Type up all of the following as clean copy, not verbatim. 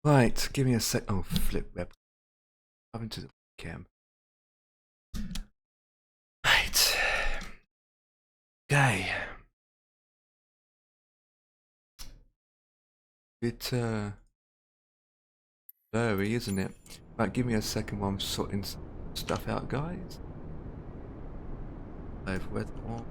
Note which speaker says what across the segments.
Speaker 1: Right, give me a sec. Oh, flip web. Up into the cam. Right. Okay. Bit blurry, isn't it? Right, give me a second while I'm sorting stuff out, guys. Live weather on.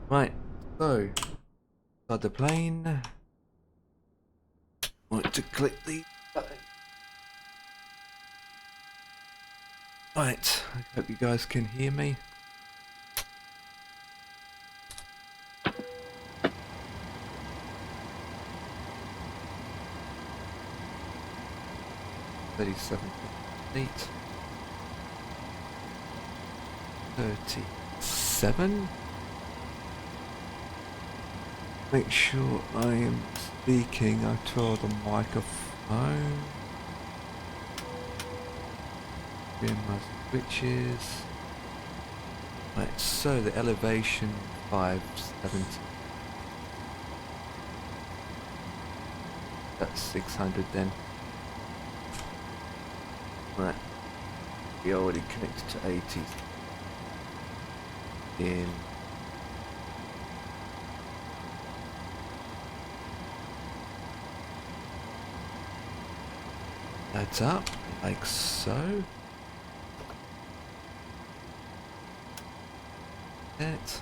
Speaker 1: Right. Right, so start the plane. Want to click the button. Right, I hope you guys can hear me. $37.8 $37. Make sure I am speaking. I try the microphone. In my switches. Right, so the elevation 570. That's 600 then. Right, we already connected to 80. In that's up, like so. That.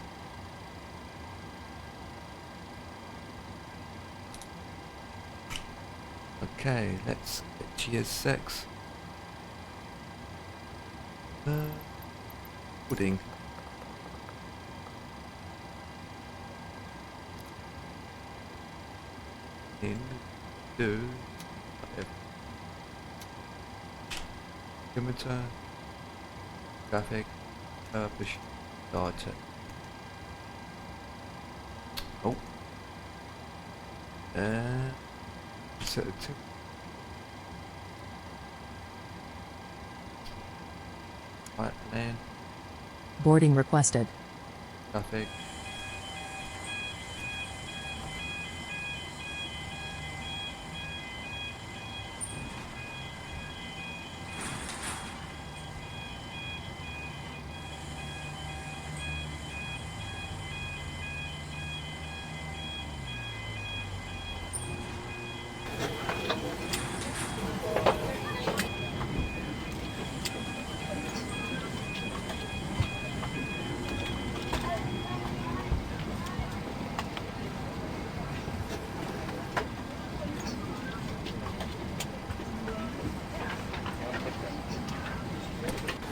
Speaker 1: Okay, let's get GS6. Pudding. In do whatever. Kilometer traffic push data. Oh. Set it to right land
Speaker 2: Boarding requested.
Speaker 1: traffic.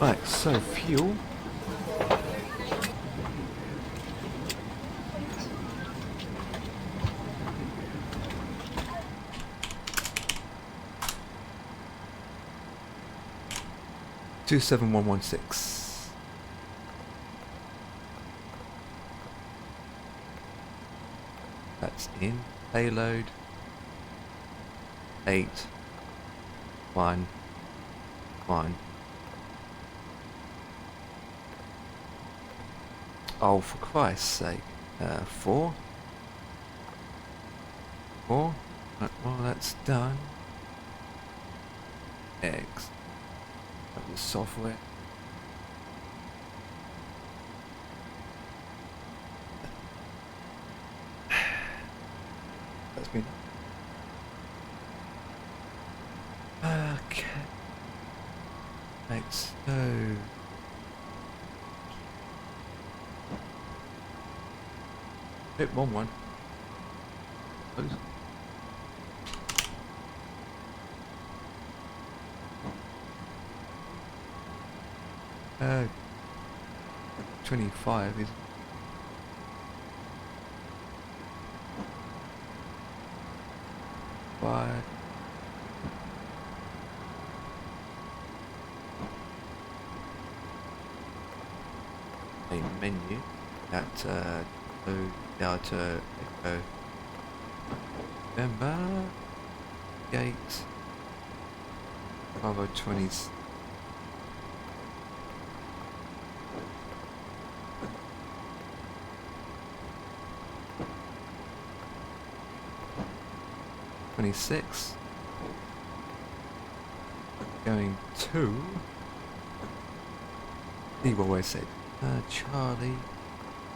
Speaker 1: Right, so fuel. $27116. That's in payload 811. Oh, for Christ's sake. 4. Right, well, that's done. X. Like the software. That's been. Okay. Right, so. Hit one. Close. 25 is. Five. A menu at Delta Echo November Gate Bravo 20. $26 going to CYYZ Charlie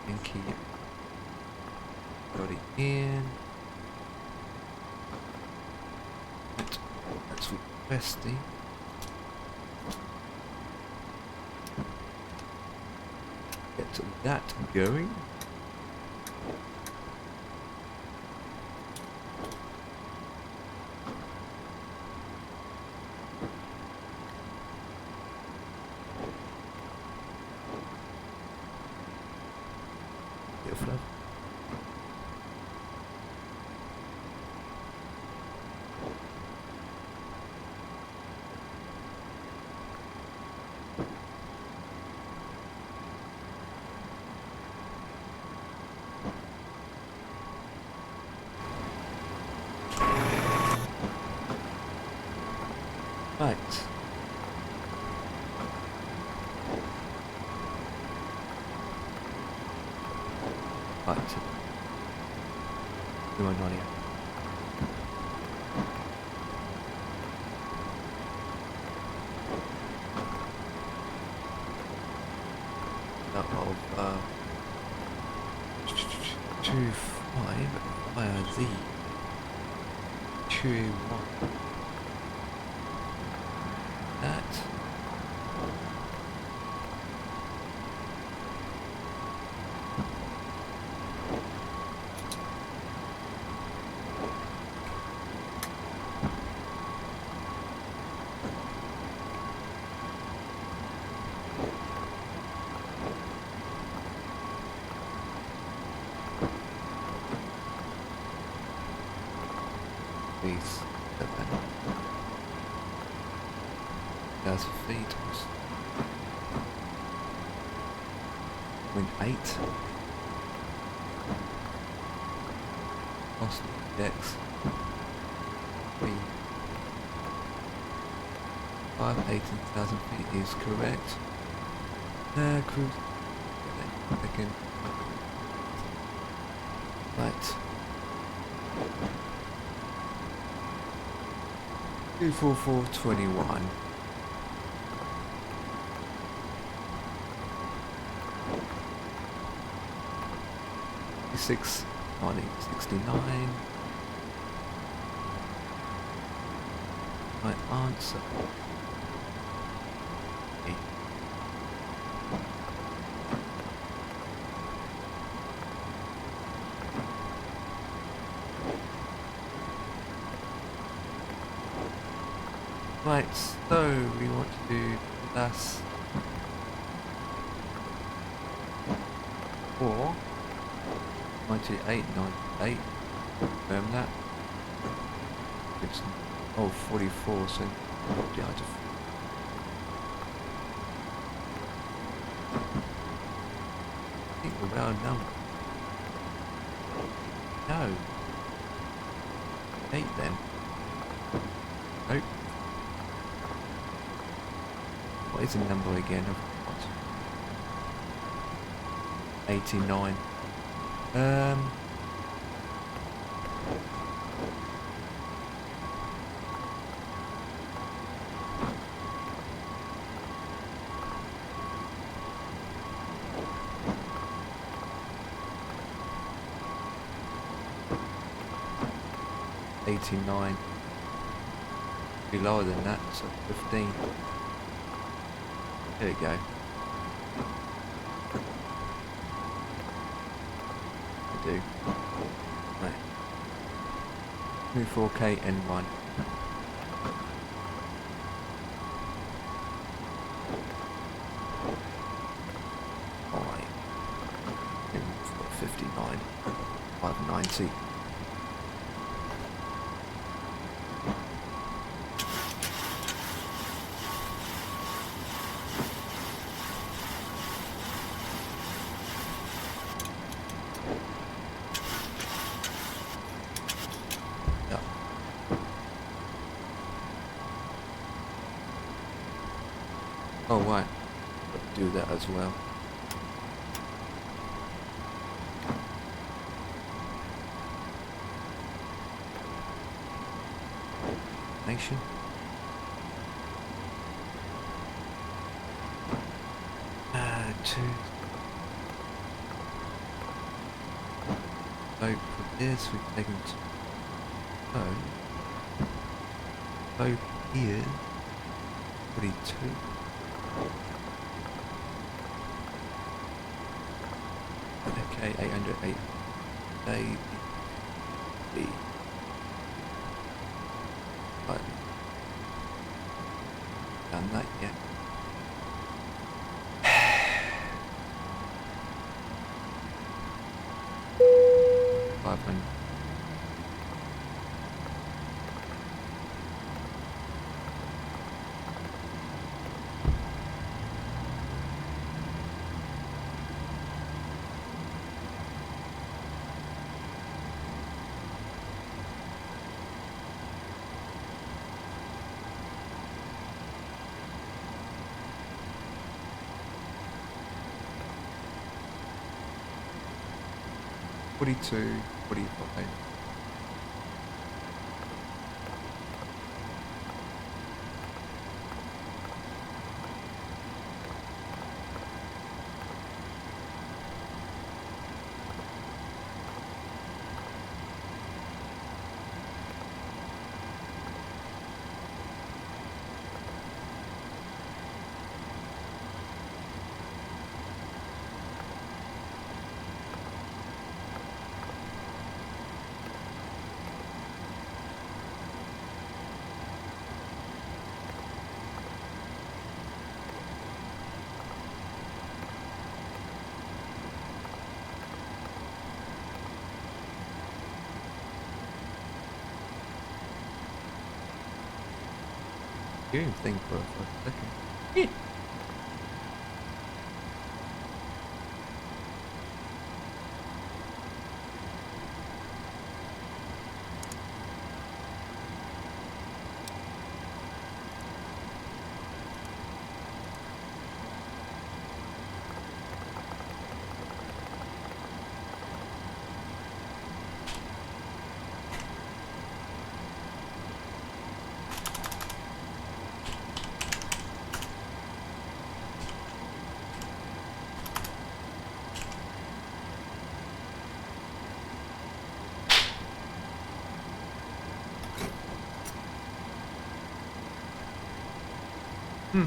Speaker 1: Yankee got it in. Right, that's requesting. Get that going. Bit of flow. Right. Right. No, not yet. Out of 2.5 via Z 2.1. That. Please. 7,000 feet. 0.8. Lost index. 18,000 feet is correct. Cruise. Again. Right. 24421. Six 1969. My answer. Right, so we want to do plus 4. 98, 98, confirm that. It's, 44, so yeah, I just think the round number. No. 8 then. Nope. What is the number again? 89. 89. Be lower than that, so 15. There we go. I do. Right. Move 4K N1. Alright. 59. 590. Oh right, got to do that as well. Nation. So for this we take them to so here 42. Okay, 808. A B. Right. Done that yet? $500. $42, $45. You didn't think for a second. Yeah. Hmm.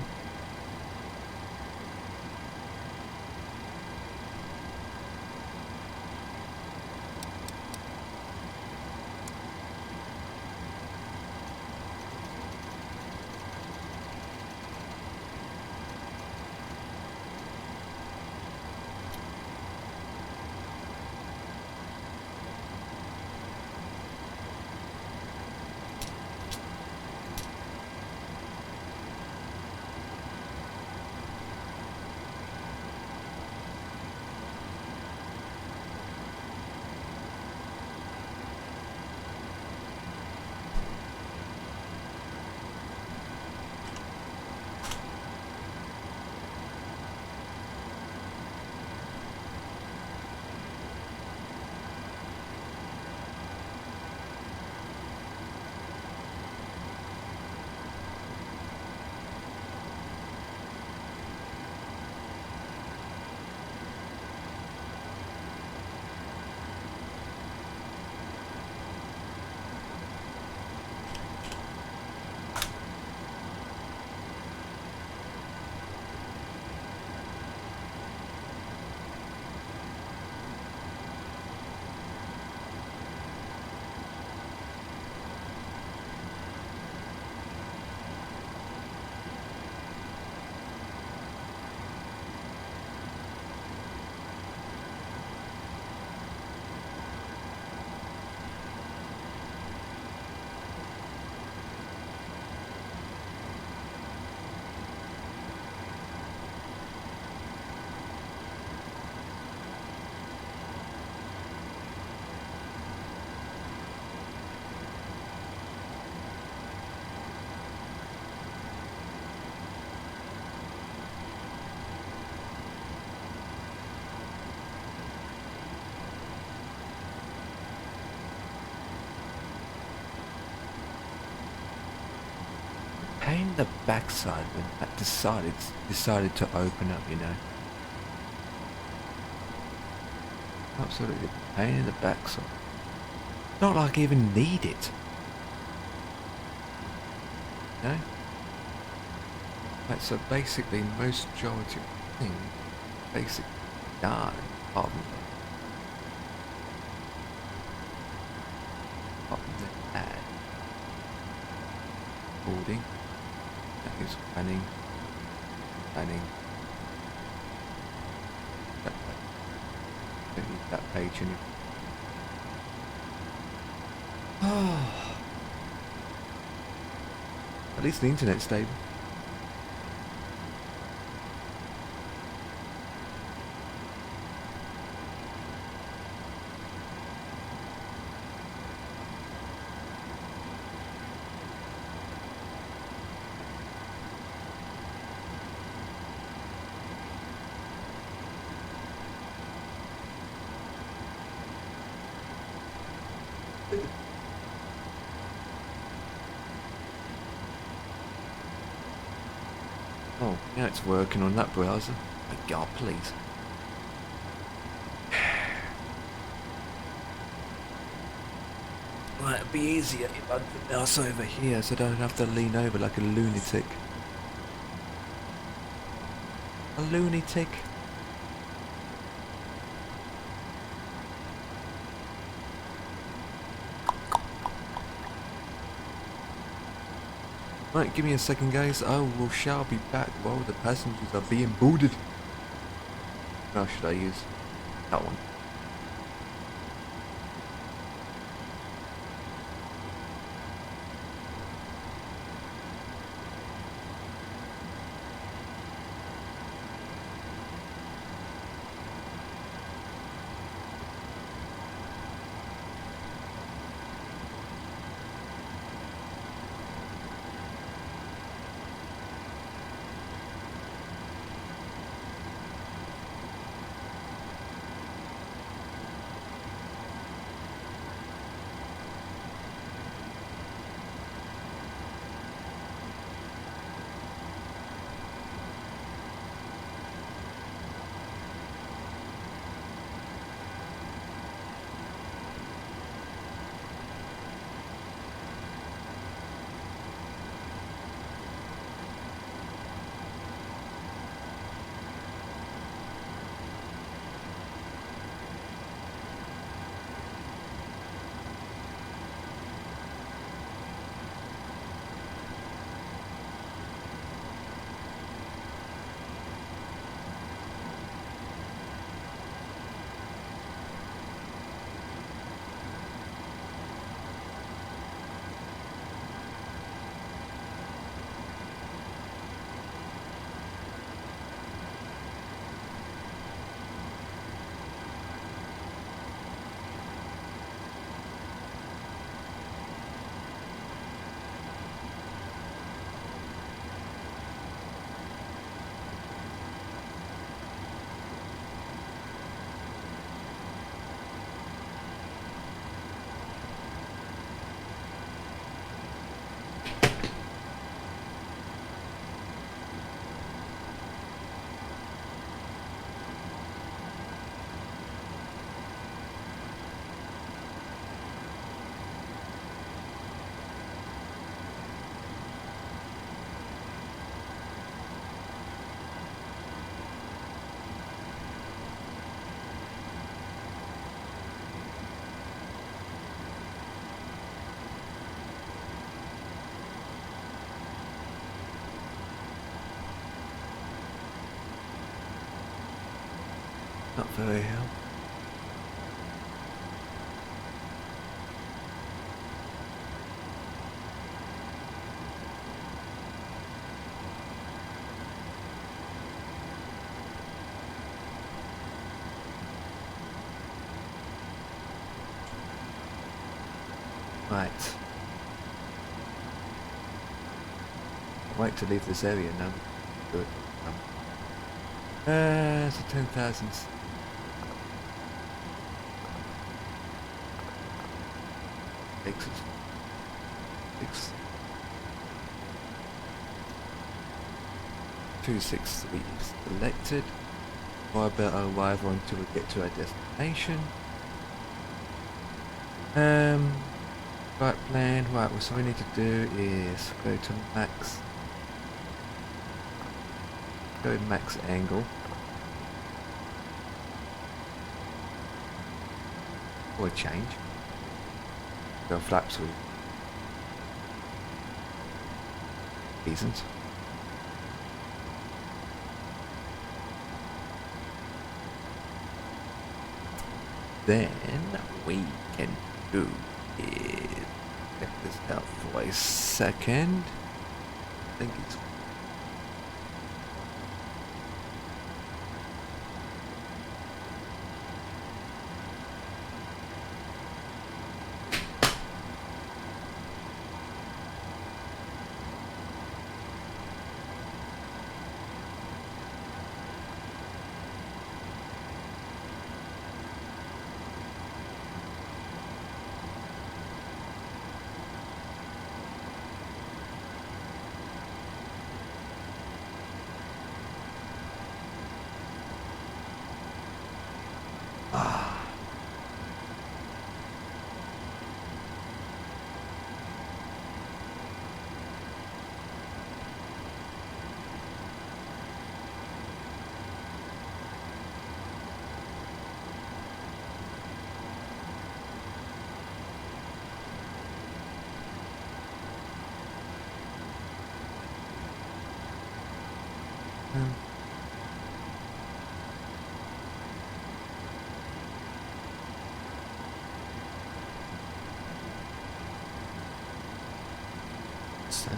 Speaker 1: Pain in the backside when that decided to open up, you know. Absolutely pain in the backside. Not like I even need it. No? Right, so basically most majority of things basically done. Apart from that. Boarding. That is planning. Planning. That page. Don't need that page anymore. At least the internet's stable. Oh, yeah, it's working on that browser. My God, please. Right, it'd be easier if I put the mouse over here so I don't have to lean over like a lunatic. A lunatic? Right, give me a second, guys. Shall be back while the passengers are being boarded. How should I use that one? Not very helpful. Right. I'll wait to leave this area now. Good. So 10,000. Exit. 263 selected. or a bit over until we get to our destination. Right plan. Right, so what we need to do is go to max. Go max angle. Or change. Go flaps with decent. Then we can do is check this out for a second. I think it's so.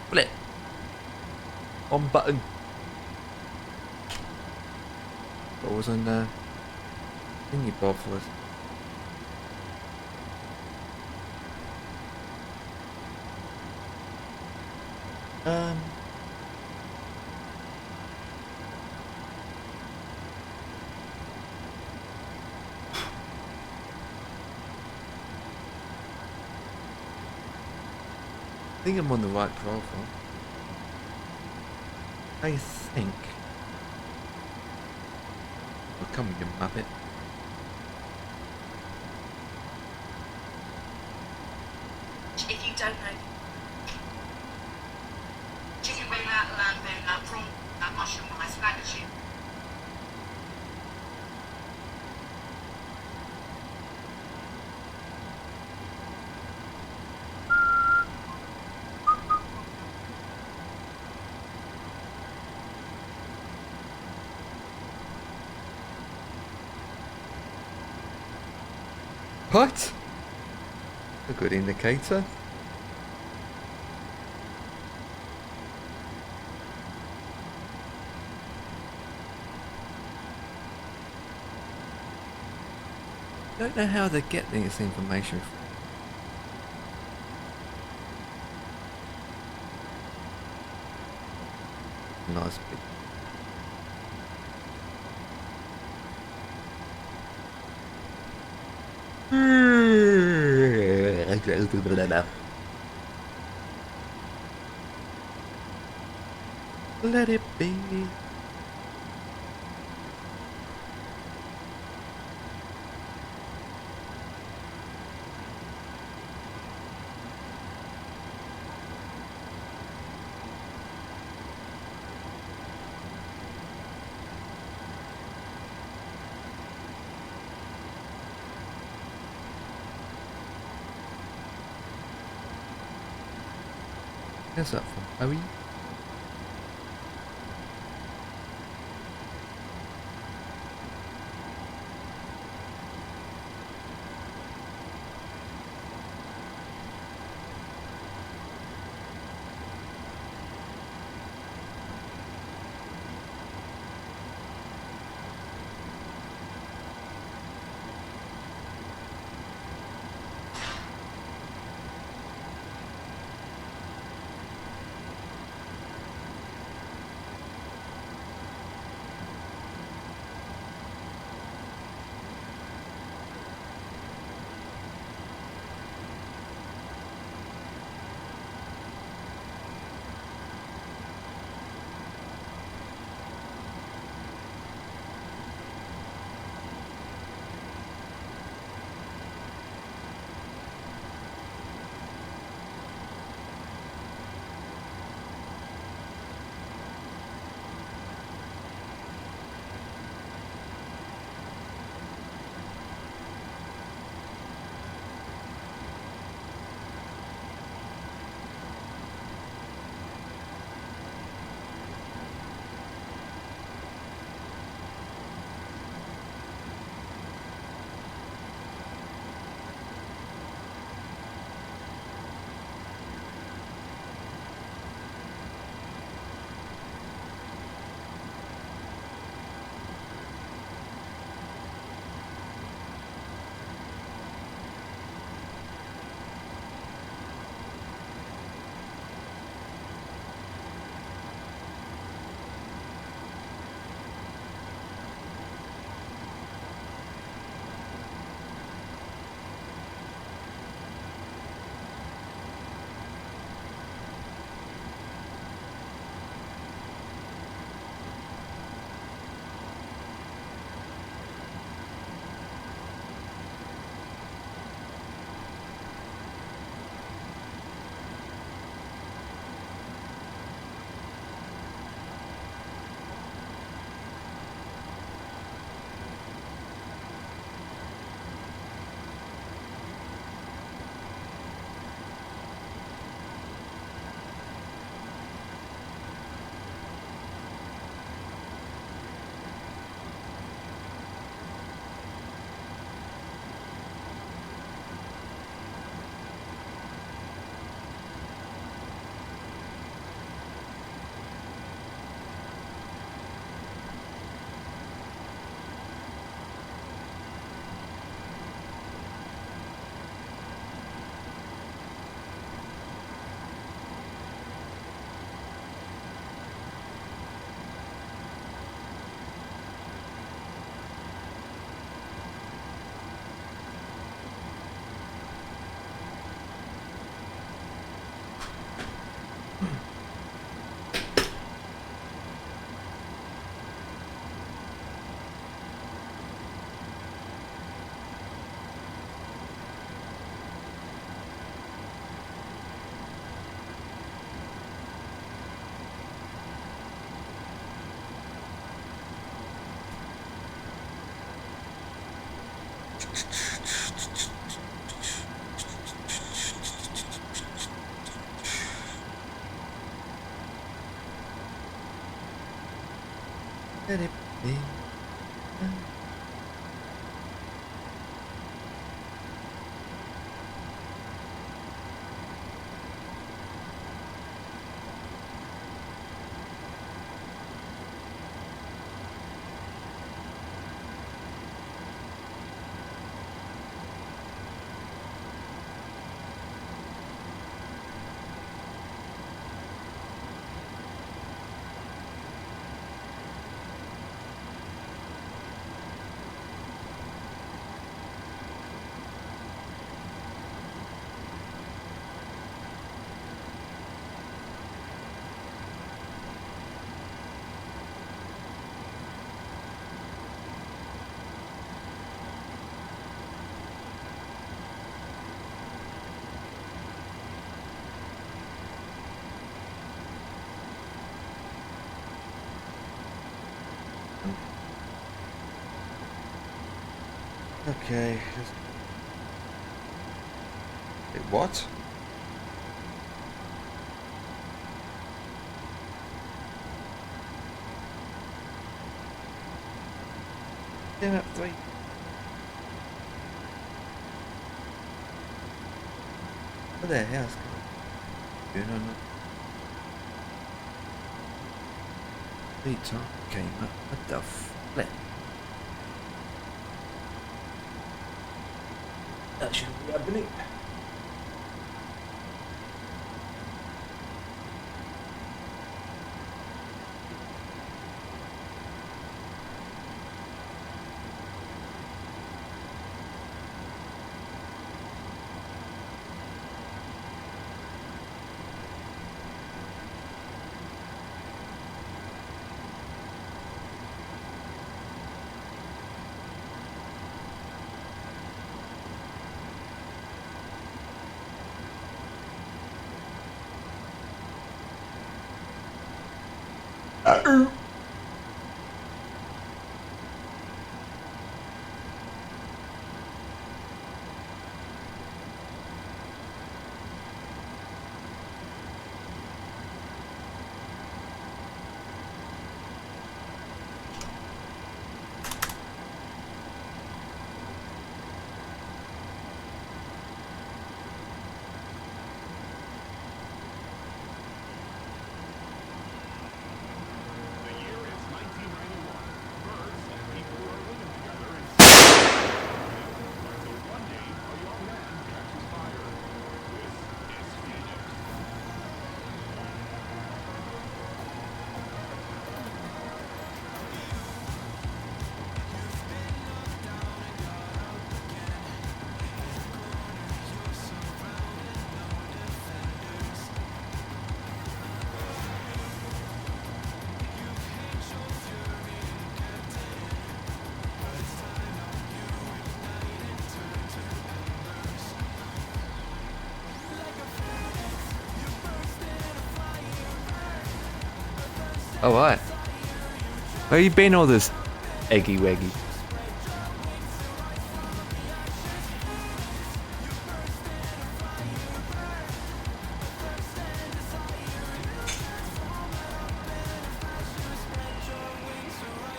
Speaker 1: Flip. On button. What was on the thingy bob for us? I think I'm on the right profile. I think. Oh, come on, you muppet.
Speaker 3: If you don't know, chicken wing that lamb bin, that prawn, that mushroom rice, bag of chips.
Speaker 1: What? A good indicator. Don't know how they get this information from. Nice big. Let it be. Where's that from? Are we? Let it be. Okay. Wait, what? Damn it, wait. What the hell's going on? The time came up. What the flip? That shouldn't be happening. All right. Where you been all this eggy weggy?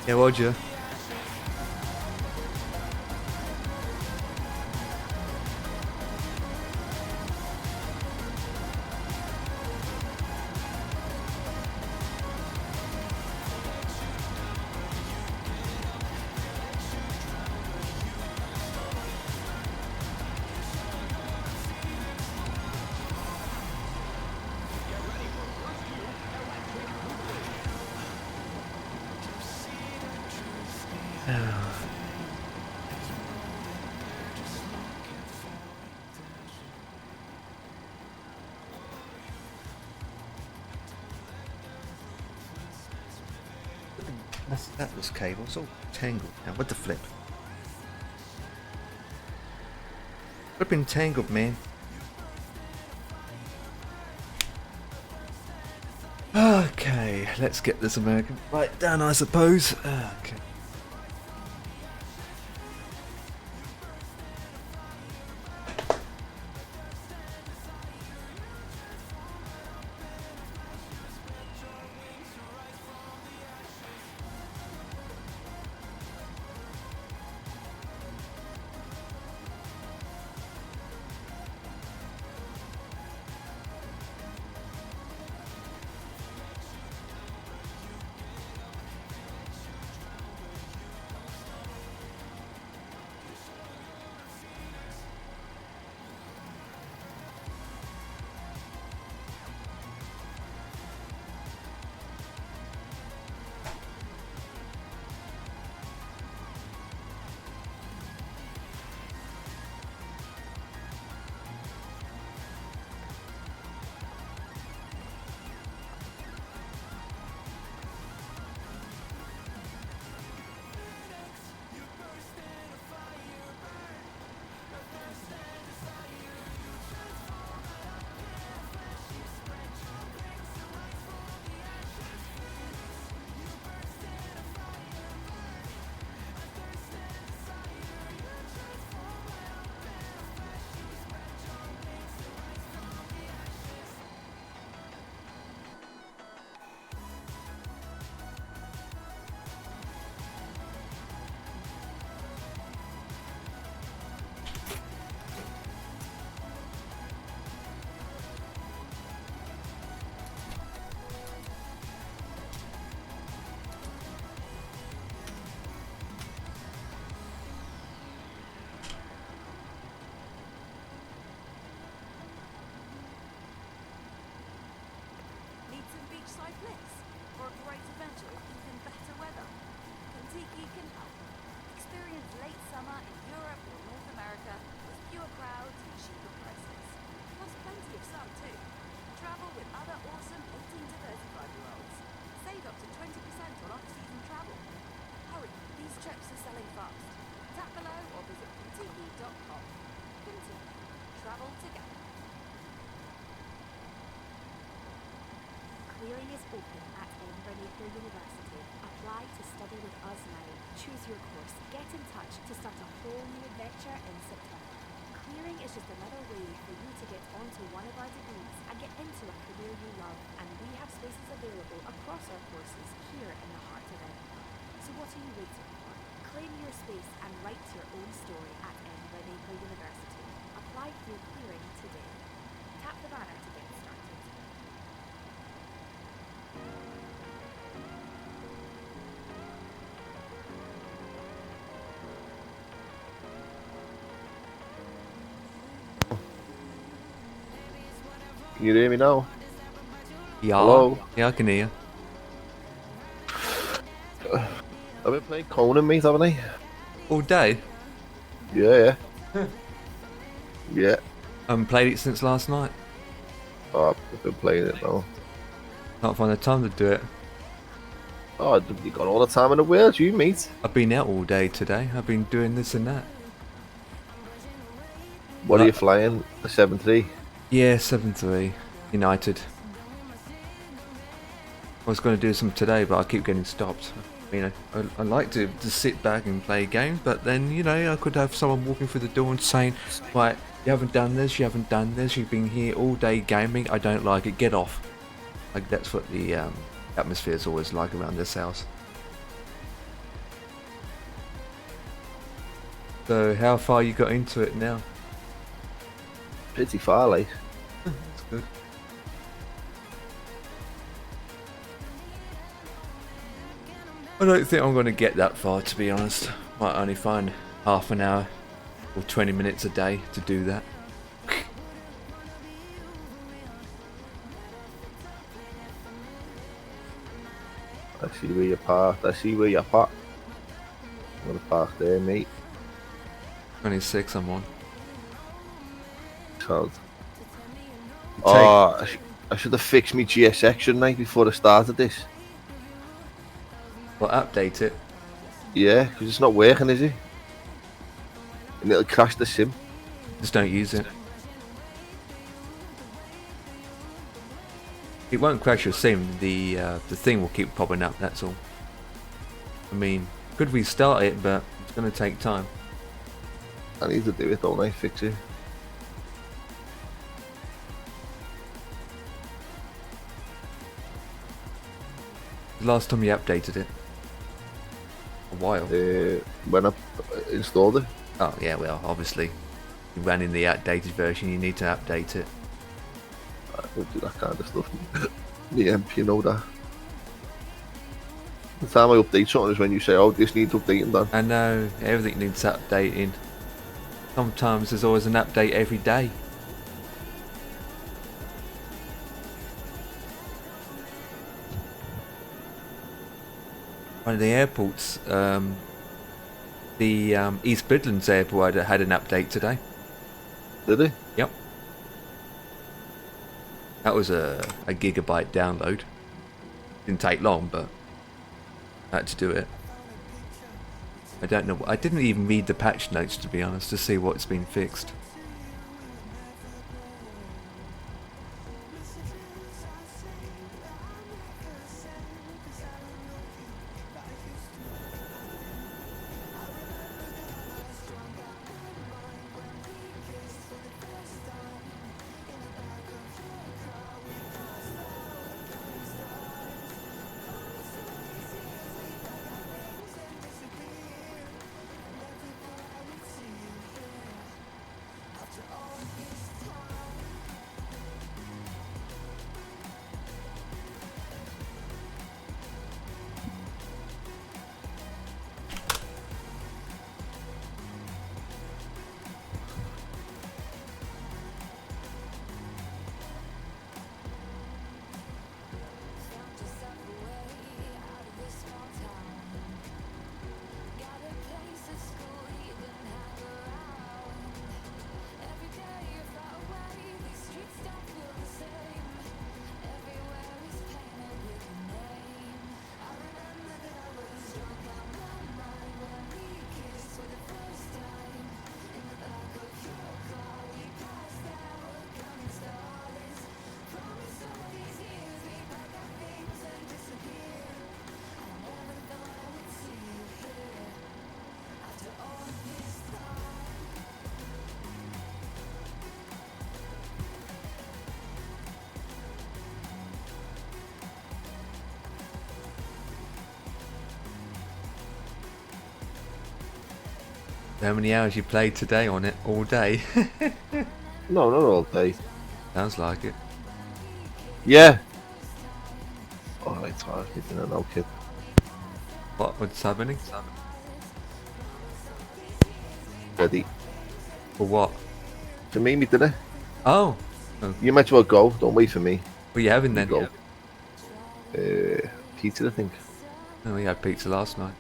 Speaker 1: Yeah, would you? That was cable. It's all tangled now. What the flip? Flipping tangled, man. Okay, let's get this American right done, I suppose. Okay.
Speaker 4: travel together. Clearing is open at Edinburgh University. Apply to study with us now. Choose your course. Get in touch to start a whole new adventure in September. Clearing is just another way for you to get onto one of our degrees and get into a career you love, and we have spaces available across our courses here in the heart of Edinburgh. So what are you waiting for? Claim your space and write your own story at Edinburgh University. Apply through Clearing today. Tap the banner to get started.
Speaker 5: Can you hear me now?
Speaker 1: Yeah.
Speaker 5: Hello?
Speaker 1: Yeah, I can hear you.
Speaker 5: I've been playing Conan, mate, haven't I?
Speaker 1: All day?
Speaker 5: Yeah. Yeah.
Speaker 1: I haven't played it since last night.
Speaker 5: Oh, I've been playing it now.
Speaker 1: Can't find the time to do it.
Speaker 5: Oh, you got all the time in the world, you, mate.
Speaker 1: I've been out all day today. I've been doing this and that.
Speaker 5: What are you flying? The 7-3?
Speaker 1: Yeah, 7-3. United. I was going to do some today, but I keep getting stopped. You know, I like to sit back and play games, but then, you know, I could have someone walking through the door and saying, right, you haven't done this, you haven't done this, you've been here all day gaming, I don't like it, get off. Like, that's what the atmosphere is always like around this house. So, how far you got into it now?
Speaker 5: Pretty far, like.
Speaker 1: That's good. I don't think I'm going to get that far, to be honest. Might only find half an hour or 20 minutes a day to do that.
Speaker 5: I see where you parked. I see where you parked. I'm going to park there, mate.
Speaker 1: 26 I'm on.
Speaker 5: Sound. Oh, I should have fixed my GSX, shouldn't I, before I started this?
Speaker 1: Well, update it.
Speaker 5: Yeah, because it's not working, is it? And it'll crash the sim.
Speaker 1: Just don't use it. It won't crash your sim. The thing will keep popping up. That's all. I mean, could restart it, but it's going to take time.
Speaker 5: I need to do it, don't I? Fix it.
Speaker 1: The last time you updated it? A while.
Speaker 5: When I installed it.
Speaker 1: Oh yeah, well, obviously, you ran in the outdated version. You need to update it.
Speaker 5: I don't do that kind of stuff. The MP, you know that. The time I update something is when you say, oh, this needs updating, Dan.
Speaker 1: I know, everything needs updating. Sometimes there's always an update every day. One of the airports, the East Midlands airport had an update today.
Speaker 5: Did it?
Speaker 1: Yep. That was a gigabyte download. Didn't take long, but I had to do it. I don't know. I didn't even read the patch notes, to be honest, to see what's been fixed. How many hours you played today on it? All day?
Speaker 5: No, not all day.
Speaker 1: Sounds like it.
Speaker 5: Yeah. Oh, it's hard. Isn't it? No kid.
Speaker 1: What's happening?
Speaker 5: Ready.
Speaker 1: For what?
Speaker 5: To meet me today.
Speaker 1: Oh.
Speaker 5: You might as well go. Don't wait for me.
Speaker 1: What are you having then?
Speaker 5: Go. Pizza, I think.
Speaker 1: Oh, we had pizza last night.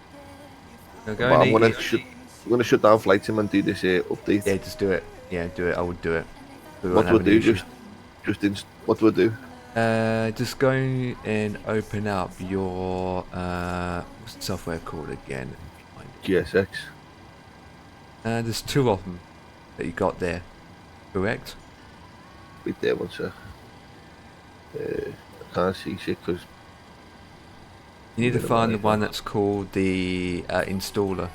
Speaker 1: Now go
Speaker 5: But
Speaker 1: and
Speaker 5: I'm
Speaker 1: eat
Speaker 5: gonna shut down flights and do this update.
Speaker 1: Yeah, just do it. Yeah, do it. I would do it.
Speaker 5: What do I do? What do I do?
Speaker 1: Just go and open up your what's the software called again?
Speaker 5: GSX.
Speaker 1: There's 2 of them that you got there, correct?
Speaker 5: Wait there one sec. I can't see shit because
Speaker 1: You need to find the one that's called the installer.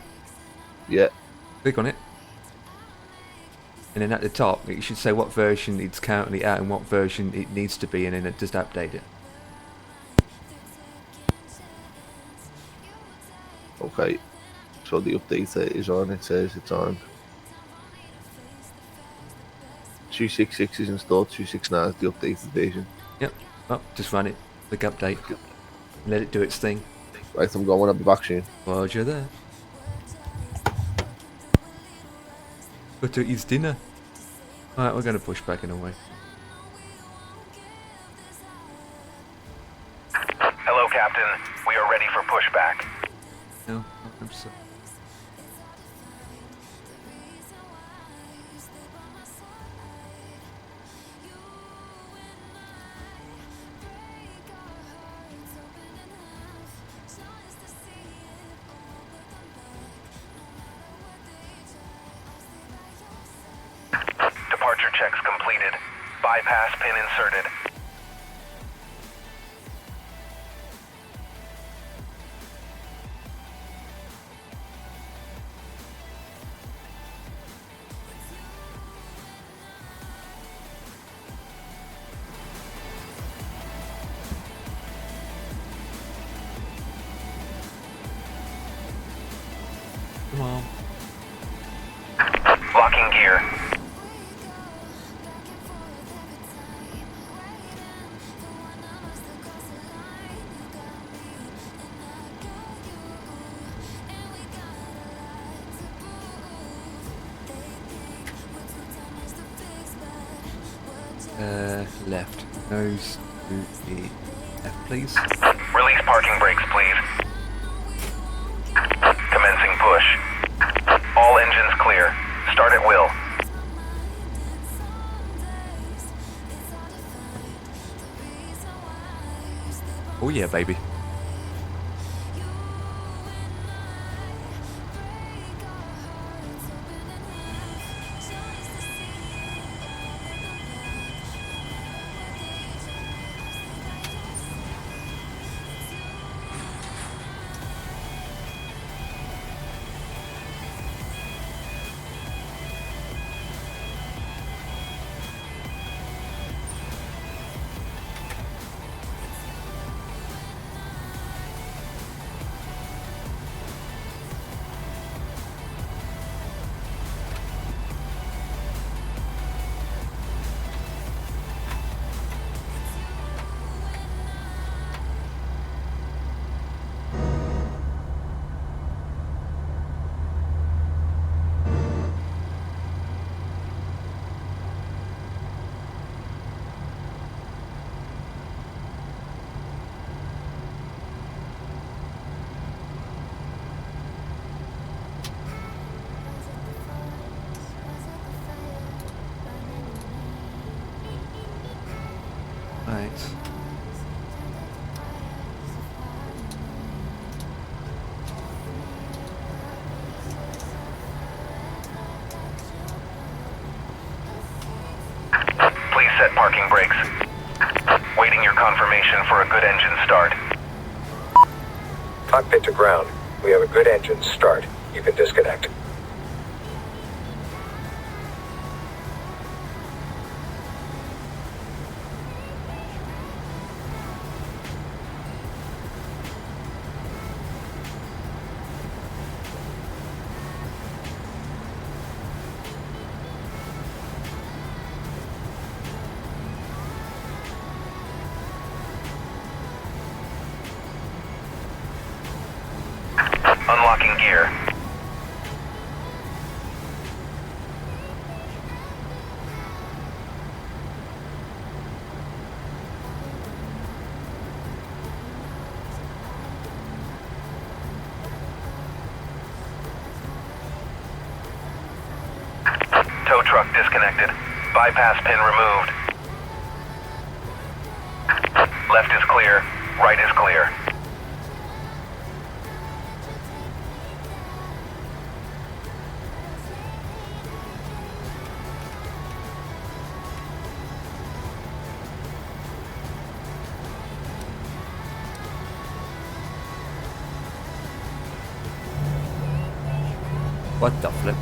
Speaker 5: yeah.
Speaker 1: Click on it, and then at the top it should say what version it's currently at and what version it needs to be, and then it just update it.
Speaker 5: Okay. So the update is on. It says it's on. 266 is installed. 269 is the updated version.
Speaker 1: Yep. Oh, just run it. Click update. Let it do its thing.
Speaker 5: Right, I'm going. I'll be back soon.
Speaker 1: While you're there. Go to eat dinner. Alright, we're going to push back in a way.
Speaker 6: Hello, Captain. We are ready for pushback.
Speaker 1: No, I'm sorry.
Speaker 6: Departure checks completed. Bypass pin inserted.
Speaker 1: Come on.
Speaker 6: Locking gear.
Speaker 1: Left. Nose to the left, please.
Speaker 6: Release parking brakes, please. Commencing push. All engines clear. Start at will.
Speaker 1: Oh yeah, baby. Right.
Speaker 6: Please set parking brakes. Waiting your confirmation for a good engine start.
Speaker 7: Cockpit to ground. We have a good engine start. You can disconnect.
Speaker 6: truck disconnected. Bypass pin removed. Left is clear. Right is clear.
Speaker 1: What the flip?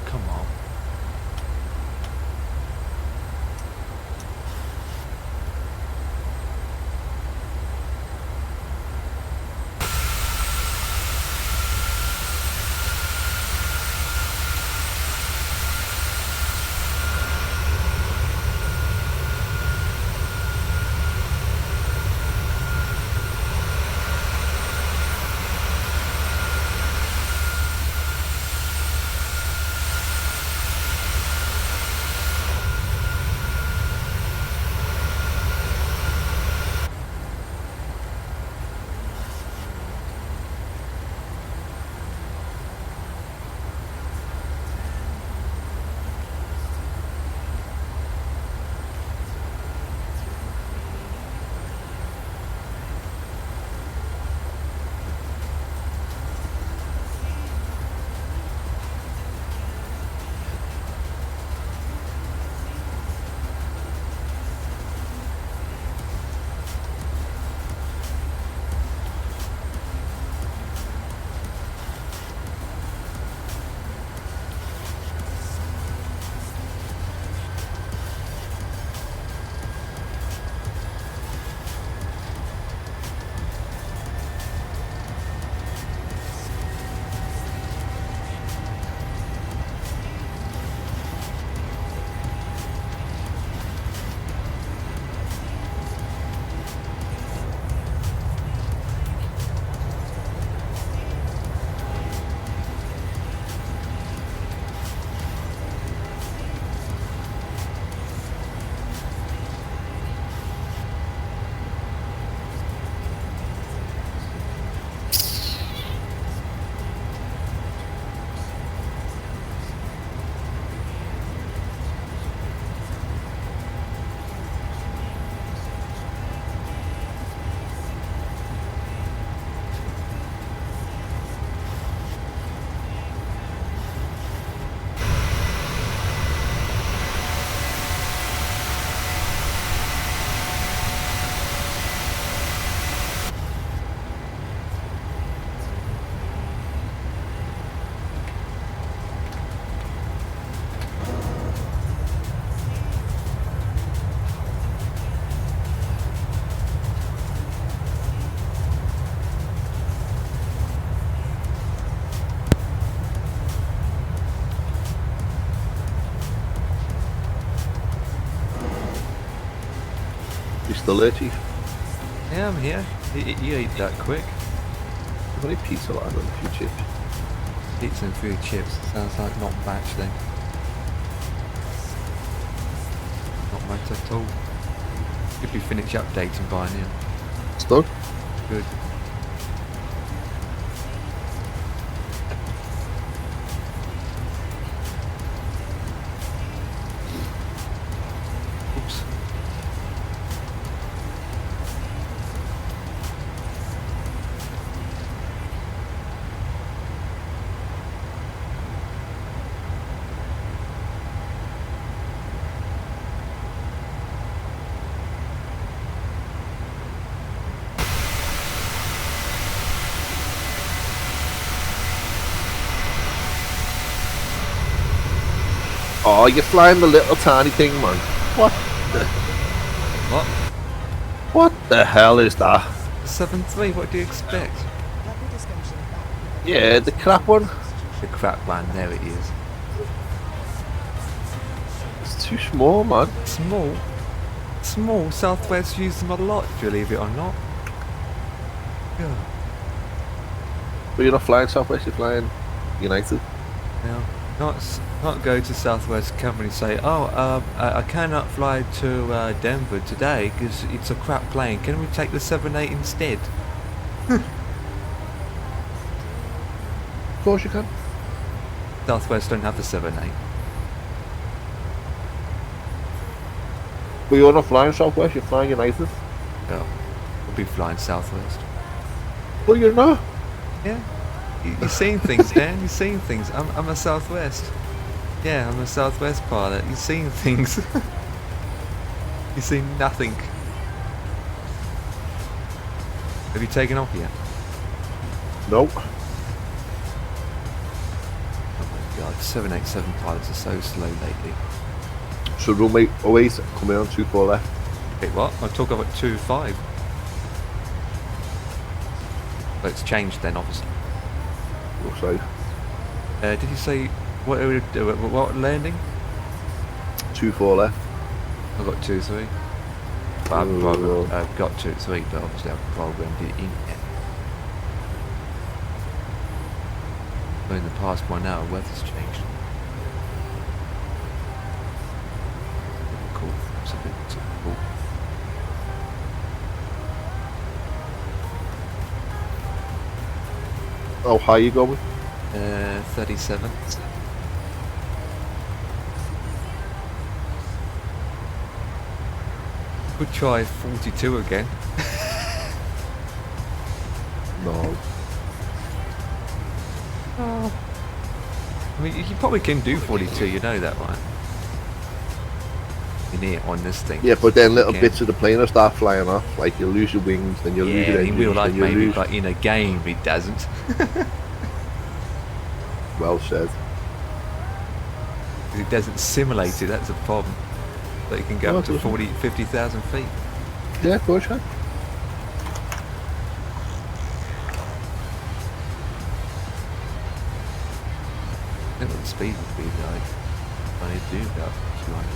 Speaker 1: come on.
Speaker 5: You still there, Chief?
Speaker 1: Yeah, I'm here. You ate that quick.
Speaker 5: I've only pizza lad and a few chips.
Speaker 1: Pizza and food chips. Sounds like not much then. Not much at all. Could be finished updating by now.
Speaker 5: Stuck?
Speaker 1: Good. Oops.
Speaker 5: Oh, you're flying the little tiny thing, man. What the...
Speaker 1: What?
Speaker 5: What the hell is that?
Speaker 1: 7.3, what do you expect?
Speaker 5: Yeah, the crap one.
Speaker 1: The crap one, there it is.
Speaker 5: It's too small, man.
Speaker 1: Small? Small, Southwest use them a lot, if you believe it or not. Yeah.
Speaker 5: But you're not flying Southwest, you're flying United.
Speaker 1: Now, not go to Southwest company and say, oh, I cannot fly to Denver today because it's a crap plane. Can we take the 7.8 instead?
Speaker 5: Of course you can.
Speaker 1: Southwest don't have the 7.8.
Speaker 5: But you're not flying Southwest, you're flying United.
Speaker 1: Oh, we'll be flying Southwest.
Speaker 5: But you're not.
Speaker 1: Yeah. You've seen things, Dan. You've seen things. I'm a Southwest. Yeah, I'm a Southwest pilot. You've seen things. You've seen nothing. Have you taken off yet?
Speaker 5: Nope.
Speaker 1: God, 787 pilots are so slow lately.
Speaker 5: So runway 08 coming on 24 left.
Speaker 1: Wait, what? I talk about 2.5. But it's changed then, obviously.
Speaker 5: Looks like
Speaker 1: Did you say what landing?
Speaker 5: 24 left.
Speaker 1: I got 2-3. I've got 2-3, but obviously I've programmed it in yet. But in the past 1 hour, weather's changed. Cool. It's a bit cool.
Speaker 5: How high you going?
Speaker 1: 37. Could try 42 again.
Speaker 5: No.
Speaker 1: I mean, you probably can do 42, you know that, right? In here on this thing.
Speaker 5: Yeah, but then little
Speaker 1: Okay.
Speaker 5: bits of the plane will start flying off. Like you'll lose your wings, then you'll lose your
Speaker 1: Yeah, in
Speaker 5: engines,
Speaker 1: real life
Speaker 5: then you'll
Speaker 1: maybe,
Speaker 5: lose.
Speaker 1: but in a game it doesn't.
Speaker 5: Well said.
Speaker 1: It doesn't simulate it, that's the problem. But it can go
Speaker 5: No,
Speaker 1: up
Speaker 5: it
Speaker 1: to
Speaker 5: doesn't.
Speaker 1: 50,000 feet.
Speaker 5: Yeah, of course, yeah.
Speaker 1: I think what the speed would be like when they do about 200.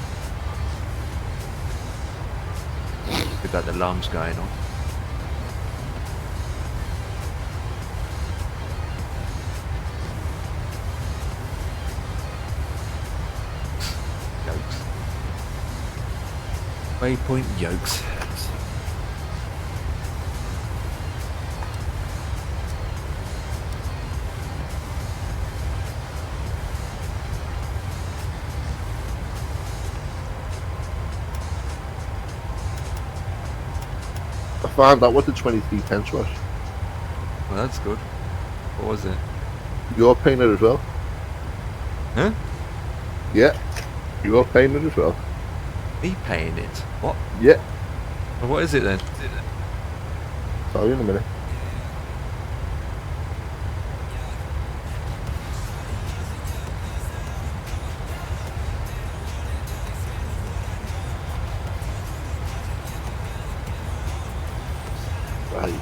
Speaker 1: We've got the alarms going on. Yokes. Waypoint yokes.
Speaker 5: I found out what the 23 pence was.
Speaker 1: Well, that's good. What was it?
Speaker 5: You're paying it as well.
Speaker 1: Huh?
Speaker 5: Yeah. You're paying it as well.
Speaker 1: Me paying it? What?
Speaker 5: Yeah.
Speaker 1: Well, what is it then?
Speaker 5: Tell you in a minute. Right.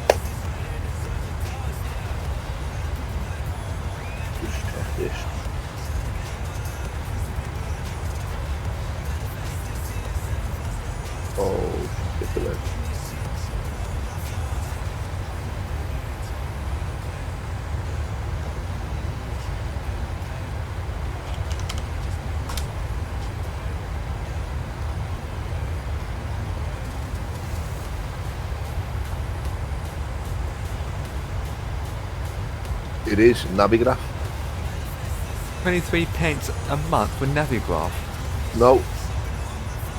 Speaker 5: Just check this. Oh, get to that. It is Navigraph.
Speaker 1: 23 pence a month for Navigraph.
Speaker 5: No.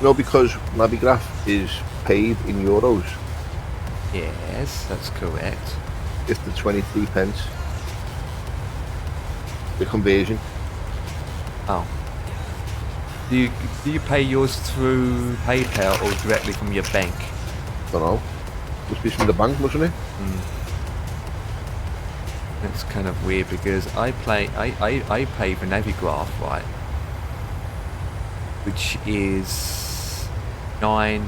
Speaker 5: No, because Navigraph is paid in euros.
Speaker 1: Yes, that's correct.
Speaker 5: It's the 23 pence. The conversion.
Speaker 1: Oh. Do you pay yours through PayPal or directly from your bank?
Speaker 5: Don't know. Must be from the bank, mustn't it?
Speaker 1: That's kind of weird because I pay for Navigraph, right? Which is €9.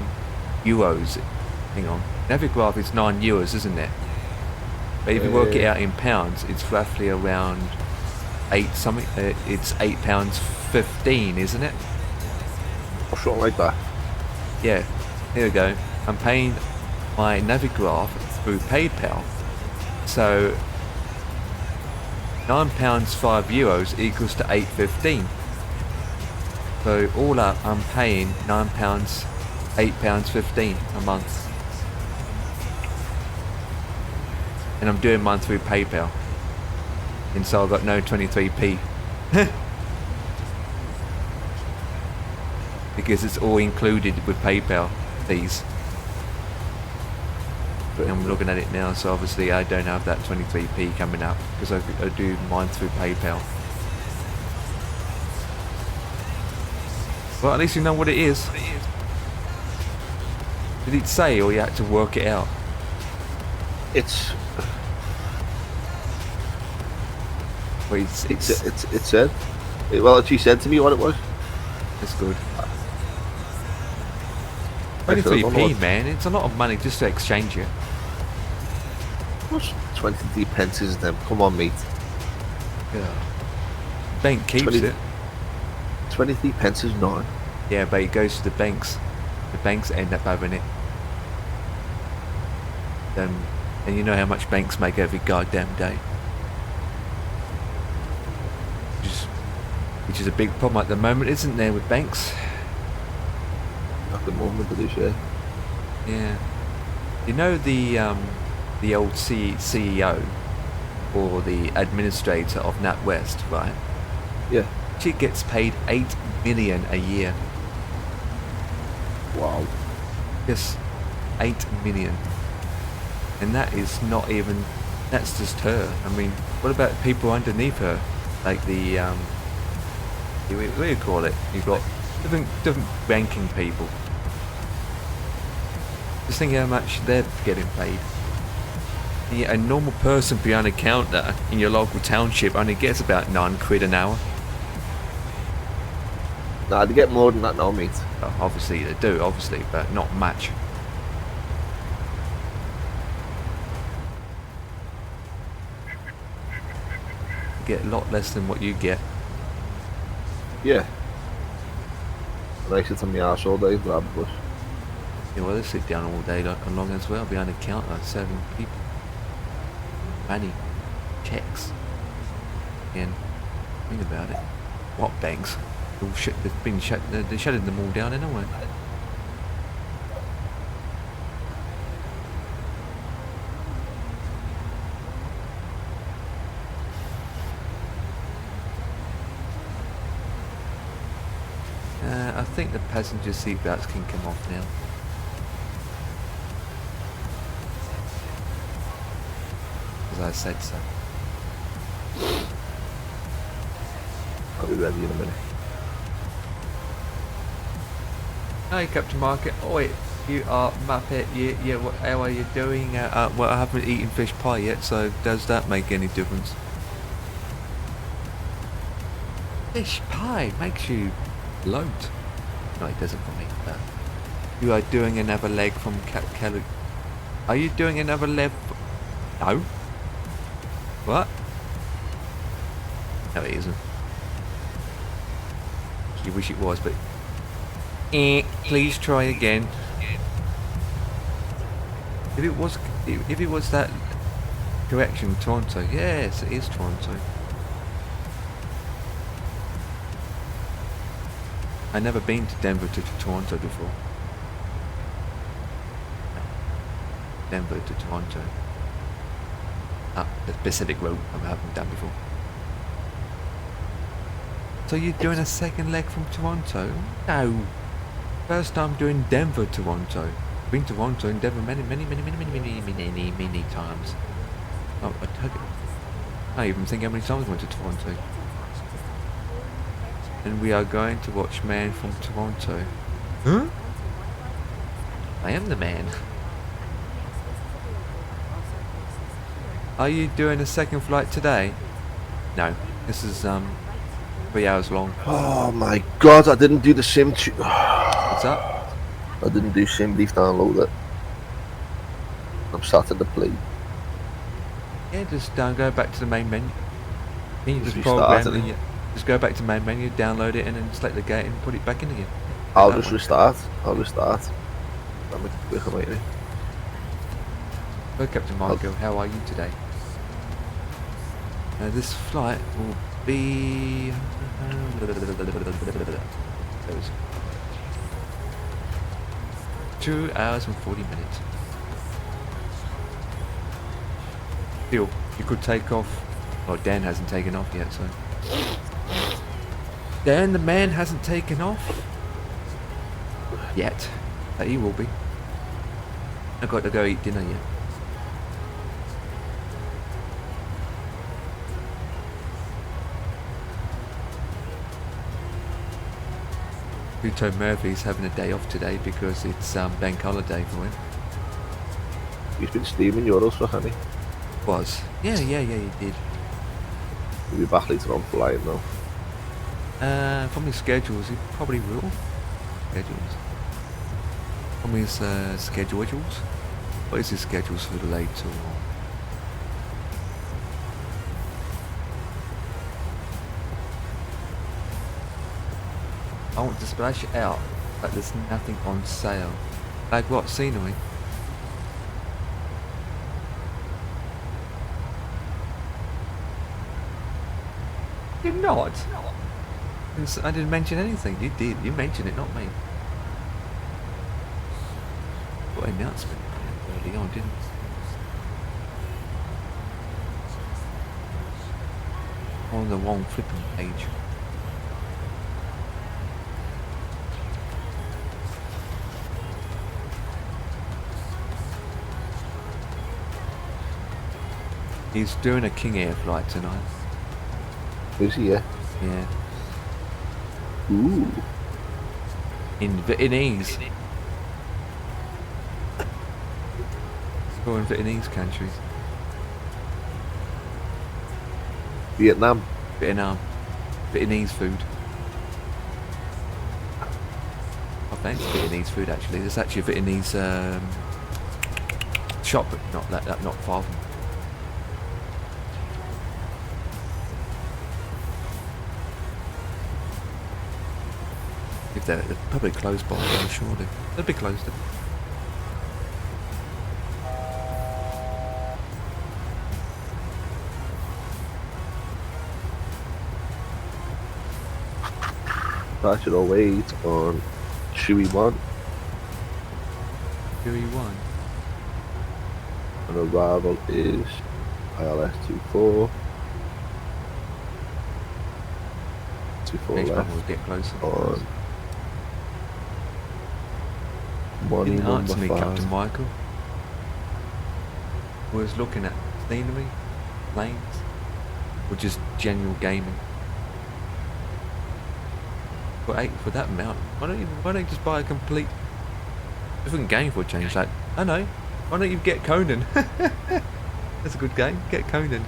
Speaker 1: Hang on. Navigraph is €9, isn't it? But if you work it out in pounds, it's roughly around it's £8.15, isn't it?
Speaker 5: Or something like that.
Speaker 1: Yeah. Here we go. I'm paying my Navigraph through PayPal. So £9 €5 equals to £8.15. So all up, I'm paying £9, £8.15 a month, and I'm doing mine through PayPal, and so I've got no 23p because it's all included with PayPal fees. And I'm looking at it now, so obviously I don't have that 23p coming up because I do mine through PayPal. Well, at least you know what it is. Did it say, or you had to work it out?
Speaker 5: It's
Speaker 1: Well,
Speaker 5: it said Well, she said to me what it was.
Speaker 1: That's good.
Speaker 5: I said, I don't know
Speaker 1: 23p,
Speaker 5: what-
Speaker 1: man. It's a lot of money just to exchange it.
Speaker 5: What's 23 pence is them? Come on, mate.
Speaker 1: Yeah. Bank keeps
Speaker 5: 20
Speaker 1: it.
Speaker 5: 23 pence is none.
Speaker 1: Yeah, but it goes to the banks. The banks end up having it. And you know how much banks make every goddamn day. Which is a big problem at the moment, isn't there, with banks?
Speaker 5: At the moment, it is, yeah.
Speaker 1: Yeah. You know the old CEO or the administrator of NatWest, right?
Speaker 5: Yeah.
Speaker 1: She gets paid 8 million a year.
Speaker 5: Wow.
Speaker 1: Yes, 8 million. And that is not even, that's just her. I mean, what about people underneath her? Like the, what do you call it? You've got different ranking people. Just think how much they're getting paid. Yeah, a normal person behind a counter in your local township only gets about £9 an hour.
Speaker 5: Nah, they get more than that now, mate.
Speaker 1: Well, obviously they do, obviously, but not much. You get a lot less than what you get.
Speaker 5: Yeah. And I sit on my arse all day, grab a bus.
Speaker 1: Yeah, well, they sit down all day long as well behind a counter serving people money, checks. And think about it. What banks? All shit. They've been shut. They're shutting them all down anyway. I think the passenger seat belts can come off now. As I said so.
Speaker 5: I'll be ready in a minute.
Speaker 1: Hi, Captain Market. Oh wait, you are Muppet. Yeah. How are you doing? Well, I haven't eaten fish pie yet, so does that make any difference? Fish pie makes you bloat. No, it doesn't for me. You are doing another leg from Kelly. Are you doing another leg? No. What? No, it isn't. You wish it was, but please try again. If it was that correction, Toronto. Yes, it is Toronto. I've never been to Denver to Toronto before. Denver to Toronto. The Pacific Road I haven't done before. So you're doing a second leg from Toronto? No. First time doing Denver, Toronto. Been to Toronto and Denver many times. Oh, I even think how many times I went to Toronto. And we are going to watch Man from Toronto. Huh? I am the man. Are you doing a second flight today? No. This is 3 hours long.
Speaker 5: Oh my god, I didn't do the sim.
Speaker 1: What's up?
Speaker 5: I didn't do sim leaf download it. I'm sat in the plane.
Speaker 1: Yeah, just go back to the main menu. Can you just
Speaker 5: restart
Speaker 1: program
Speaker 5: it.
Speaker 1: it? Just go back to main menu, download it, and then select the gate and put it back in again.
Speaker 5: I'll
Speaker 1: That
Speaker 5: just
Speaker 1: one.
Speaker 5: restart. I'll restart. I'm a quicker way.
Speaker 1: Well, Captain Marco, how are you today? This flight will be 2 hours and 40 minutes. Still, you could take off. Well, Dan hasn't taken off yet, so. Dan, the man, hasn't taken off yet, but he will be. I've got to go eat dinner yet. Pluto Murphy's having a day off today because it's bank holiday for him.
Speaker 5: He's been steaming euros for honey.
Speaker 1: Was. Yeah, he did.
Speaker 5: He'll be back later on flying now.
Speaker 1: From his schedules, he probably will. Schedules. From his schedules. What is his schedules for the late tour? I want to splash it out, but there's nothing on sale. Like what? Scenery? Did not. I didn't mention anything. You did. You mentioned it, not me. What announcement early on, didn't it? On the wrong flipping page. He's doing a King Air flight tonight.
Speaker 5: Is he? Yeah.
Speaker 1: Yeah.
Speaker 5: Ooh.
Speaker 1: In Vietnamese. Or in Vietnamese countries.
Speaker 5: Vietnam.
Speaker 1: Vietnam. Vietnamese food. I fancy Vietnamese food actually. There's actually a Vietnamese shop, but not far from. If they're probably closed by now, surely. They'll be closed.
Speaker 5: Departure 08 on Chewy 1.
Speaker 1: Here you won.
Speaker 5: And arrival is ILS 24. 24
Speaker 1: Each one
Speaker 5: left
Speaker 1: will get closer.
Speaker 5: on money
Speaker 1: Didn't
Speaker 5: number
Speaker 1: answer me,
Speaker 5: 5.
Speaker 1: Captain Michael. Was looking at scenery, planes, or just general gaming. For that amount, why don't you just buy a complete different game for a change? Like, I know, why don't you get Conan? That's a good game. Get Conan.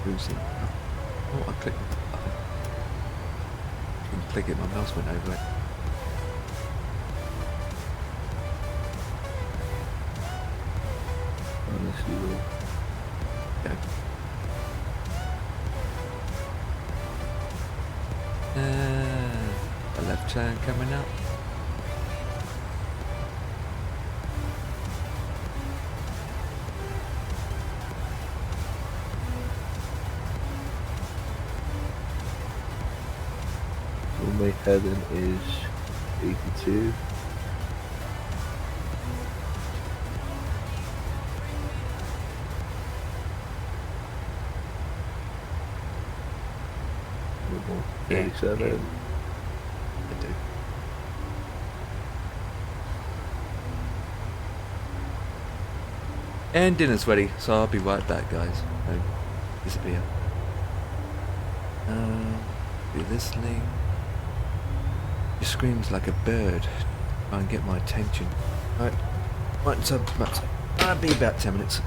Speaker 1: Losing. Oh, I clicked the button. Didn't click it, my mouse went over it.
Speaker 5: Let's see.
Speaker 1: Go. A left turn coming up.
Speaker 5: My heading is 82.
Speaker 1: Yeah,
Speaker 5: 87.
Speaker 1: yeah. I do. And dinner's ready, so I'll be right back, guys. Don't disappear. Be listening. He screams like a bird. Try and get my attention. Right, so I'll be about 10 minutes.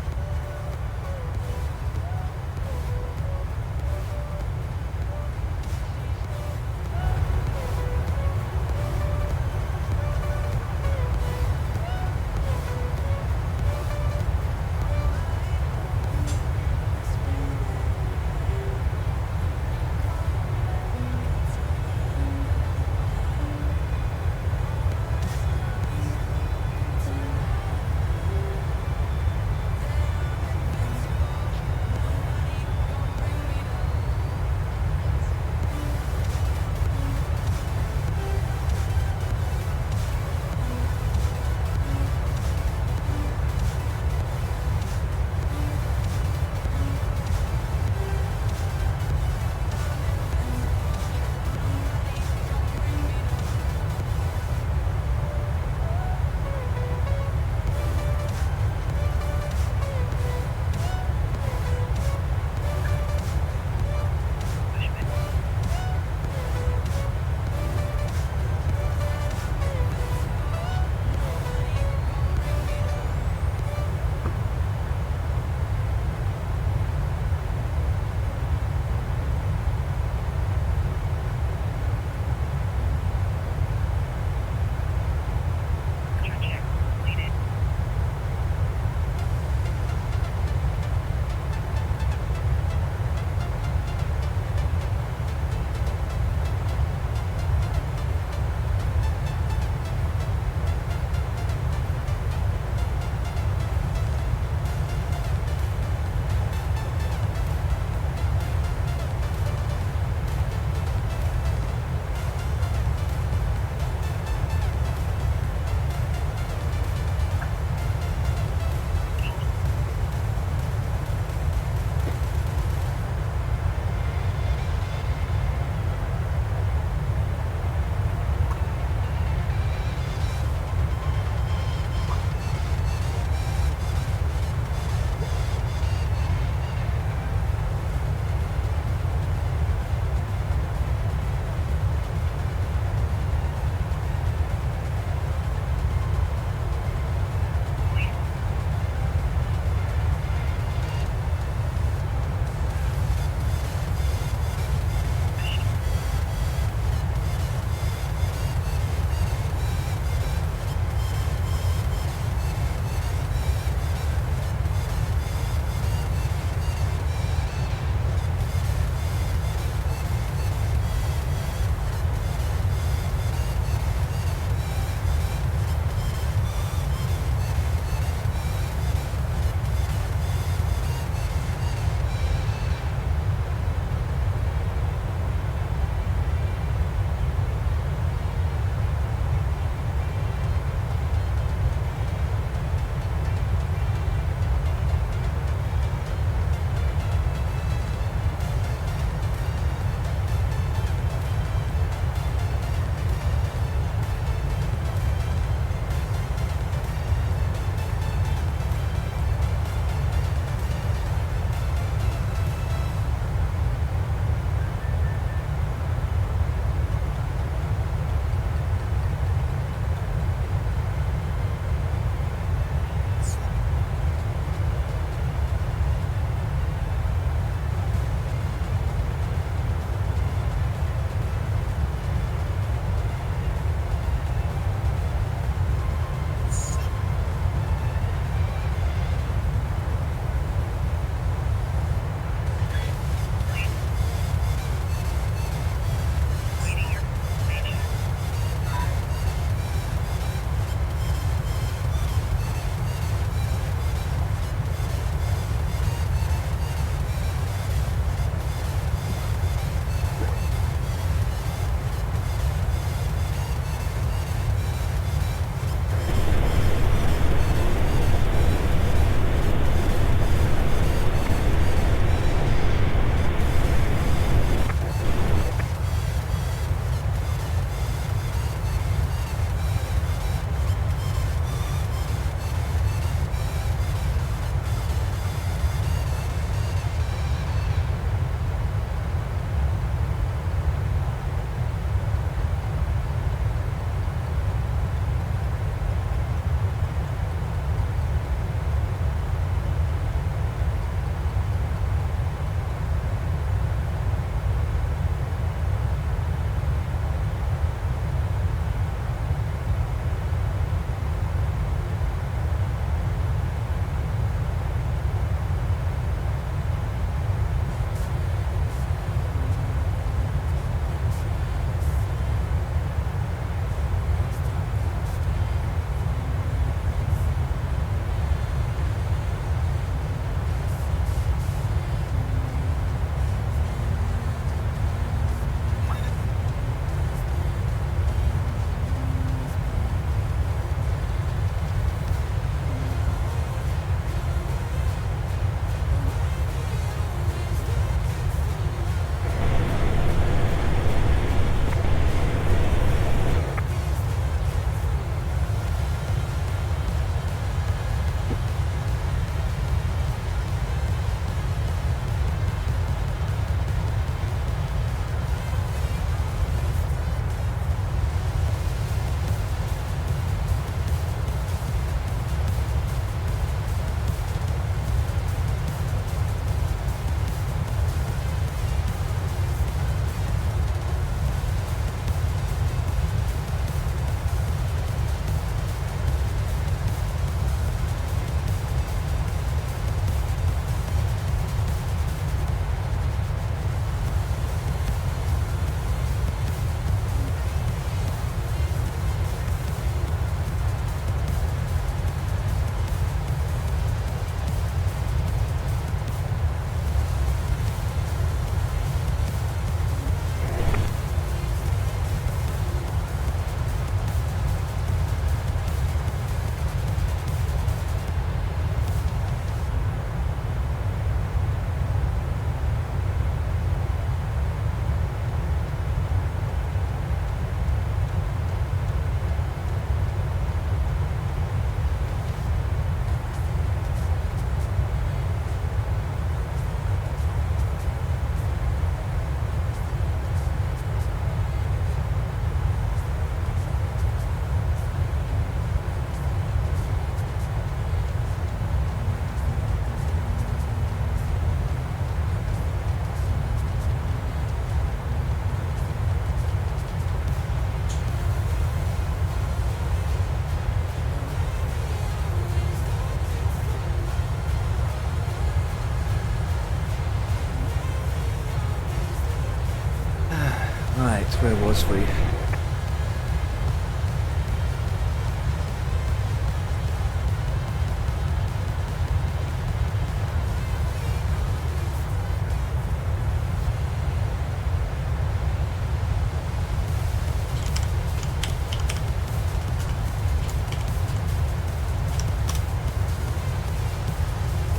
Speaker 1: Right, where was we?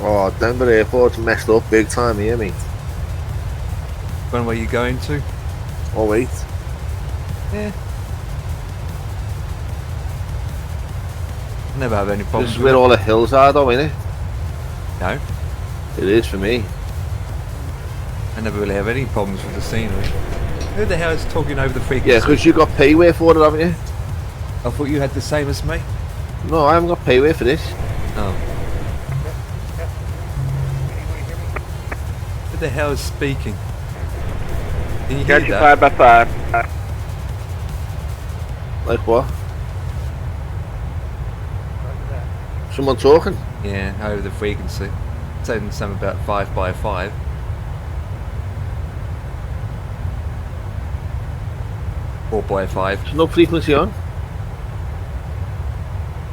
Speaker 5: Oh, Denver Airport's messed up big time here, mate.
Speaker 1: When were you going to?
Speaker 5: Oh, wait.
Speaker 1: Yeah. I never have any
Speaker 5: This
Speaker 1: problems
Speaker 5: is
Speaker 1: with
Speaker 5: where
Speaker 1: it.
Speaker 5: all the hills are, though, isn't it?
Speaker 1: No,
Speaker 5: It is for me.
Speaker 1: I never really have any problems with the scenery. Who the hell is talking over the frequency?
Speaker 5: Yeah, because you got payway for it, haven't you?
Speaker 1: I thought you had the same as me.
Speaker 5: No, I haven't got payway for this.
Speaker 1: Oh. Who the hell is speaking? Can you hear
Speaker 8: Got you
Speaker 1: that?
Speaker 8: 5x5.
Speaker 5: Like what? Someone talking?
Speaker 1: Yeah, over the frequency. Saying something about 5x5. Four by 5.
Speaker 5: There's no frequency on.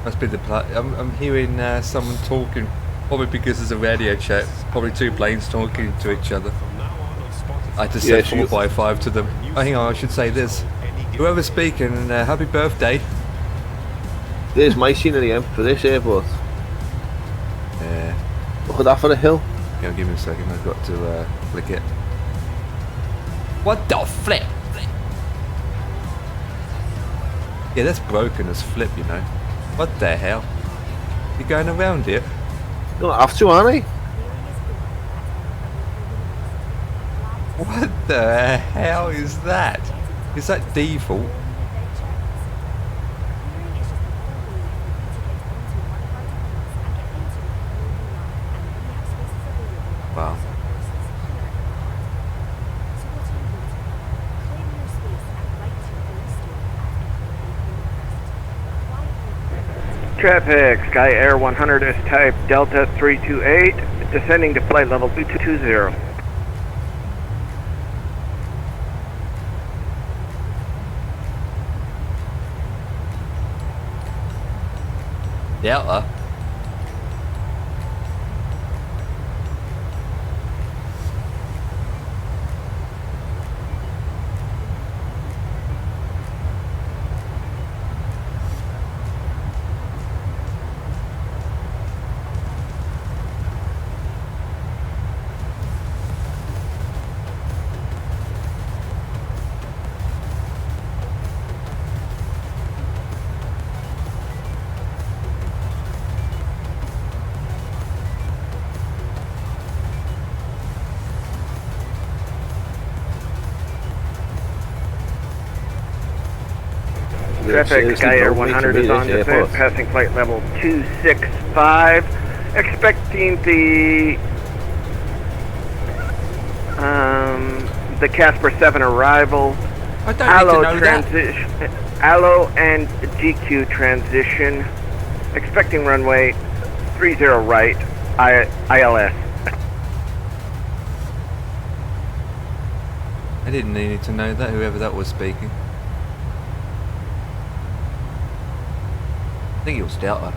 Speaker 1: Must be the I'm hearing someone talking. Probably because there's a radio chat. Probably two planes talking to each other. I just said 4x5 to them. Oh, hang on, I should say this. Whoever's speaking, happy birthday.
Speaker 5: There's my scenery for this airport.
Speaker 1: Yeah.
Speaker 5: Look at that for the hill.
Speaker 1: Yeah, give me a second. I've got to click it. What the flip? Yeah, that's broken as flip, you know. What the hell? You going around it?
Speaker 5: You don't have to, aren't I?
Speaker 1: What the hell is that? Is that default? Wow.
Speaker 8: Traffic, Sky Air 100 is type Delta 328, descending to flight level 2220.
Speaker 1: Delta?
Speaker 8: Traffic, Sky Air 100 is on descent, passing flight level 265, expecting the Casper 7 arrival.
Speaker 1: I don't need to know that.
Speaker 8: ALO and GQ transition, expecting runway 30 right, ILS.
Speaker 1: I didn't need to know that, whoever that was speaking. I think it was Delta.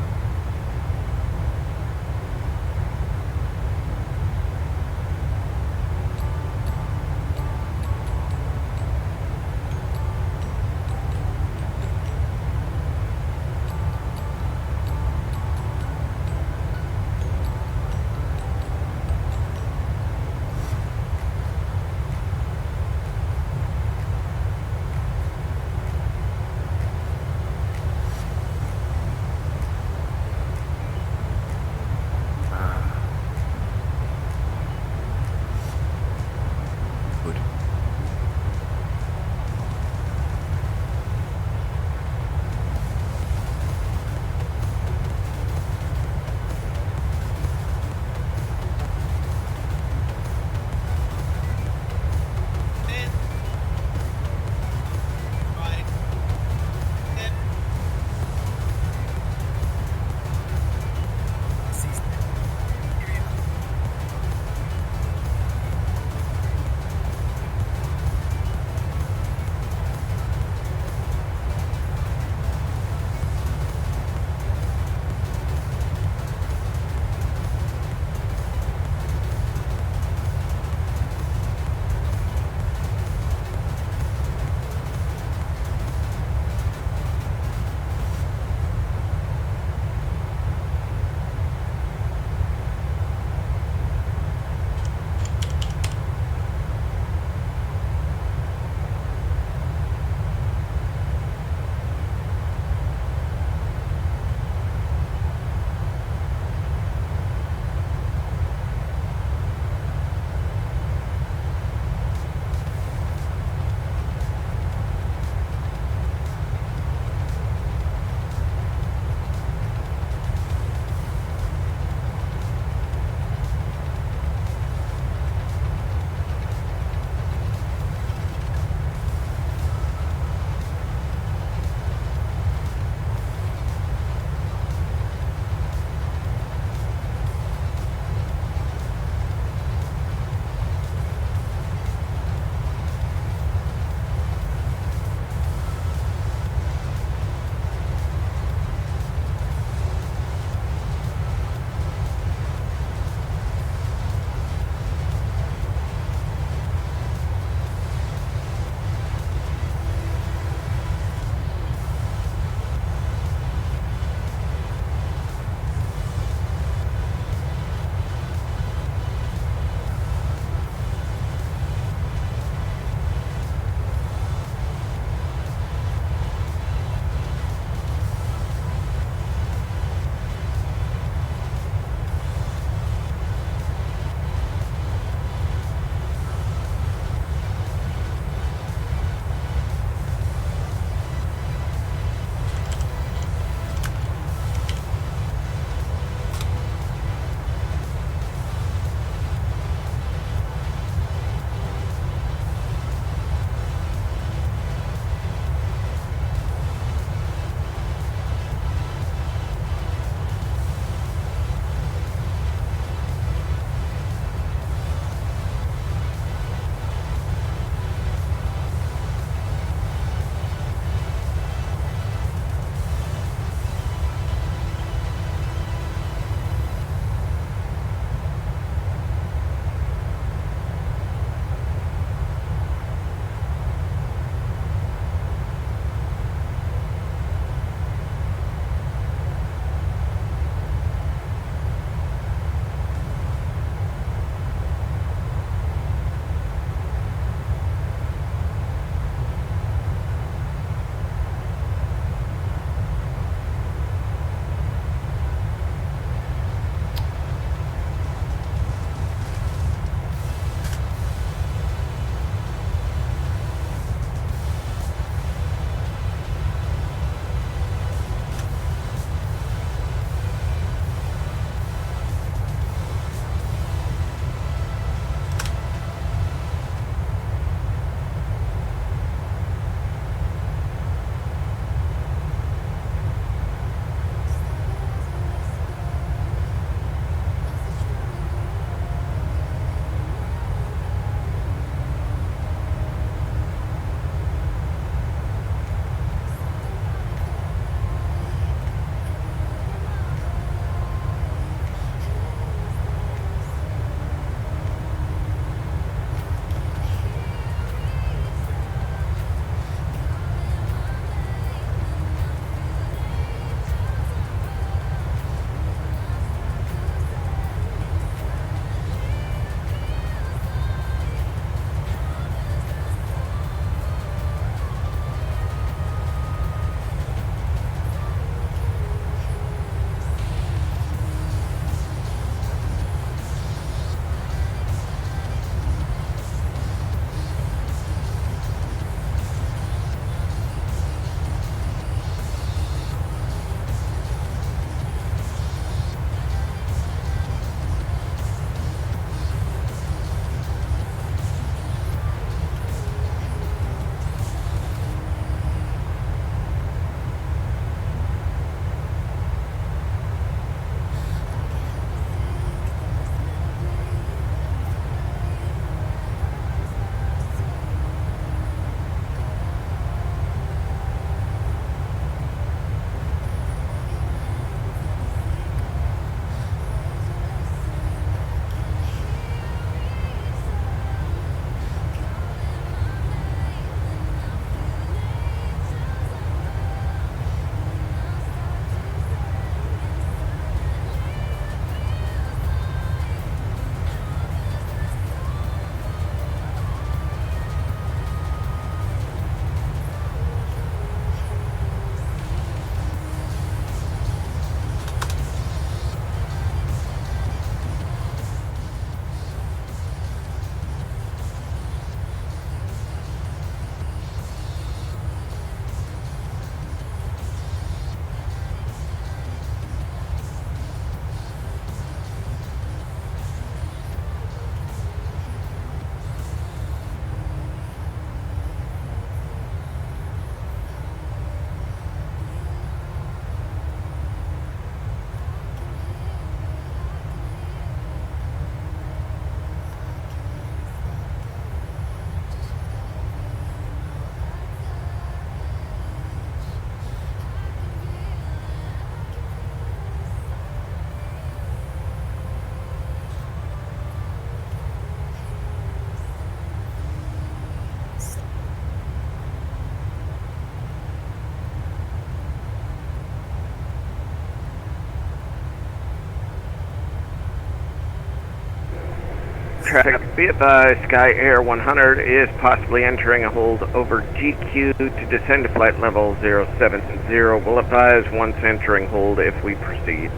Speaker 8: Traffic, be advised, Sky Air 100 is possibly entering a hold over GQ to descend to flight level 070. We'll advise once entering hold if we proceed.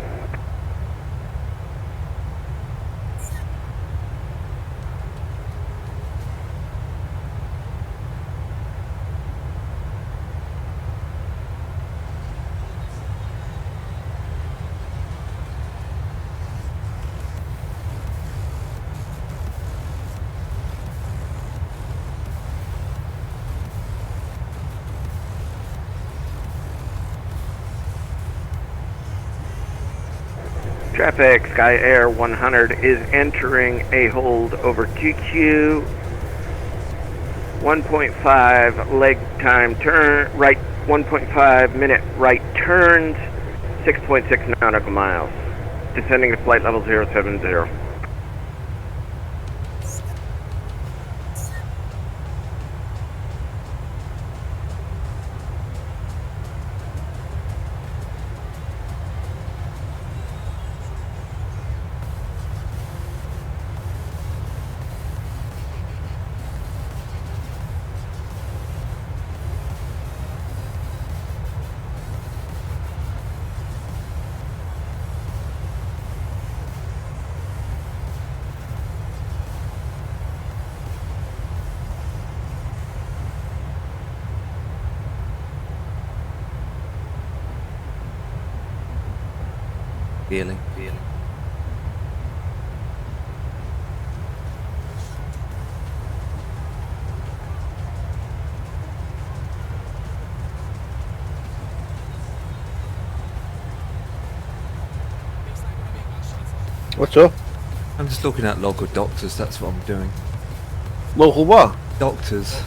Speaker 8: Traffic, Sky Air 100 is entering a hold over GQ. 1.5 leg time turn, right, 1.5 minute right turns, 6.6 nautical miles. Descending to flight level 070.
Speaker 1: Feeling.
Speaker 5: What's up?
Speaker 1: I'm just looking at local doctors, that's what I'm doing.
Speaker 5: Local what?
Speaker 1: Doctors.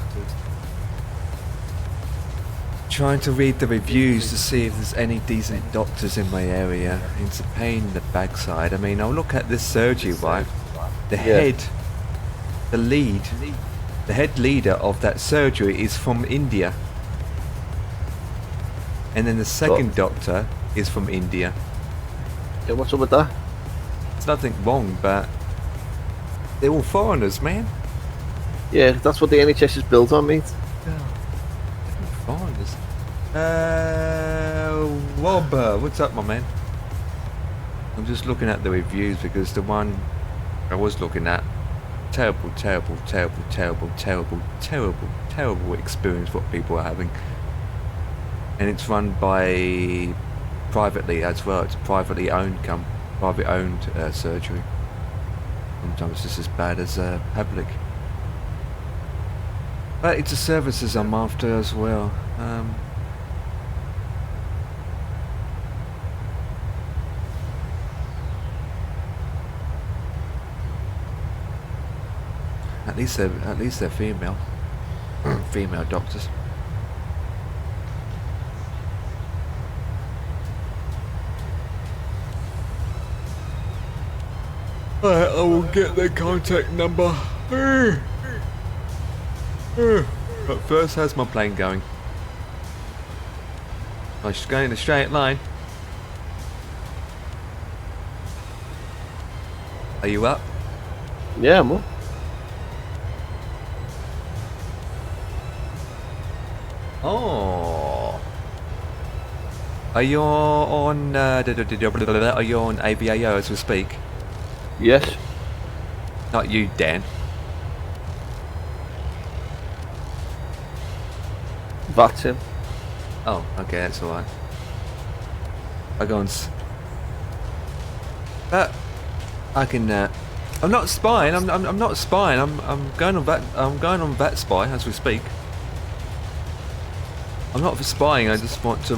Speaker 1: Trying to read the reviews to see if there's any decent doctors in my area. It's a pain in the backside. I mean, I'll look at this surgery, right? The head leader of that surgery is from India. And then the second doctor is from India.
Speaker 5: Yeah, what's up with that?
Speaker 1: There's nothing wrong, but they're all foreigners, man.
Speaker 5: Yeah, that's what the NHS is built on, mate.
Speaker 1: Foreigners. Rob, what's up, my man? I'm just looking at the reviews because the one I was looking at, terrible experience what people are having. And it's run by privately as well. It's a privately owned surgery. Sometimes it's as bad as public. But it's the services I'm after as well. At least they're female. Female doctors. Alright, I will get their contact number. But first, how's my plane going? I'm just going in a straight line. Are you up?
Speaker 5: Yeah, I'm up.
Speaker 1: Oh. Are you on are you on IVAO as we speak?
Speaker 5: Yes.
Speaker 1: Not you, Dan.
Speaker 5: That's him.
Speaker 1: Oh, okay, that's alright. I go on. But I can. I'm not spying. I'm not spying. I'm going on that. I'm going on that spy as we speak. I'm not for spying. I just want to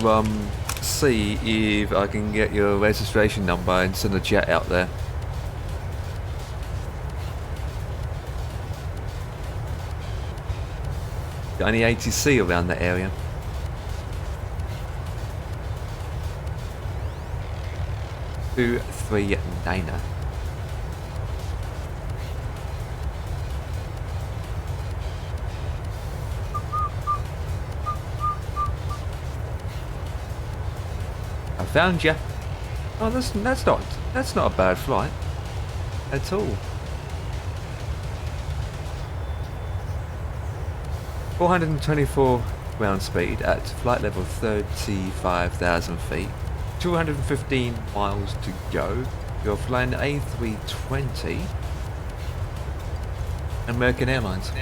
Speaker 1: see if I can get your registration number and send a jet out there. Got any ATC around that area? Two, 3, 9. I found you. Oh, that's not a bad flight at all. 424 ground speed at flight level 35,000 feet. 215 miles to go. You're flying A320 American Airlines.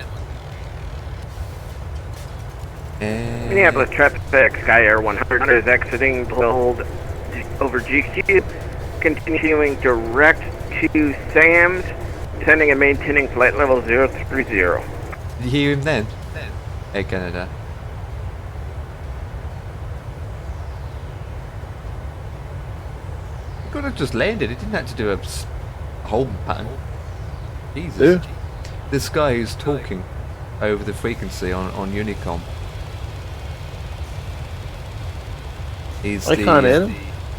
Speaker 1: And
Speaker 8: Minneapolis traffic, Sky Air 100 is exiting hold over GQ, continuing direct to SAMS, sending and maintaining flight level 030.
Speaker 1: did you hear him then? Air Canada. He could have just landed. He didn't have to do a holding pattern. Jesus.
Speaker 5: Who?
Speaker 1: This guy who's talking over the frequency on Unicom. He's
Speaker 5: I can't hear him.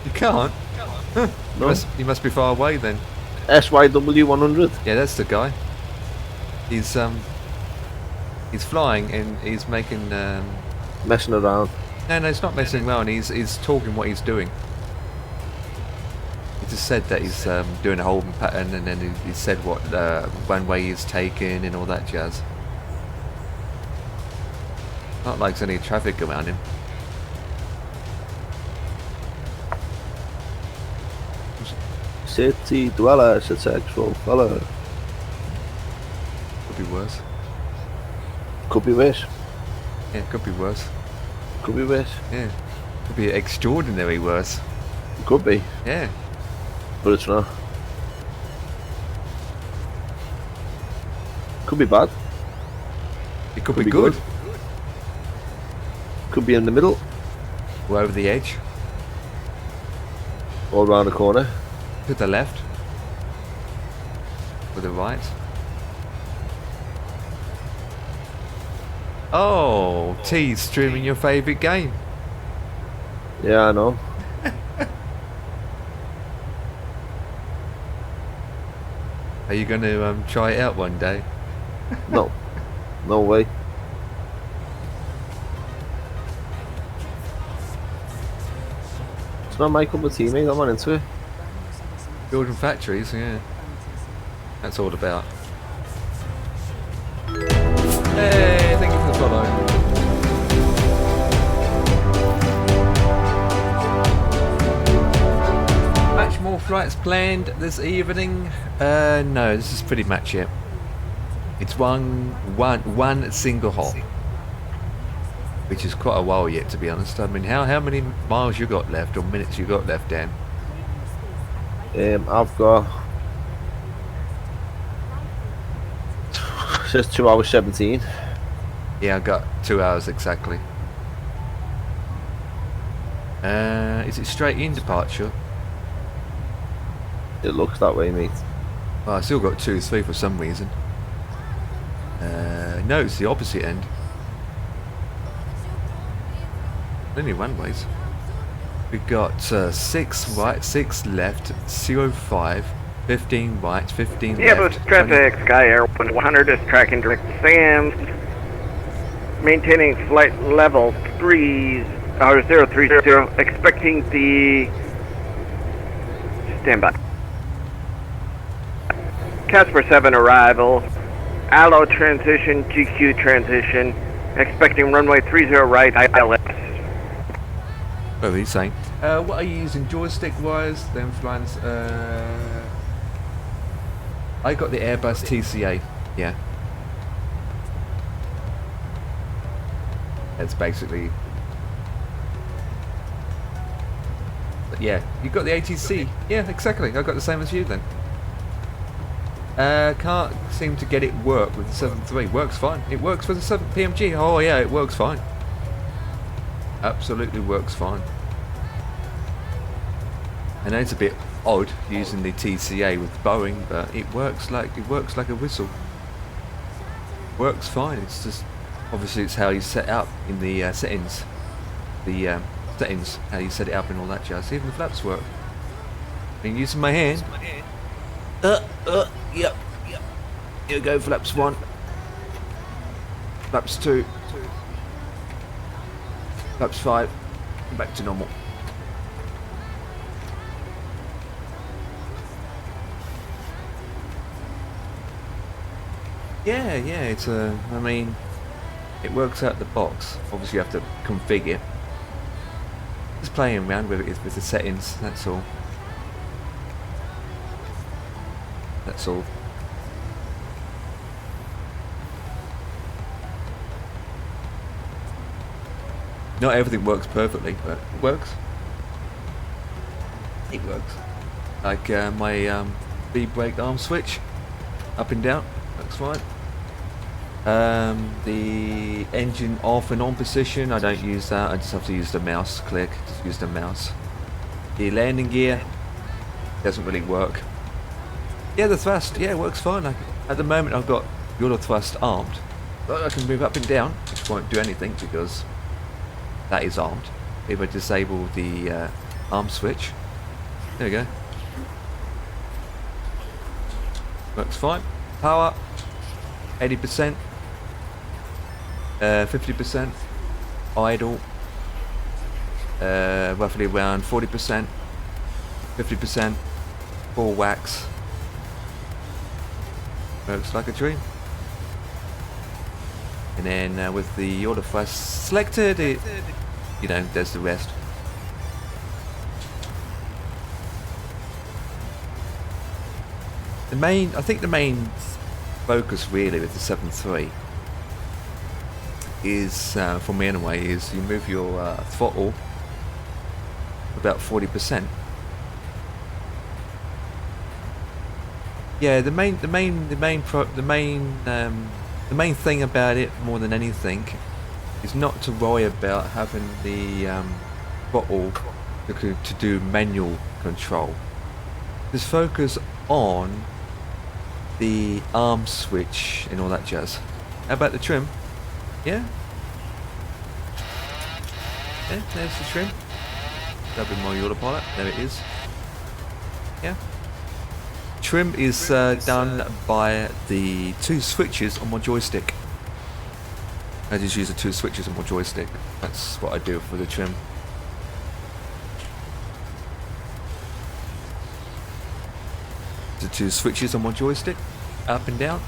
Speaker 1: You can't? Huh.
Speaker 5: No.
Speaker 1: You must be far away then.
Speaker 5: SYW 100.
Speaker 1: Yeah, that's the guy. He's flying and he's making
Speaker 5: Messing around.
Speaker 1: no, it's not messing around. He's talking what he's doing. He just said that he's doing a holding pattern, and then he said what runway he's taking and all that jazz. Not like there's any traffic around him.
Speaker 5: City dweller, sexual fella.
Speaker 1: Could be worse.
Speaker 5: Could be worse.
Speaker 1: Yeah, could be worse.
Speaker 5: Could be worse.
Speaker 1: Yeah, could be extraordinary worse.
Speaker 5: Could be,
Speaker 1: Yeah.
Speaker 5: but it's not. Could be bad.
Speaker 1: It could be good.
Speaker 5: Could be in the middle
Speaker 1: Or over the edge.
Speaker 5: or around the corner.
Speaker 1: To the left. Or the right. Oh, T's streaming your favourite game.
Speaker 5: Yeah, I know.
Speaker 1: Are you going to try it out one day?
Speaker 5: No. No way. It's not my cup of tea, mate. I'm not into it.
Speaker 1: Building factories, yeah. That's all about. Hey, thank you for the follow. Much more flights planned this evening? No, this is pretty much it. It's one single hop, which is quite a while yet, to be honest. I mean, how many miles you got left, or minutes you got left, Dan?
Speaker 5: I've got just 2 hours 17.
Speaker 1: Yeah, I got 2 hours exactly. Is it straight in departure?
Speaker 5: It looks that way, mate.
Speaker 1: Oh, I still got 2-3 for some reason. No, it's the opposite end. Only one ways. We got 6 right, 6 left, 05, 15 right, 15
Speaker 8: Minneapolis
Speaker 1: left.
Speaker 8: traffic, Sky Air 100 is tracking direct SAMS, maintaining flight level 030, expecting the standby. Casper 7 arrival, Allo transition, GQ transition, expecting runway 30 right, ILS.
Speaker 1: What are you saying? What are you using joystick wise? Then flying. I got the Airbus TCA. Yeah. That's basically. But yeah, you got the ATC. Yeah, exactly. I got the same as you then. Can't seem to get it work with the 7.3. Works fine. It works for the 7 PMG. Oh yeah, it works fine. Absolutely works fine. I know it's a bit odd using the TCA with Boeing, but it works like a whistle. Works fine. It's just obviously it's how you set up in the settings. The settings, how you set it up and all that jazz. Even the flaps work. Been using my hand. Yep. Here we go, flaps 1. Flaps 2. Flaps 5. Back to normal. Yeah, it's I mean, it works out the box. Obviously you have to configure. Just playing around with it with the settings, that's all. That's all. Not everything works perfectly, but it works. It works. Like my speed brake arm switch, up and down, works fine. The engine off and on position, I don't use that. I just have to use the mouse click. Just use the mouse. The landing gear doesn't really work. Yeah, the thrust, yeah, it works fine. At the moment, I've got the auto thrust armed, but I can move up and down, which won't do anything because that is armed. If I disable the arm switch, there we go. Works fine. Power, 80%, 50%, idle, roughly around 40%, 50%, full wax. Works like a dream. And then with the auto thrust selected, it, you know, does the rest. I think the main focus really with the 7.3 is, for me anyway, is you move your throttle about 40%. Yeah, the main thing about it more than anything is not to worry about having the throttle to do manual control. Just focus on the arm switch and all that jazz. How about the trim? Yeah? Yeah, there's the trim. That'll be my autopilot. There it is. Yeah. Trim is done by the 2 switches on my joystick. I just use the 2 switches on my joystick. That's what I do for the trim. The 2 switches on my joystick, up and down.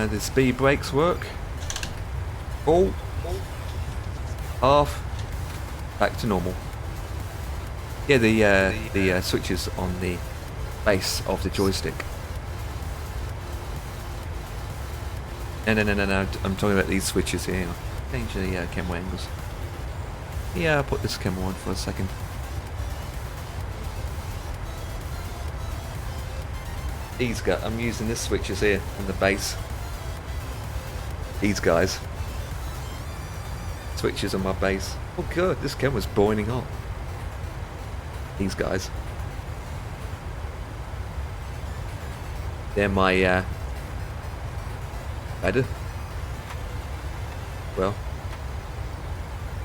Speaker 1: The speed brakes work. Full, half, back to normal. Yeah, the switches on the base of the joystick. No, I'm talking about these switches here. Change the camera angles. Yeah, I'll put this camera on for a second. I'm using this switches here on the base. These guys. Switches on my base. Oh god, this camera's boiling up. These guys. They're my ladder. Well.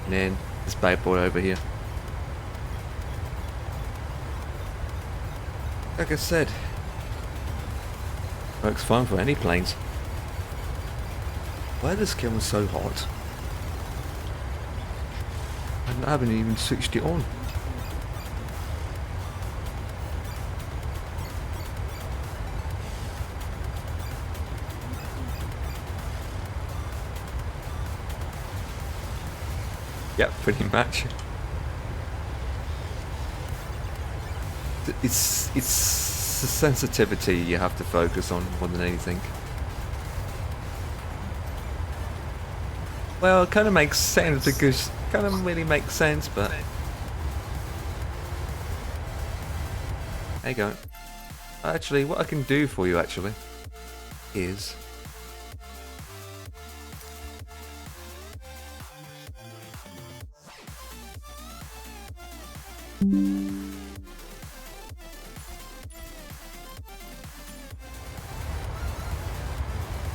Speaker 1: And then this bad boy over here. Like I said, works fine for any planes. Why is this camera so hot? I haven't even switched it on. Yep, pretty much. It's the sensitivity you have to focus on more than anything. Well, it kind of makes sense because kind of really makes sense, but there you go. Actually, what I can do for you actually is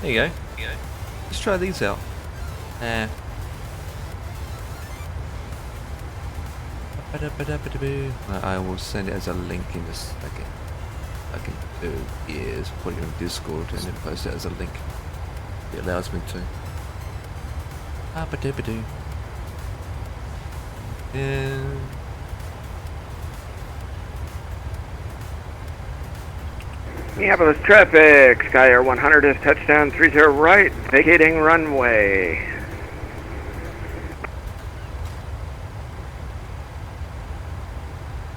Speaker 1: there you go. Let's try these out. I will send it as a link in a second. I can do is put it on Discord and then post it as a link. It allows me to. And
Speaker 8: Minneapolis traffic, Sky Air 100 is touchdown 30 right, vacating runway.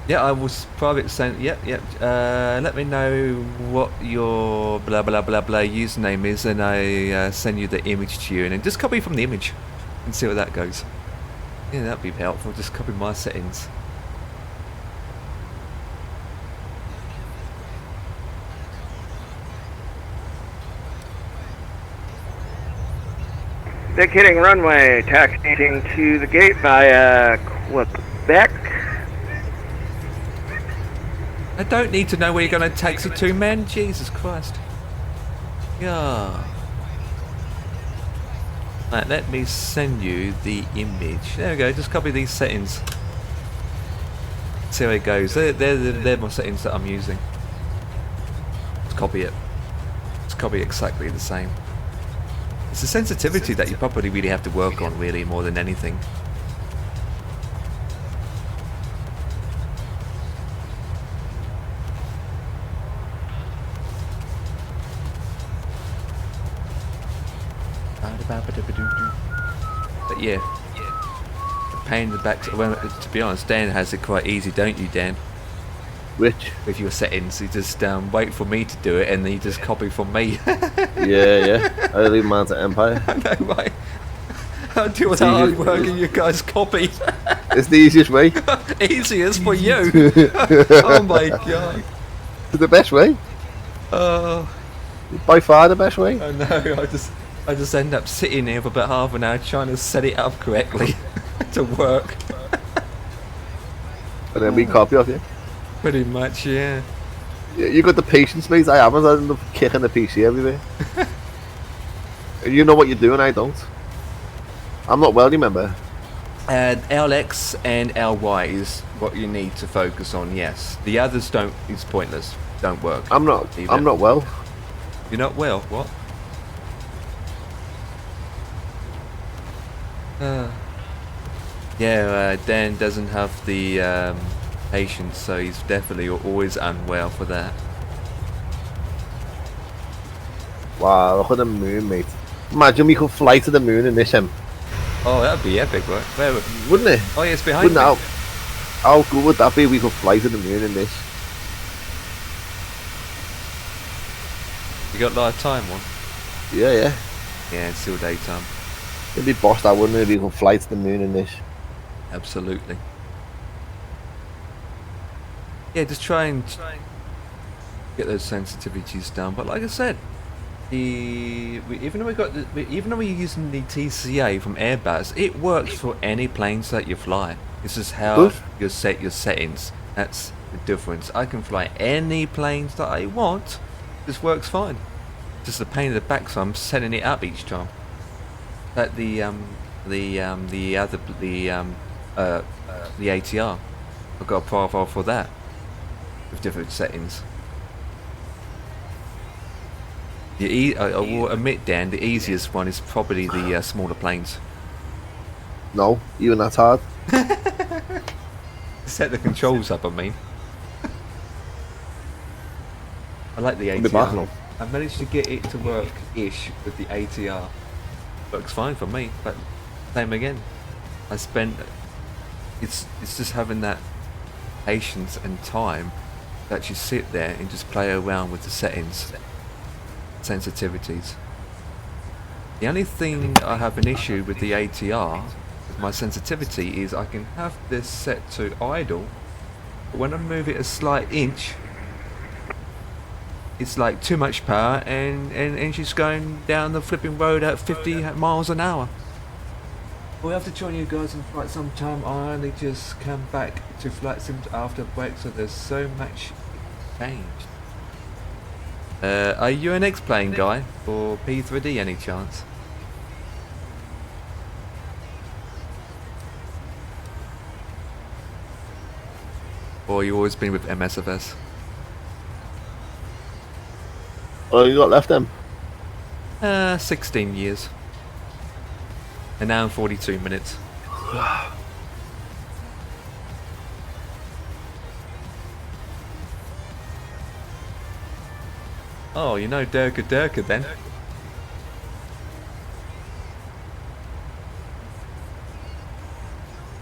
Speaker 1: Yeah, I was private sent. Yep. Let me know what your blah blah blah blah username is, and I send you the image to you, and then just copy from the image and see where that goes. Yeah, that'd be helpful. Just copy my settings.
Speaker 8: Vacating runway, taxiing to the gate via Quebec.
Speaker 1: I don't need to know where you're going to taxi to, man. Jesus Christ. Yeah. Right, let me send you the image. There we go. Just copy these settings. See how it goes. They're my settings that I'm using. Just copy it. Just copy exactly the same. It's the sensitivity that you probably really have to work on, really, more than anything. But yeah, the pain in the back. Well, to be honest, Dan has it quite easy, don't you, Dan?
Speaker 5: Which?
Speaker 1: With your settings, you just wait for me to do it, and then you just copy from me.
Speaker 5: yeah. I leave mine to Empire.
Speaker 1: I know, right? I do all the hard work, and you guys copy.
Speaker 5: It's the easiest way.
Speaker 1: Easiest for you. Oh my god.
Speaker 5: It's the best way. By far the best way.
Speaker 1: I know. I just end up sitting here for about half an hour trying to set it up correctly to work.
Speaker 5: And then we copy off you.
Speaker 1: Pretty much, yeah.
Speaker 5: You got the patience, mate. I haven't. I end up kicking the PC everywhere. You know what you're doing, I don't. I'm not well, remember?
Speaker 1: LX and LY is what you need to focus on, yes. The others don't, it's pointless. Don't work.
Speaker 5: I'm not well.
Speaker 1: You're not well? What? Yeah, Dan doesn't have the patience, so he's definitely always unwell for that.
Speaker 5: Wow, look at the moon, mate. Imagine we could fly to the moon in this him.
Speaker 1: Oh, that'd be epic, right?
Speaker 5: Wouldn't it?
Speaker 1: Oh, yeah, it's behind me.
Speaker 5: How good would that be if we could fly to the moon in this?
Speaker 1: You got live time one?
Speaker 5: Yeah.
Speaker 1: Yeah, it's still daytime.
Speaker 5: It'd be bossed out, wouldn't it, if we could fly to the moon in this?
Speaker 1: Absolutely. Yeah, just try and get those sensitivities down. But like I said, even though we're using the TCA from Airbus, it works for any planes that you fly. It's just how you set your settings. That's the difference. I can fly any planes that I want. This works fine. Just a pain in the back, so I'm setting it up each time. But the ATR, I've got a profile for that with different settings. I will admit, Dan, the easiest one is probably the smaller planes.
Speaker 5: No, even that's hard.
Speaker 1: Set the controls up, I mean. I like the ATR. I managed to get it to work-ish with the ATR. Works fine for me, but same again. It's just having that patience and time to actually sit there and just play around with the settings, sensitivities. The only thing I have an issue with the ATR, with my sensitivity, is I can have this set to idle, but when I move it a slight inch, it's like too much power, and she's going down the flipping road at 50 miles an hour. We'll have to join you guys in flight sometime. I only just come back to flight sims after break, so there's so much changed. Are you an X-plane guy for P3D any chance? Or you always been with MSFS?
Speaker 5: Oh, you got left then?
Speaker 1: 16 years. An hour and 42 minutes. Oh, you know Durga then.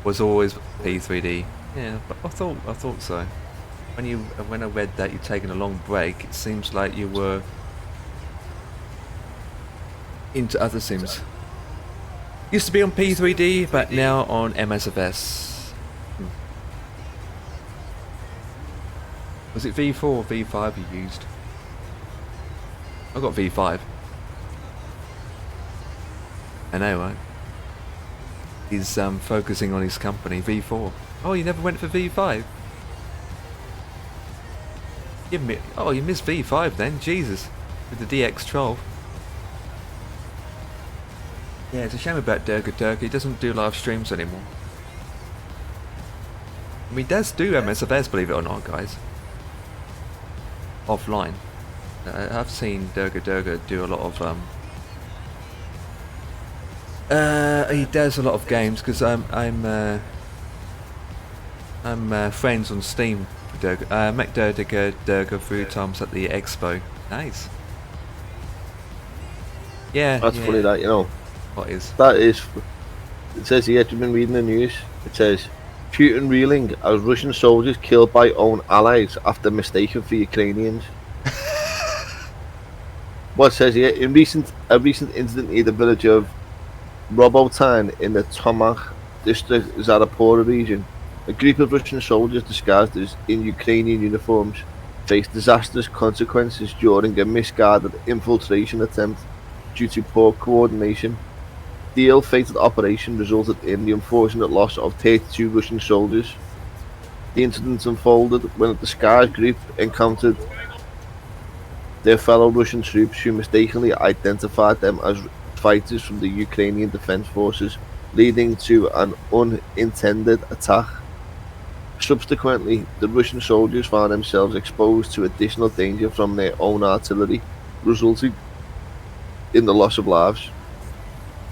Speaker 1: Was always P3D. Yeah, but I thought so. When I read that you've taken a long break, it seems like you were into other sims. Used to be on P3D, but now on MSFS. Was it V4 or V5 you used? I got V5. I know, right? He's focusing on his company, V4. Oh, you never went for V5? Oh, you missed V5 then, Jesus. With the DX12. Yeah, it's a shame about Durga. He doesn't do live streams anymore. I mean, he does do MSFS, believe it or not, guys. Offline. I've seen Durga do a lot of he does a lot of games because I'm friends on Steam with Durga. I met Durga a few times at the expo. Nice. Yeah.
Speaker 5: That's
Speaker 1: yeah.
Speaker 5: funny that, you know.
Speaker 1: What is?
Speaker 5: That is, it says here, you've been reading the news, it says, Putin reeling as Russian soldiers killed by own allies after mistaken for Ukrainians. What it says here, a recent incident near the village of Robotyne in the Tomach district Zaporozhye region, a group of Russian soldiers disguised as in Ukrainian uniforms faced disastrous consequences during a misguided infiltration attempt due to poor coordination. The ill-fated operation resulted in the unfortunate loss of 32 Russian soldiers. The incident unfolded when a disguised group encountered their fellow Russian troops who mistakenly identified them as fighters from the Ukrainian Defense Forces, leading to an unintended attack. Subsequently, the Russian soldiers found themselves exposed to additional danger from their own artillery, resulting in the loss of lives.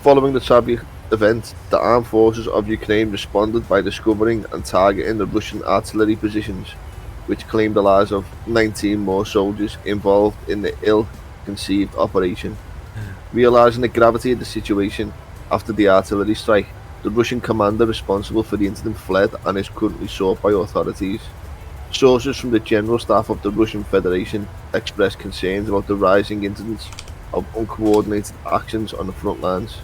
Speaker 5: Following the tragic event, the armed forces of Ukraine responded by discovering and targeting the Russian artillery positions, which claimed the lives of 19 more soldiers involved in the ill-conceived operation. Realizing the gravity of the situation after the artillery strike, the Russian commander responsible for the incident fled and is currently sought by authorities. Sources from the General Staff of the Russian Federation expressed concerns about the rising incidents of uncoordinated actions on the front lines.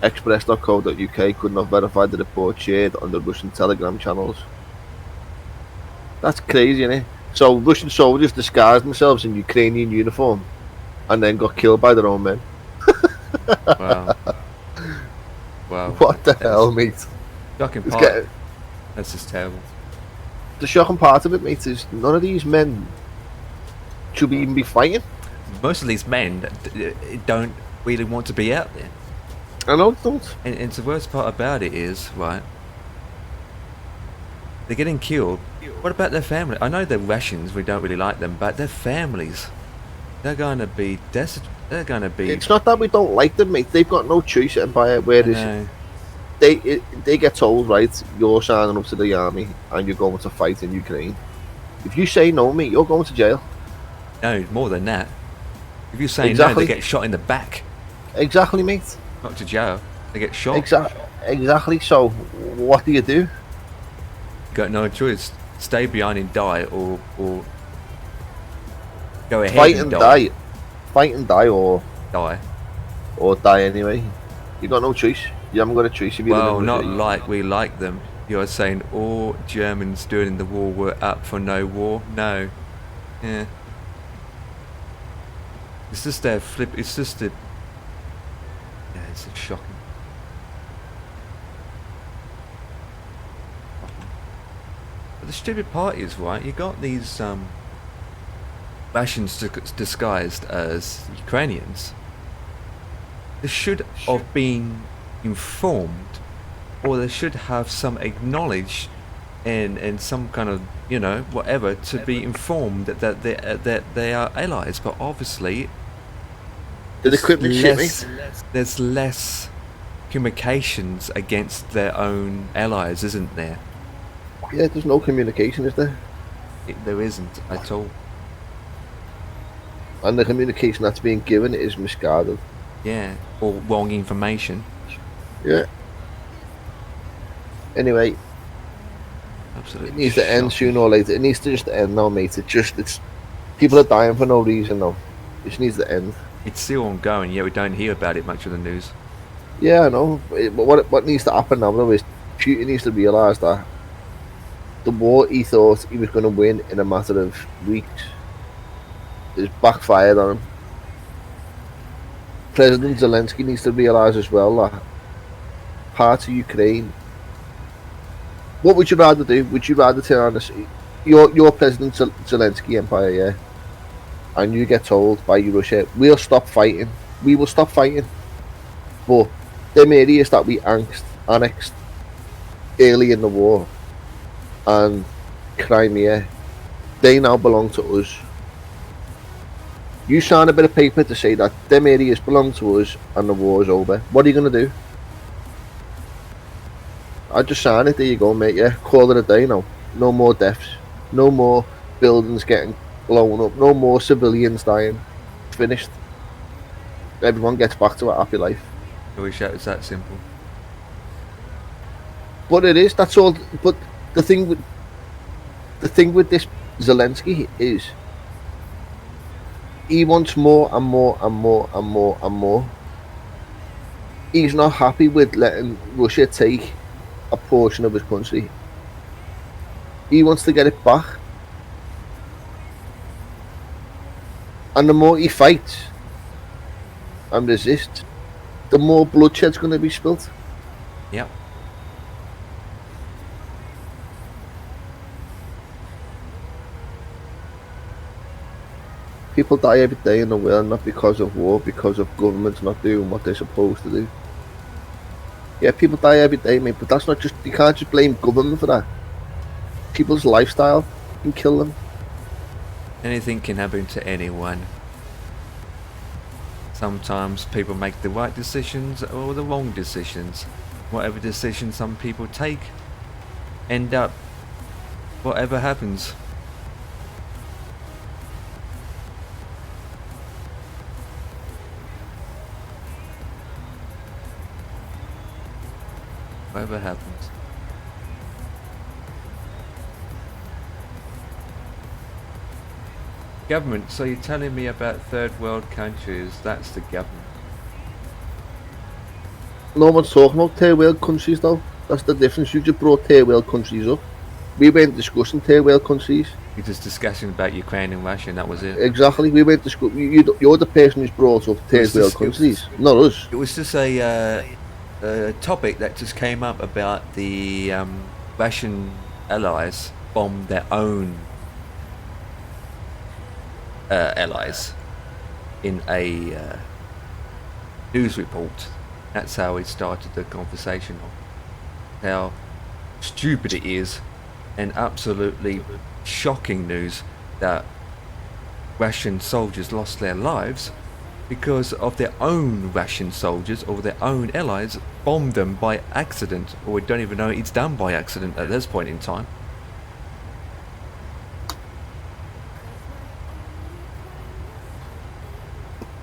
Speaker 5: Express.co.uk could not verify the report shared on the Russian Telegram channels. That's crazy, innit? So Russian soldiers disguised themselves in Ukrainian uniform and then got killed by their own men.
Speaker 1: Wow. Wow.
Speaker 5: What the hell, mate?
Speaker 1: Shocking
Speaker 5: It's
Speaker 1: part.
Speaker 5: getting,
Speaker 1: That's just terrible.
Speaker 5: the shocking part of it, mate, is none of these men should even be fighting.
Speaker 1: Most of these men don't really want to be out there.
Speaker 5: I know they don't.
Speaker 1: And the worst part about it is, right, they're getting killed. What about their family? I know they're Russians, we don't really like them, but their families, they're going to be they're going to be...
Speaker 5: It's not that we don't like them, mate. They've got no choice in by it. Whereas they get told, right, you're signing up to the army and you're going to fight in Ukraine. If you say no, mate, you're going to jail.
Speaker 1: No, more than that. If you say no,
Speaker 5: Exactly.
Speaker 1: they get shot in the back.
Speaker 5: Exactly, mate.
Speaker 1: Not to jail. They get shot.
Speaker 5: Exactly. So, what do?
Speaker 1: You got no choice. Stay behind and die, or go ahead
Speaker 5: Fight
Speaker 1: and
Speaker 5: and
Speaker 1: die.
Speaker 5: die. Fight and die, or die anyway. You got no choice. You haven't got a choice if you live
Speaker 1: Well,
Speaker 5: in
Speaker 1: not
Speaker 5: Russia.
Speaker 1: like we like them. You're saying all Germans during the war were up for no war? No. Yeah. It's just their flip. It's just the. Yeah, it's shocking. But the stupid part is, right, you got these Russians disguised as Ukrainians. They should have been informed, or they should have some acknowledged in some kind of, you know, whatever, to be informed that they are allies. But obviously,
Speaker 5: Did equipment ship me?
Speaker 1: there's less communications against their own allies, isn't there?
Speaker 5: Yeah, there's no communication, is there?
Speaker 1: There isn't at all.
Speaker 5: and the communication that's being given is misguided.
Speaker 1: Yeah, or wrong information.
Speaker 5: Yeah. Anyway,
Speaker 1: Absolutely.
Speaker 5: it needs to end
Speaker 1: shocking.
Speaker 5: sooner or later. It needs to just end now, mate. It's people are dying for no reason now. It just needs to end.
Speaker 1: It's still ongoing, yet we don't hear about it much in the news.
Speaker 5: Yeah, I know. But what needs to happen now though is Putin needs to realise that the war he thought he was going to win in a matter of weeks is backfired on him. President Zelensky needs to realise as well that parts of Ukraine. What would you rather do? Would you rather turn on this? Your President Zelensky empire, yeah, and you get told by Russia, we'll stop fighting. We will stop fighting. But them areas that we annexed early in the war and Crimea, they now belong to us. You sign a bit of paper to say that them areas belong to us and the war is over. What are you going to do? I just sign it, there you go, mate, yeah. Call it a day now. No more deaths. No more buildings getting blown up. No more civilians dying. Finished. Everyone gets back to a happy life.
Speaker 1: I wish that was that simple.
Speaker 5: But it is, that's all. But the thing with this Zelensky is he wants more and more and more and more and more. He's not happy with letting Russia take a portion of his country. He wants to get it back. And the more he fights and resists, the more bloodshed's going to be spilt.
Speaker 1: Yep.
Speaker 5: People die every day in the world, not because of war, because of governments not doing what they're supposed to do. Yeah, people die every day, mate, but that's not just, you can't just blame government for that. People's lifestyle can kill them.
Speaker 1: Anything can happen to anyone. Sometimes people make the right decisions or the wrong decisions. Whatever decision some people take, end up whatever happens. Whatever happens. Government, so you're telling me about third world countries, that's the government.
Speaker 5: No one's talking about third world countries though. That's the difference. You just brought third world countries up. We weren't discussing third world countries.
Speaker 1: You're just discussing about Ukraine and Russia and that was it.
Speaker 5: Exactly, we weren't discussing. You're the person who's brought up third world countries, not us.
Speaker 1: It was just a topic that just came up about the Russian allies bombed their own allies in a news report. That's how it started the conversation on how stupid it is and absolutely shocking news that Russian soldiers lost their lives because of their own Russian soldiers or their own allies bombed them by accident, or we don't even know it's done by accident at this point in time.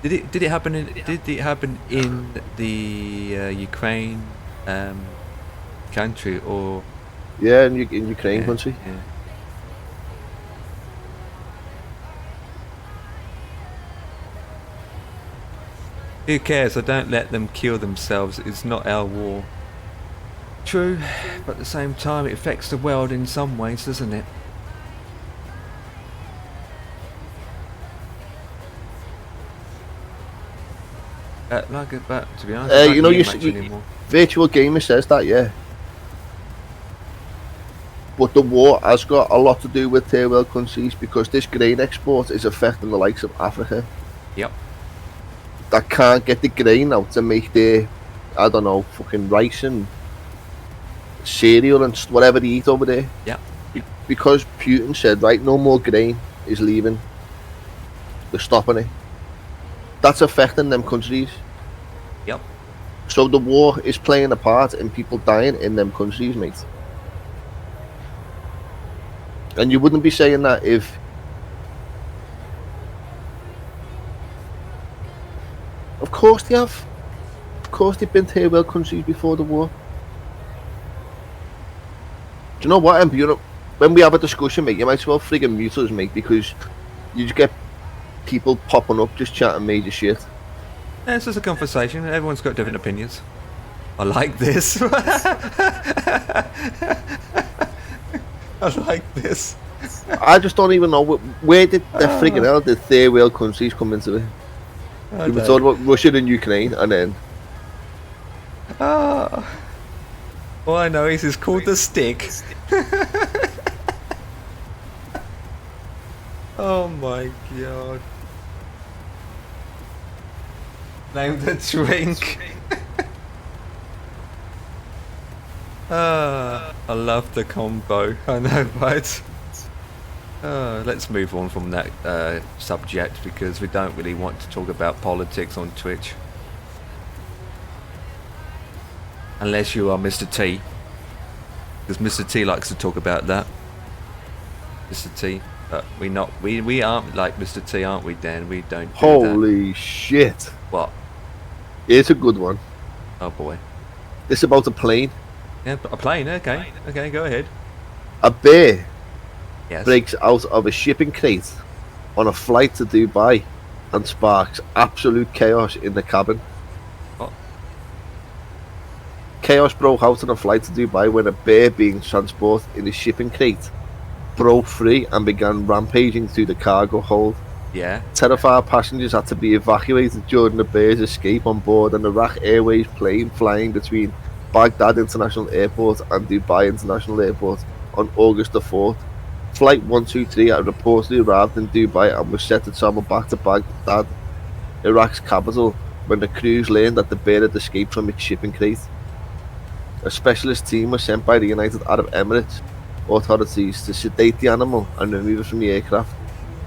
Speaker 1: Did it happen in the Ukraine country or?
Speaker 5: Yeah, in Ukraine country.
Speaker 1: Yeah. Who cares? I don't let them kill themselves. It's not our war. True, but at the same time it affects the world in some ways, doesn't it? But to be honest, I don't
Speaker 5: You know,
Speaker 1: hear much anymore.
Speaker 5: Virtual Gamer says that, yeah. But the war has got a lot to do with third world countries because this grain export is affecting the likes of Africa.
Speaker 1: Yep.
Speaker 5: That can't get the grain out to make their, I don't know, fucking rice and cereal and whatever they eat over there.
Speaker 1: Yep.
Speaker 5: Because Putin said, right, no more grain is leaving. They're stopping it. That's affecting them countries.
Speaker 1: Yep.
Speaker 5: So the war is playing a part in people dying in them countries, mate. And you wouldn't be saying that if Of course they have. Of course they've been third world countries before the war. Do you know what, Em? You know, when we have a discussion, mate, you might as well friggin' mute us, mate, because you just get people popping up just chatting major shit.
Speaker 1: Yeah, it's just a conversation. Everyone's got different opinions. I like this. I like this.
Speaker 5: I just don't even know where did the friggin' hell did third world countries come into it? We were talking about Russia and Ukraine, and then
Speaker 1: all I know is it's called the stick. Oh my god. Name the drink. I love the combo. I know, right? Let's move on from that subject because we don't really want to talk about politics on Twitch. Unless you are Mr. T. Because Mr. T likes to talk about that. Mr. T. But we aren't like Mr. T, aren't we, Dan? We don't do
Speaker 5: holy shit.
Speaker 1: What?
Speaker 5: It's a good one.
Speaker 1: Oh boy.
Speaker 5: It's about a plane.
Speaker 1: Yeah, a plane, okay. Okay, go ahead.
Speaker 5: A bear
Speaker 1: Yes.
Speaker 5: breaks out of a shipping crate on a flight to Dubai and sparks absolute chaos in the cabin.
Speaker 1: What?
Speaker 5: Chaos broke out on a flight to Dubai when a bear being transported in a shipping crate broke free and began rampaging through the cargo hold.
Speaker 1: Yeah.
Speaker 5: Terrified passengers had to be evacuated during the bear's escape on board an Iraq Airways plane flying between Baghdad International Airport and Dubai International Airport on August the 4th. Flight 123 had reportedly arrived in Dubai and was set to travel back to Baghdad, Iraq's capital, when the crews learned that the bear had escaped from its shipping crate. A specialist team was sent by the United Arab Emirates authorities to sedate the animal and remove it from the aircraft.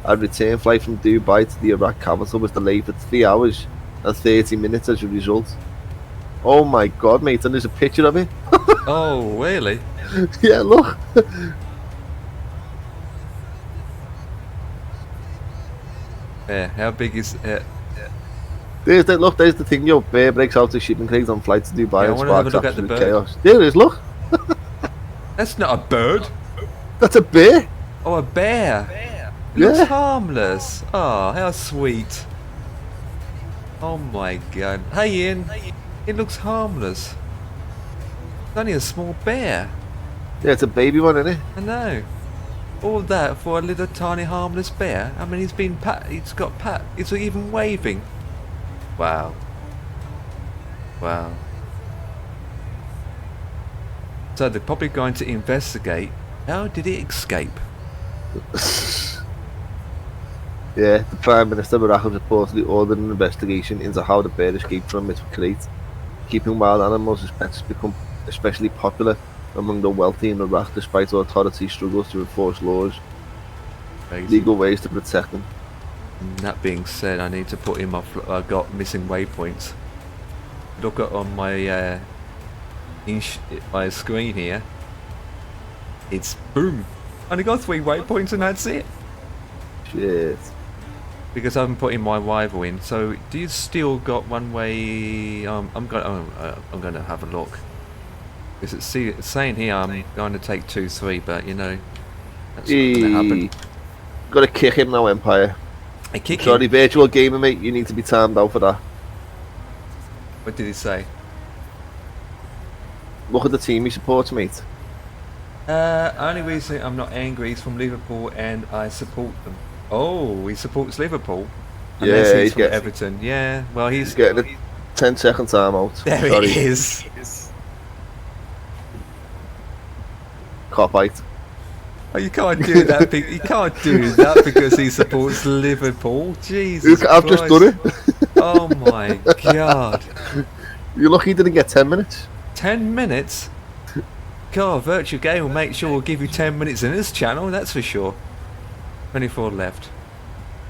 Speaker 5: A return flight from Dubai to the Iraq capital was delayed for 3 hours and 30 minutes as a result. Oh my god, mate, and there's a picture of it.
Speaker 1: Oh, really?
Speaker 5: Yeah, look.
Speaker 1: Yeah, how big is it?
Speaker 5: There's the thing, yo, bear breaks out of shipping crate on flight to Dubai
Speaker 1: Yeah, I
Speaker 5: and
Speaker 1: wanna have a
Speaker 5: sparks
Speaker 1: look at the
Speaker 5: absolute
Speaker 1: bird.
Speaker 5: chaos. There it is, look.
Speaker 1: That's not a bird.
Speaker 5: That's a bear.
Speaker 1: Oh, a bear. It
Speaker 5: Yeah.
Speaker 1: looks harmless. Oh, how sweet. Oh my god. Hey Ian, it looks harmless. It's only a small bear.
Speaker 5: Yeah, it's a baby one, isn't it?
Speaker 1: I know. All that for a little tiny harmless bear. I mean, he's been he's got he's even waving. Wow. Wow. So they're probably going to investigate how did it escape?
Speaker 5: Yeah, the Prime Minister of Iraq has reportedly ordered an investigation into how the bear escaped from its crate. Keeping wild animals as pets has become especially popular among the wealthy in Iraq despite authorities' struggles to enforce laws, legal ways to protect them.
Speaker 1: And that being said, I need to put in my I got missing waypoints. Look at on my my screen here. It's boom. Only got 3 waypoints and that's it.
Speaker 5: Shit.
Speaker 1: Because I haven't put in my rival in. So do you still got one way? I'm going to have a look. Because it's saying here I'm going to take 2-3, but you know that's not going to happen.
Speaker 5: Got to kick him now, Empire.
Speaker 1: I kick him.
Speaker 5: Sorry, virtual gamer, mate. You need to be timed out for that.
Speaker 1: What did he say?
Speaker 5: Look at the team he supports, mate.
Speaker 1: Only reason I'm not angry is from Liverpool and I support them. Oh, he supports Liverpool. Unless
Speaker 5: Yeah,
Speaker 1: he's
Speaker 5: he's
Speaker 1: from
Speaker 5: getting-
Speaker 1: Everton. Yeah, well
Speaker 5: He's getting a 10-second time out.
Speaker 1: There
Speaker 5: Sorry.
Speaker 1: it is.
Speaker 5: Cop-out.
Speaker 1: Oh, you can't do that. You can't do that because he supports Liverpool. Jesus
Speaker 5: I've just
Speaker 1: Christ.
Speaker 5: done it.
Speaker 1: Oh my God.
Speaker 5: You're lucky you didn't get 10 minutes.
Speaker 1: 10 minutes? God, Virtual Game will make sure we'll give you 10 minutes in this channel, that's for sure. 24 left.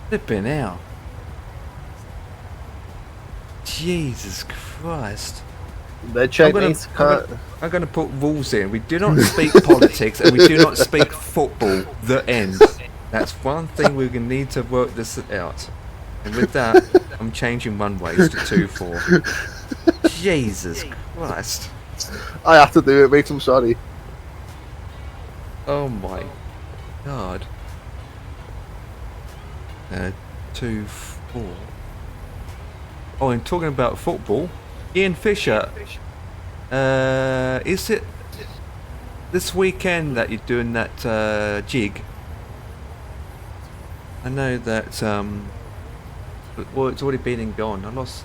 Speaker 1: Flipping out. Jesus Christ.
Speaker 5: Red check,
Speaker 1: I'm gonna-
Speaker 5: mate. Can't...
Speaker 1: I'm going to put rules in. We do not speak politics and we do not speak football. The end. That's one thing we're going to need to work this out. And with that, I'm changing one-ways to 2-4. Jesus Christ.
Speaker 5: I have to do it, mate. I'm sorry.
Speaker 1: Oh my God. 2-4. Oh, and talking about football, Ian Fisher. Is it this weekend that you're doing that jig? I know that well, it's already been and gone. I lost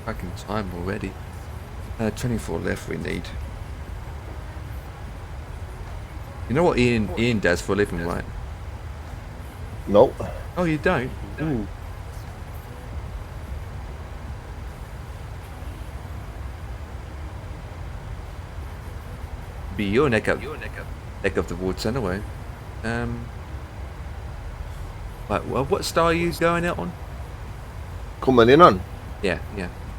Speaker 1: track in time already. 24 left we need. You know what Ian does for a living, right?
Speaker 5: No.
Speaker 1: Oh, you don't? Ooh. Be your neck of the woods anyway. Right, well, what star are you going out on?
Speaker 5: Coming in on.
Speaker 1: Yeah.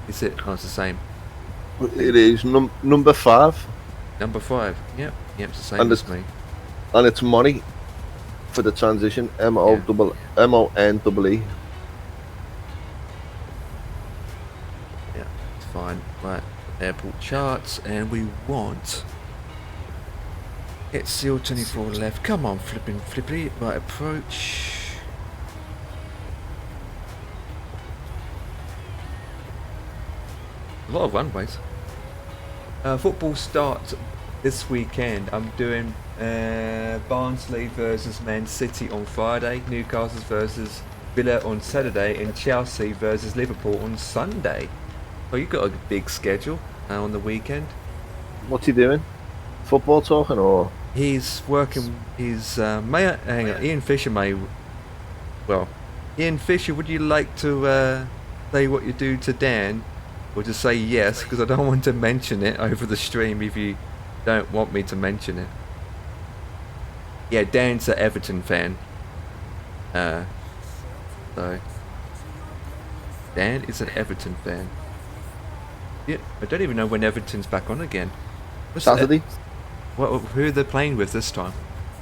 Speaker 1: Is it? Oh, it's the same.
Speaker 5: It is number 5.
Speaker 1: Number 5. Yep, it's the same
Speaker 5: And
Speaker 1: as me.
Speaker 5: And it's money for the transition. MONEE.
Speaker 1: Yeah, it's fine. Right, airport charts, and we want. It's seal 24 left. Come on, flippy. Right, approach. A lot of runways. Football starts this weekend. I'm doing Barnsley versus Man City on Friday, Newcastle versus Villa on Saturday, and Chelsea versus Liverpool on Sunday. Oh, you've got a big schedule on the weekend.
Speaker 5: What's he doing? Football talking or?
Speaker 1: He's working. He's hang on. Ian Fisher may. Well, Ian Fisher, would you like to say what you do to Dan? Or just say yes, because I don't want to mention it over the stream if you don't want me to mention it. Yeah, Dan's an Everton fan. So Dan is an Everton fan. Yeah, I don't even know when Everton's back on again. What's
Speaker 5: Saturday.
Speaker 1: Who are they playing with this time?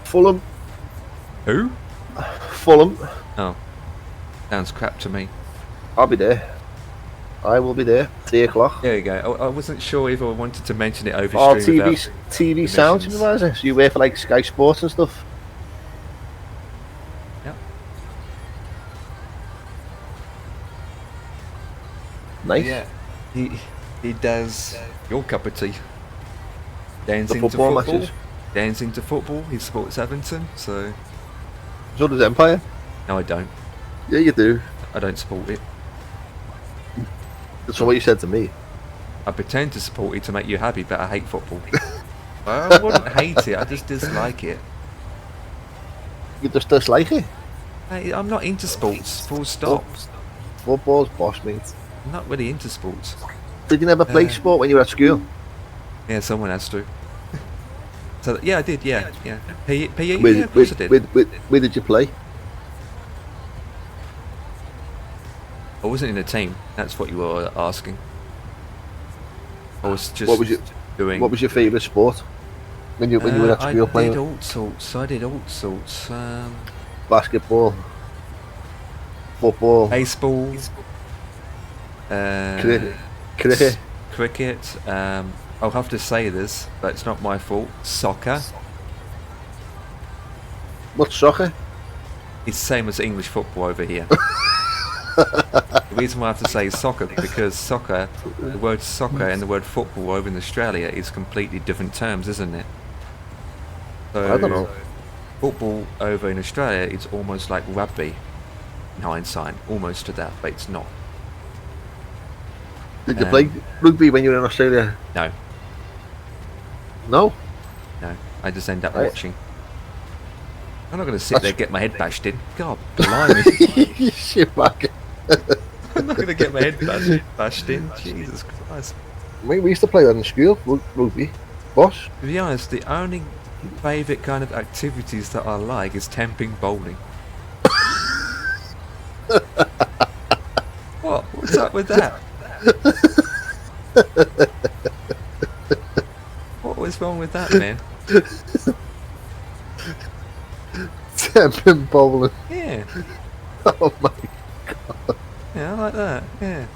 Speaker 5: Fulham.
Speaker 1: Who?
Speaker 5: Fulham.
Speaker 1: Oh, sounds crap to me.
Speaker 5: I'll be there. I will be there. 3 o'clock.
Speaker 1: There you go. I wasn't sure if I wanted to mention it over
Speaker 5: Oh,
Speaker 1: stream.
Speaker 5: TV sound supervisor. So you work for like Sky Sports and stuff.
Speaker 1: Yep.
Speaker 5: Nice.
Speaker 1: Yeah. He does your cup of tea. Dan's
Speaker 5: The
Speaker 1: into
Speaker 5: football
Speaker 1: football.
Speaker 5: matches.
Speaker 1: Dan's into football. He supports Everton, so
Speaker 5: So does Empire.
Speaker 1: no, I don't.
Speaker 5: Yeah, you do.
Speaker 1: I don't support it.
Speaker 5: That's what you said to me.
Speaker 1: I pretend to support it to make you happy, but I hate football. I wouldn't hate it. I just dislike it.
Speaker 5: You just dislike it.
Speaker 1: I'm not into sports. Full stop.
Speaker 5: Football's boss, mate.
Speaker 1: I'm not really into sports.
Speaker 5: Did you never play sport when you were at school?
Speaker 1: Yeah, someone has to. So yeah, I did. Yeah. PE,
Speaker 5: Where,
Speaker 1: yeah, of course I did.
Speaker 5: where did you play?
Speaker 1: I wasn't in a team. That's what you were asking. I was just
Speaker 5: What was your
Speaker 1: doing.
Speaker 5: What was your favourite sport when you were at school
Speaker 1: I
Speaker 5: playing?
Speaker 1: did all sorts.
Speaker 5: Basketball, football,
Speaker 1: Baseball,
Speaker 5: cricket.
Speaker 1: cricket. I'll have to say this, but it's not my fault. Soccer.
Speaker 5: What's soccer?
Speaker 1: It's the same as English football over here. The reason why I have to say soccer because soccer, the word soccer and the word football over in Australia is completely different terms, isn't it? So
Speaker 5: I don't know.
Speaker 1: Football over in Australia is almost like rugby in hindsight, almost to that, but it's not.
Speaker 5: Did you play rugby when you were in Australia?
Speaker 1: No,
Speaker 5: No.
Speaker 1: I just end up
Speaker 5: Right.
Speaker 1: watching. I'm not going to sit there and get my head bashed in. God, blimey.
Speaker 5: Shit bag.
Speaker 1: I'm not going to get my head bashed in. Jesus Christ.
Speaker 5: We used to play that in school, rugby. Boss.
Speaker 1: To be honest, the only favourite kind of activities that I like is temping bowling. What? What's up with that? What was wrong with that, man?
Speaker 5: Temping bowling.
Speaker 1: Yeah.
Speaker 5: Oh my god.
Speaker 1: I like that. Yeah.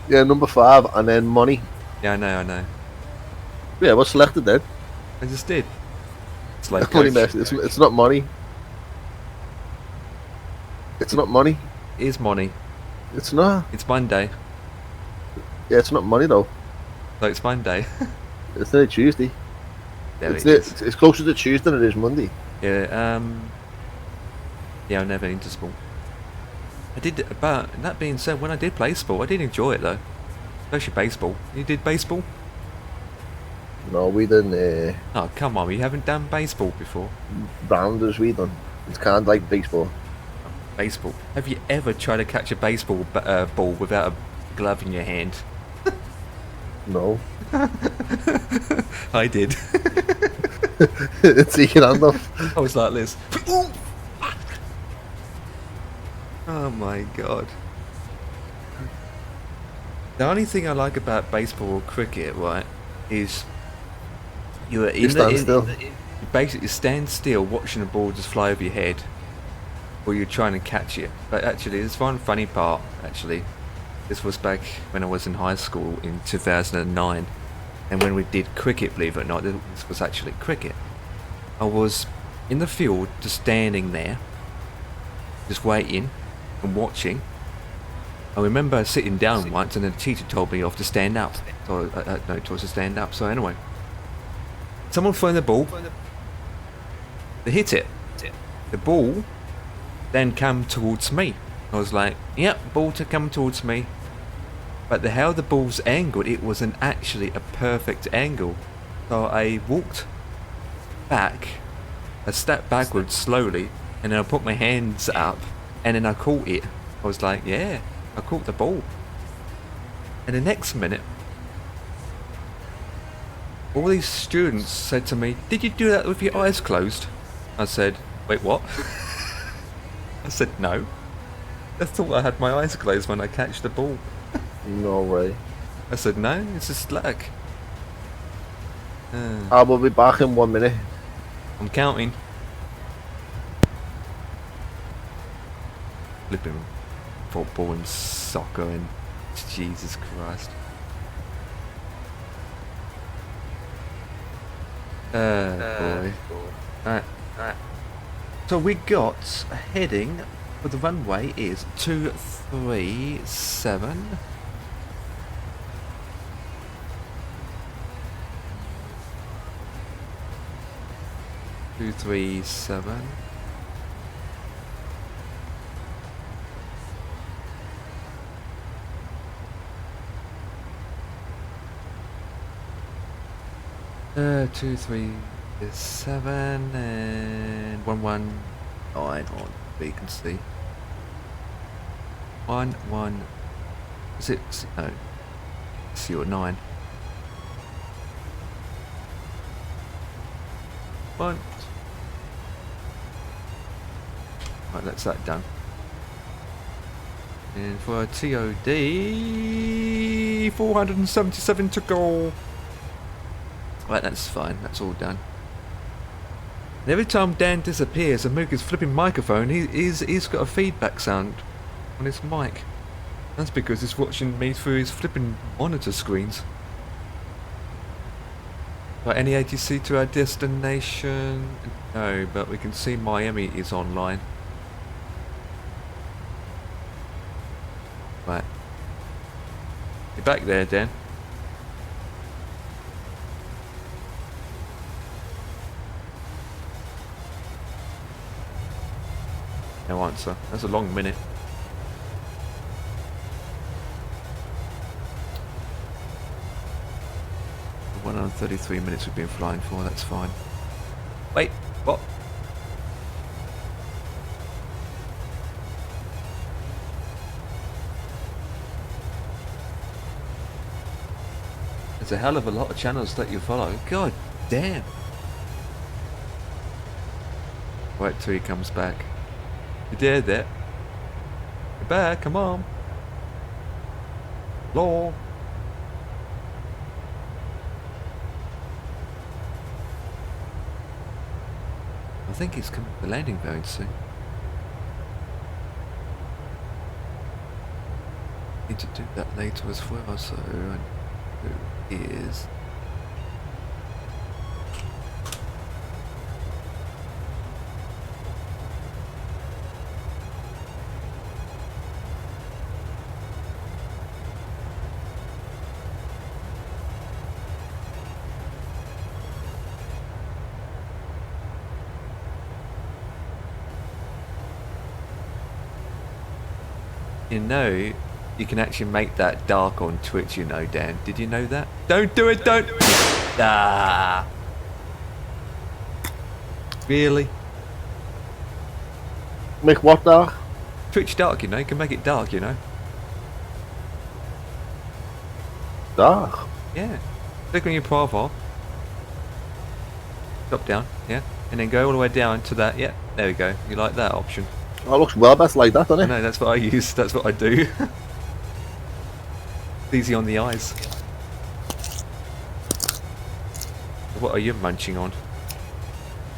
Speaker 5: Yeah, number 5, and then money.
Speaker 1: Yeah, I know.
Speaker 5: Yeah, what's selected then?
Speaker 1: I just did. It's like
Speaker 5: Money
Speaker 1: coach.
Speaker 5: mess. It's not money. It's not money.
Speaker 1: It is money.
Speaker 5: It's not.
Speaker 1: It's Monday.
Speaker 5: Yeah, it's not money though.
Speaker 1: So it's Monday.
Speaker 5: It's not Tuesday.
Speaker 1: There
Speaker 5: It's,
Speaker 1: it is.
Speaker 5: it's closer to Tuesday than it is Monday.
Speaker 1: Yeah, yeah, I'm never into sport. I did, but that being said, when I did play sport, I did enjoy it though. Especially baseball. You did baseball?
Speaker 5: No, we done
Speaker 1: Oh, come on, you haven't done baseball before.
Speaker 5: rounders. We done. It's kind of like baseball.
Speaker 1: Baseball. Have you ever tried to catch a baseball ball without a glove in your hand?
Speaker 5: No.
Speaker 1: I did.
Speaker 5: It's your hand off.
Speaker 1: I was like this. Oh my god. The only thing I like about baseball or cricket, right, is you're in
Speaker 5: You stand still.
Speaker 1: you basically stand still watching the ball just fly over your head, or you're trying to catch it. But actually, there's one funny part. Actually, this was back when I was in high school in 2009, and when we did cricket, believe it or not, this was actually cricket. I was in the field, just standing there, just waiting and watching. I remember sitting down once, and the teacher told me off to stand up. So no choice to stand up. So anyway, someone thrown the ball. They hit it. The ball then came towards me. I was like, "Yep, ball to come towards me." But how the ball's angled, it wasn't actually a perfect angle. So I walked back, I stepped backwards slowly, and then I put my hands up, and then I caught it. I was like, yeah, I caught the ball. And the next minute, all these students said to me, "Did you do that with your eyes closed?" I said, "Wait, what?" I said, "No. I thought I had my eyes closed when I catch the ball."
Speaker 5: No way.
Speaker 1: I said, "No, it's just luck."
Speaker 5: I will be back in 1 minute.
Speaker 1: I'm counting. Flipping football and soccer and Jesus Christ. Boy. Alright. So we got a heading for the runway is 237. Two, 3, 7. Two, 3, 7 and 119 on vacancy. 1, 6. No, 09. 1. Right, that's that done. And for a TOD, 477 to go. Right, that's fine. That's all done. And every time Dan disappears and moves his flipping microphone, he's got a feedback sound on his mic. That's because he's watching me through his flipping monitor screens. Right, any ATC to our destination? No, but we can see Miami is online. Right. You're back there, Dan. No answer. That's a long minute. The 133 minutes we've been flying for, that's fine. Wait, what? There's a hell of a lot of channels that you follow. God damn. Wait till he comes back. You did that. You're back, come on. Hello. I think he's coming to the landing very soon. Need to do that later as well, so who is... You know, you can actually make that dark on Twitch, you know, Dan. Did you know that? Don't do it, don't! Ah! Really?
Speaker 5: Make what dark?
Speaker 1: Twitch dark, you know, you can make it dark, you know.
Speaker 5: Dark?
Speaker 1: Yeah. Click on your profile. Drop down, yeah. And then go all the way down to that, yeah. There we go. You like that option?
Speaker 5: Oh, it looks well best like that, doesn't it?
Speaker 1: No, that's what I use. That's what I do. Easy on the eyes. What are you munching on?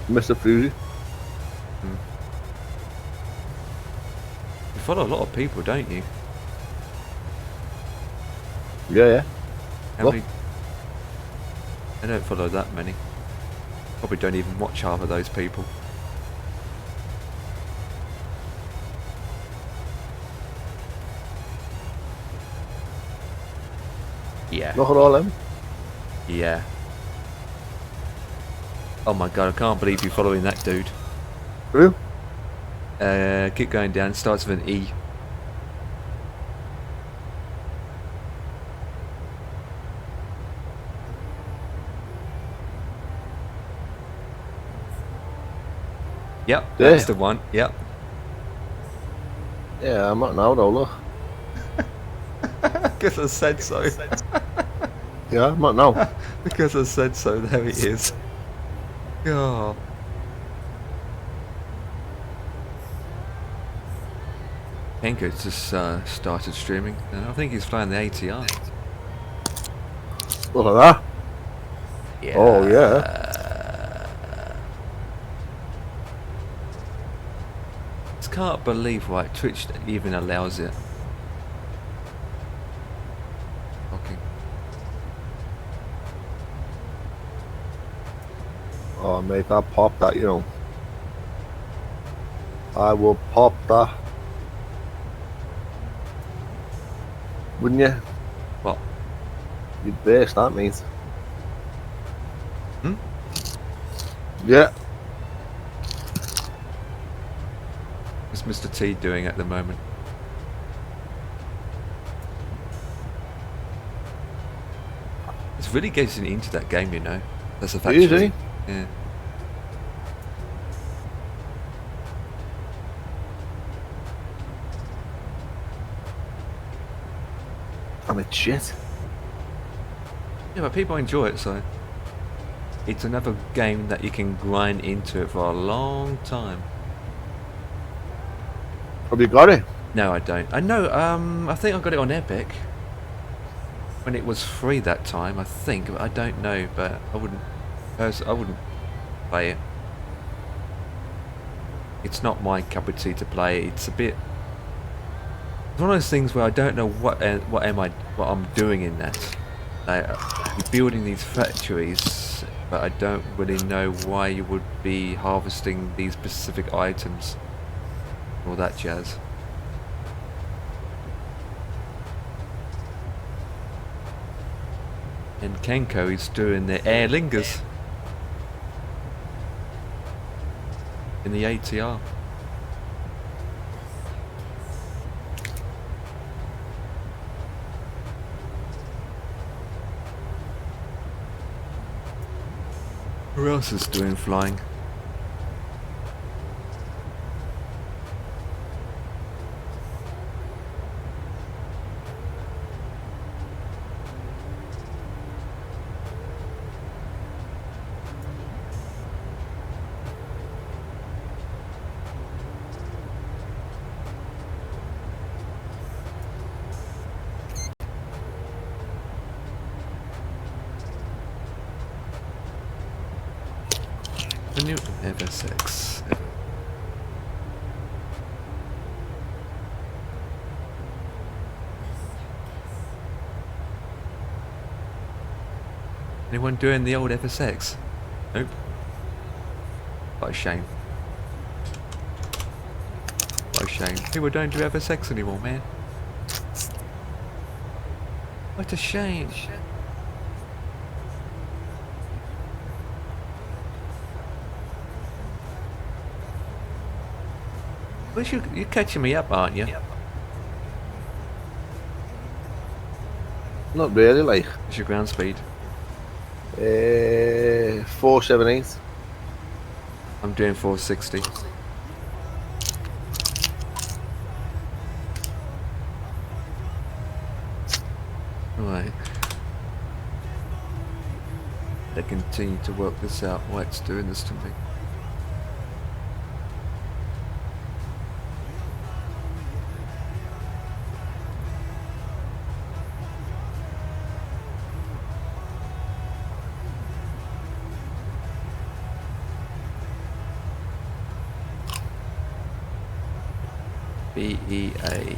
Speaker 5: Mr. Fuji.
Speaker 1: You follow a lot of people, don't you?
Speaker 5: Yeah.
Speaker 1: How
Speaker 5: What?
Speaker 1: many? I don't follow that many. Probably don't even watch half of those people. Yeah.
Speaker 5: Look at all them.
Speaker 1: Yeah. Oh my god, I can't believe you're following that dude.
Speaker 5: Who?
Speaker 1: Keep going down, starts with an E. Yep,
Speaker 5: Yeah.
Speaker 1: that's the one. Yep.
Speaker 5: Yeah, I'm not now though, look.
Speaker 1: Because I said so.
Speaker 5: Yeah, I'm not now.
Speaker 1: Because I said so, there it is. Oh. Henko just started streaming, and I think he's flying the ATR.
Speaker 5: Look at that.
Speaker 1: Yeah.
Speaker 5: Oh, yeah.
Speaker 1: Just can't believe why Twitch even allows it. Okay.
Speaker 5: Oh, mate, I pop that, you know. I will pop that. Wouldn't you?
Speaker 1: What?
Speaker 5: You'd burst, that means.
Speaker 1: Hmm?
Speaker 5: Yeah.
Speaker 1: What's Mr. T doing at the moment? It's really getting into that game, you know. That's a fact.
Speaker 5: Easy.
Speaker 1: Yeah.
Speaker 5: I'm a shit.
Speaker 1: Yeah, but people enjoy it, so it's another game that you can grind into it for a long time.
Speaker 5: Have you got it?
Speaker 1: No, I don't. I know. I think I got it on Epic when it was free that time. I think, but I don't know. But I wouldn't. I wouldn't play it. It's not my cup of tea to play. It's a bit. It's one of those things where I don't know what I'm doing in that. Like, you're building these factories, but I don't really know why you would be harvesting these specific items. All that jazz. And Kenko is doing the air lingers in the ATR. Who else is doing flying? The new MSFS. Anyone doing the old FSX? Nope. What a shame. What a shame. People don't do FSX anymore, man. What a shame. Well, you're catching me up, aren't you?
Speaker 5: Not really, like.
Speaker 1: What's your ground speed?
Speaker 5: 478.
Speaker 1: I'm doing 460. Right. They continue to work this out. Why it's doing this to me. BEA.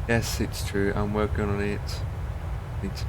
Speaker 1: Yes, it's true. I'm working on it. Need to.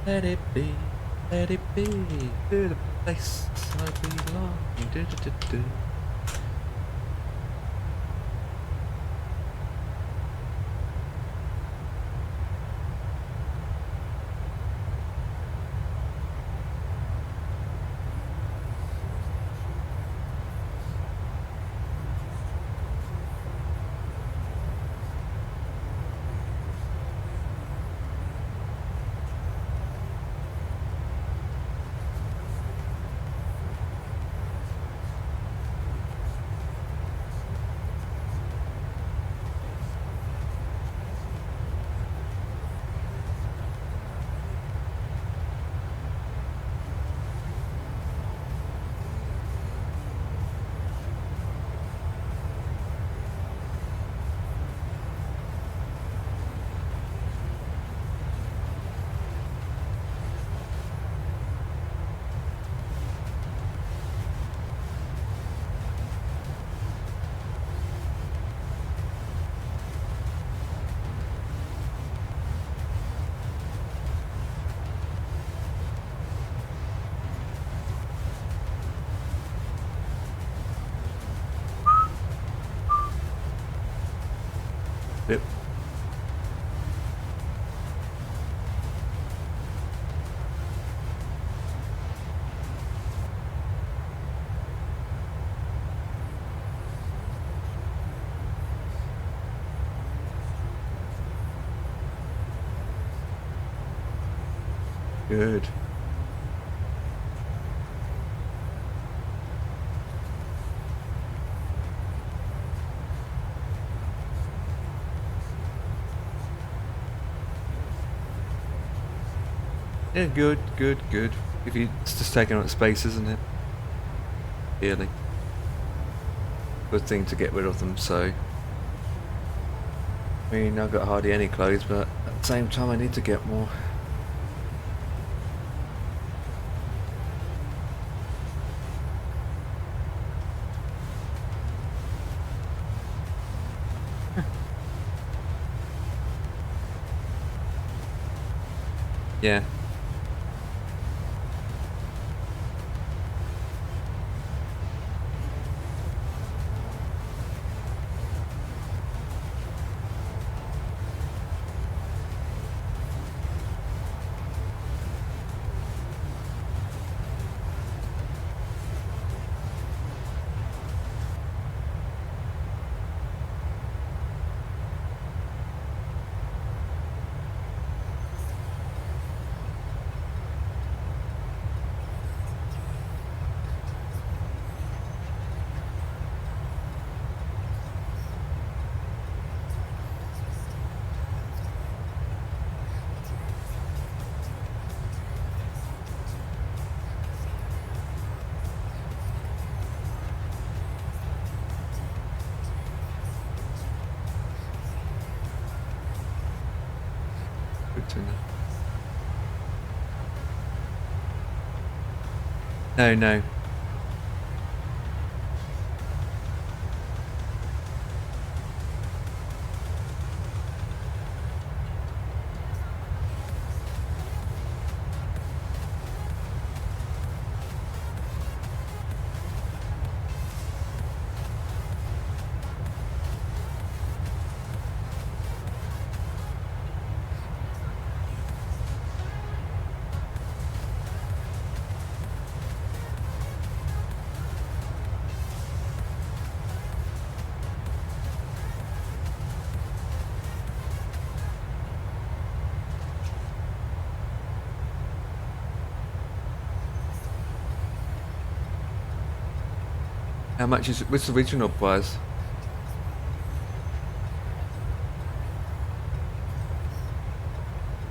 Speaker 1: Let it be, to the place I belong. Do, do, do, do. Yep. Good. Yeah, good, good, good. If you, it's just taking up space, isn't it? Really. Good thing to get rid of them, so. I mean, I've got hardly any clothes, but at the same time I need to get more. Yeah. Good to know. No, no. How much is it? What's the original price?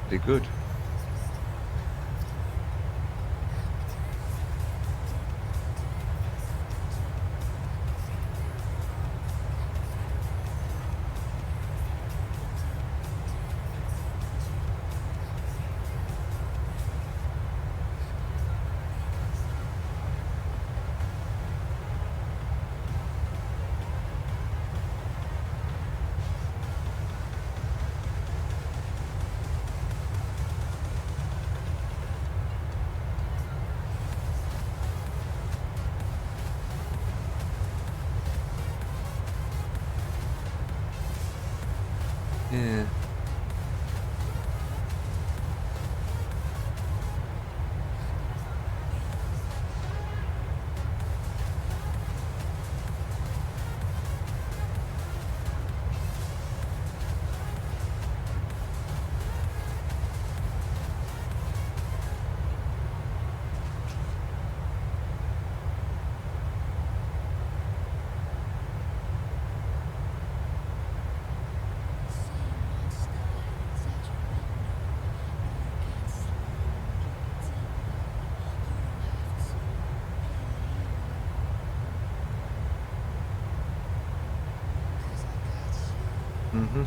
Speaker 1: Pretty good. Yeah. Mm-hmm.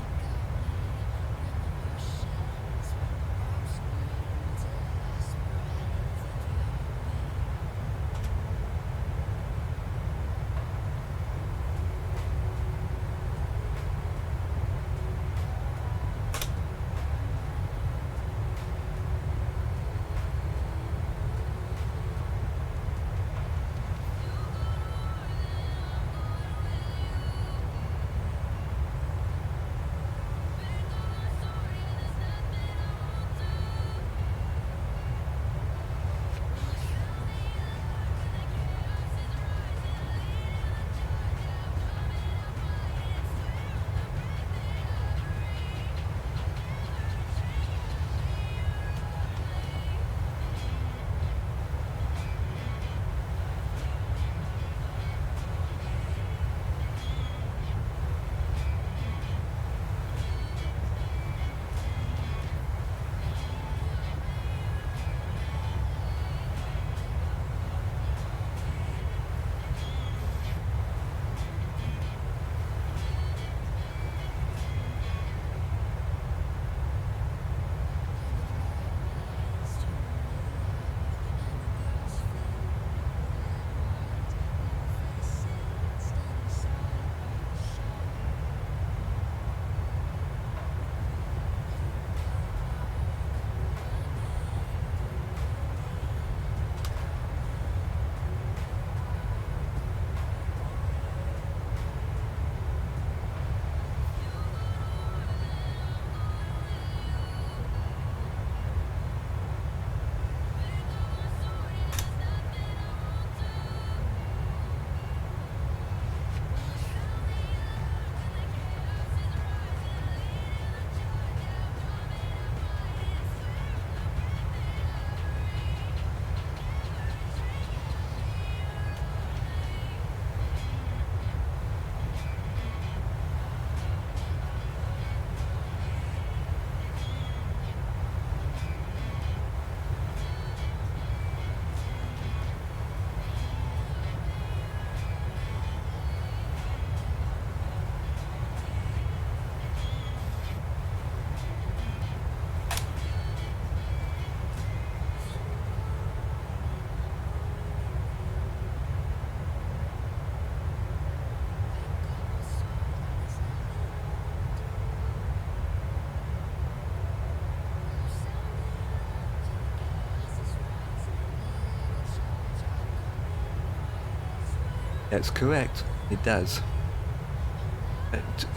Speaker 1: That's correct. It does.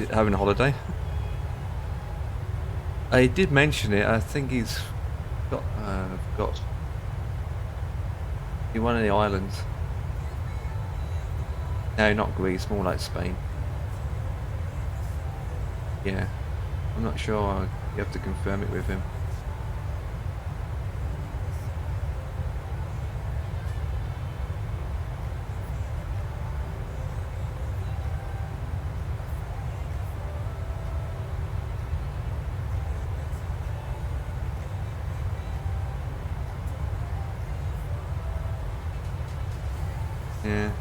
Speaker 1: Having a holiday. I did mention it. I think he's got in one of the islands. No, not Greece. More like Spain. Yeah, I'm not sure. You have to confirm it with him. Yeah.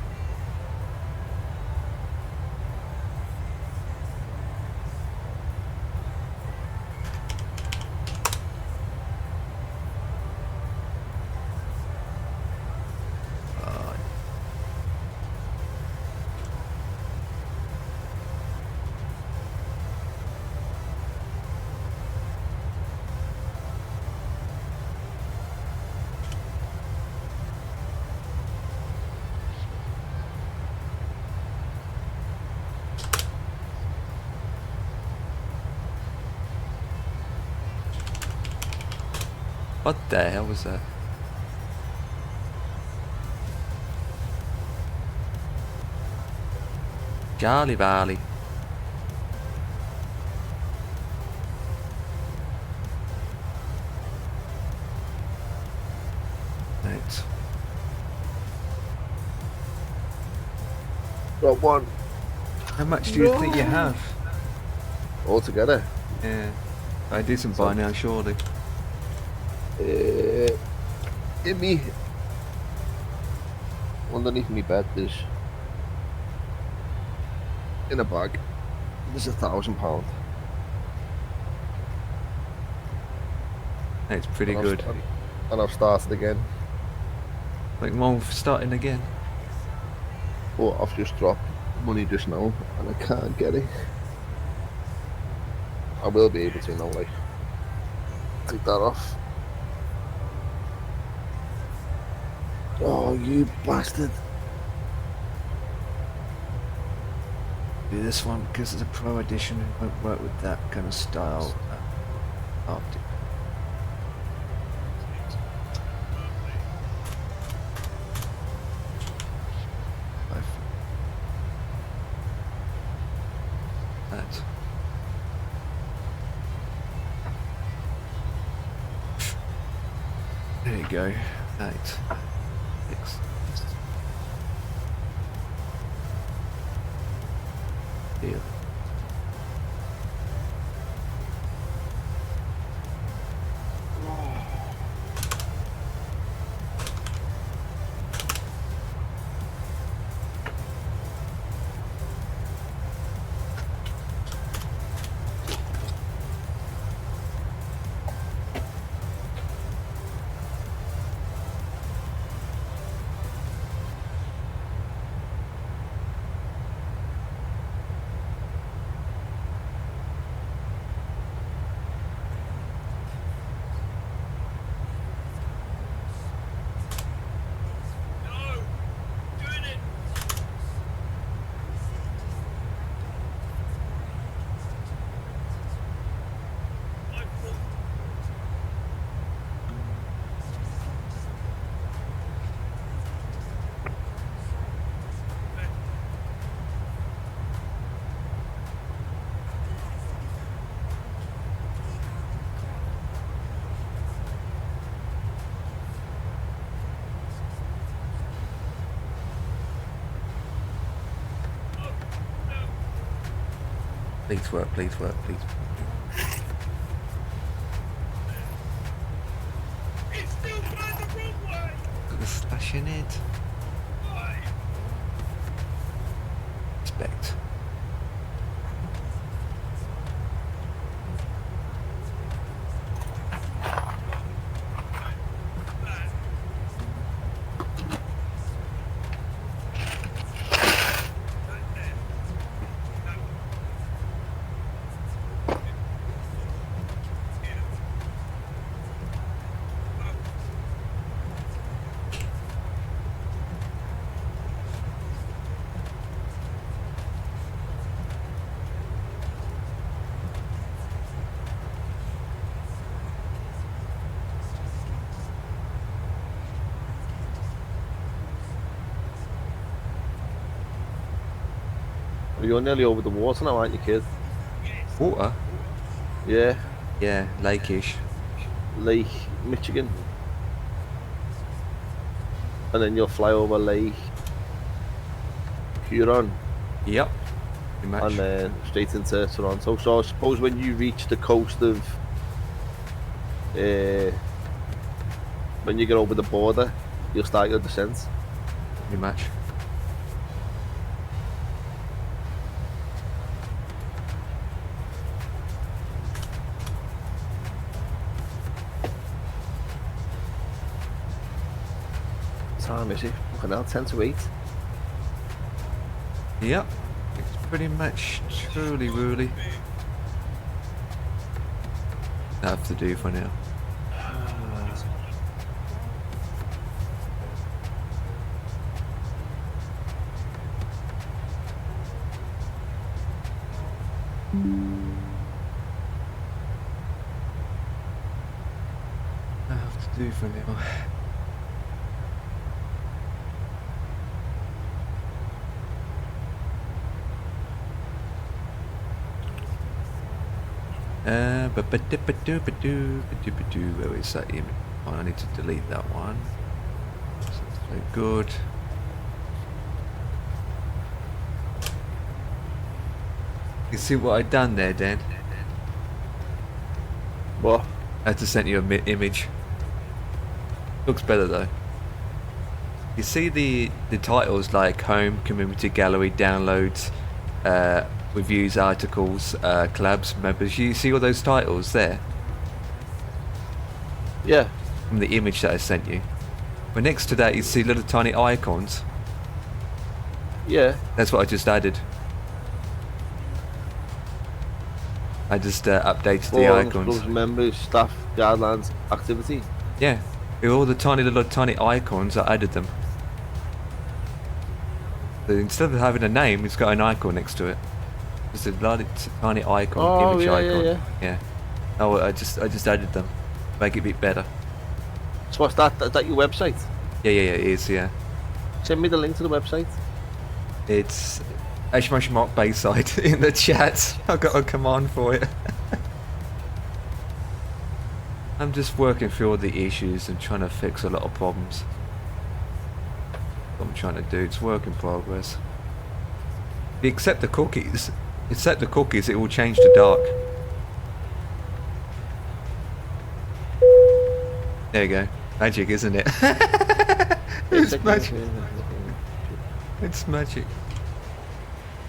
Speaker 1: What the hell was that? Jolly Bally. Right.
Speaker 5: Got one
Speaker 1: How much do you think you have?
Speaker 5: altogether.
Speaker 1: Yeah. I do some by now, surely.
Speaker 5: In me, underneath me bed, there's in a bag. There's £1,000.
Speaker 1: It's pretty good.
Speaker 5: And I've started again.
Speaker 1: Like mom starting again.
Speaker 5: But I've just dropped money just now, and I can't get it. I will be able to now, like, take that off. Oh, you bastard.
Speaker 1: Do this one because it's a pro edition. It won't work with that kind of style. Optic. That. There you go. Right. Fix. Deal. Please work, please work, please.
Speaker 9: It's still going the wrong way!
Speaker 1: Got the slash in it.
Speaker 9: Why?
Speaker 1: Respect.
Speaker 5: You're nearly over the water now, aren't you, kid?
Speaker 1: Water?
Speaker 5: Yeah,
Speaker 1: Yeah, lakeish.
Speaker 5: Lake Michigan. And then you'll fly over Lake Huron
Speaker 1: Yep. Pretty much.
Speaker 5: and then straight into Toronto. So I suppose when you reach the coast of, when you get over the border, you'll start your descent.
Speaker 1: Pretty much.
Speaker 5: Time is it? Fucking hell, 10 to 8.
Speaker 1: Yep. It's pretty much truly, really. That have to do for now. I have to do for now. Where is that image? Oh, I need to delete that one. That's so good. You see what I done there, Dan?
Speaker 5: What?
Speaker 1: I had to send you a image. Looks better though. You see the titles like home, community gallery, downloads, reviews, articles, collabs, members. You see all those titles there
Speaker 5: Yeah.
Speaker 1: from the image that I sent you. But next to that, you see little tiny icons.
Speaker 5: Yeah.
Speaker 1: That's what I just added. I just updated the
Speaker 5: Forums,
Speaker 1: icons.
Speaker 5: clubs, members, staff, guidelines, activity.
Speaker 1: Yeah, with all the tiny icons, I added them. So instead of having a name, it's got an icon next to it. Just a bloody tiny icon,
Speaker 5: Oh,
Speaker 1: image
Speaker 5: yeah,
Speaker 1: icon.
Speaker 5: yeah.
Speaker 1: Oh, I just added them, make it a bit better.
Speaker 5: So what's that? Is that your website?
Speaker 1: Yeah, it is. Yeah,
Speaker 5: Send me the link to the website.
Speaker 1: it's #Mark Bayside in the chat. I got a command for it. I'm just working through all the issues and trying to fix a lot of problems. What I'm trying to do, it's work in progress. If you accept the cookies, it will change to dark. There you go. Magic, isn't it? It's magic. It's magic.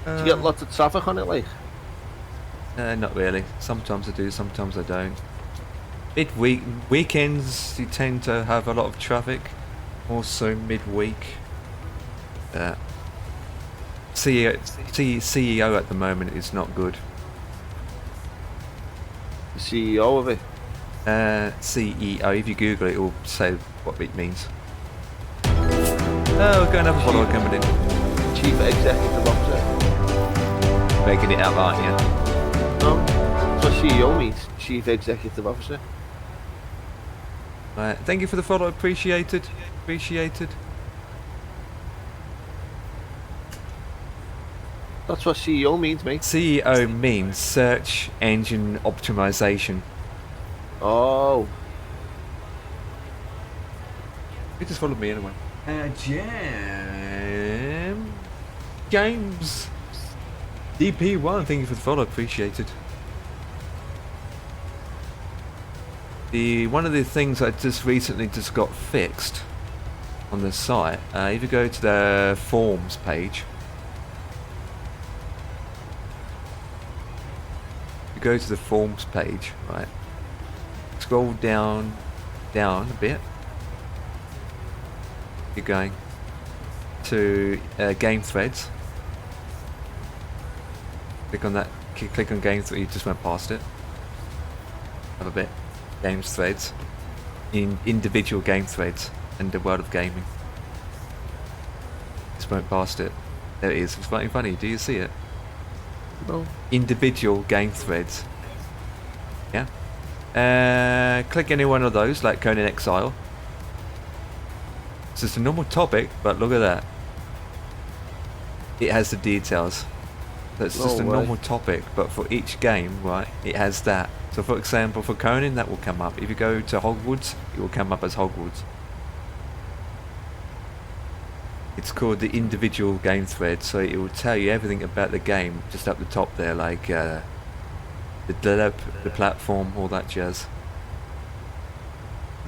Speaker 5: Do you get lots of traffic on it, like?
Speaker 1: Not really. Sometimes I do, sometimes I don't. Weekends, you tend to have a lot of traffic. Also midweek. CEO at the moment is not good.
Speaker 5: The CEO of it.
Speaker 1: CEO, if you Google it, it will say what it means. Oh, we're going to have a follower coming in.
Speaker 5: Chief Executive Officer.
Speaker 1: Making it up, aren't you?
Speaker 5: No, that's what CEO means. Chief Executive Officer.
Speaker 1: Right, thank you for the follow, appreciated. Appreciated.
Speaker 5: That's what CEO means, mate.
Speaker 1: CEO means search engine optimization.
Speaker 5: Oh.
Speaker 1: You just followed me anyway. James DP1, thank you for the follow, appreciated. One of the things I just recently got fixed on the site, if you go to the forms page, you go to the forms page, right, scroll down a bit, you're going to game threads, click on that, click on game threads, you just went past it, have a bit, games threads, in individual game threads and the world of gaming, just went past it, there it is, it's quite funny, do you see it?
Speaker 5: No.
Speaker 1: Individual game threads, yeah, click any one of those like Conan Exile. It's just a normal topic, but look at that. It has the details. That's
Speaker 5: No
Speaker 1: just a
Speaker 5: way.
Speaker 1: normal topic, but for each game, right, it has that. So for example, for Conan, that will come up. If you go to Hogwarts, it will come up as Hogwarts. It's called the individual game thread, so it will tell you everything about the game just up the top there, like the develop, the platform, all that jazz.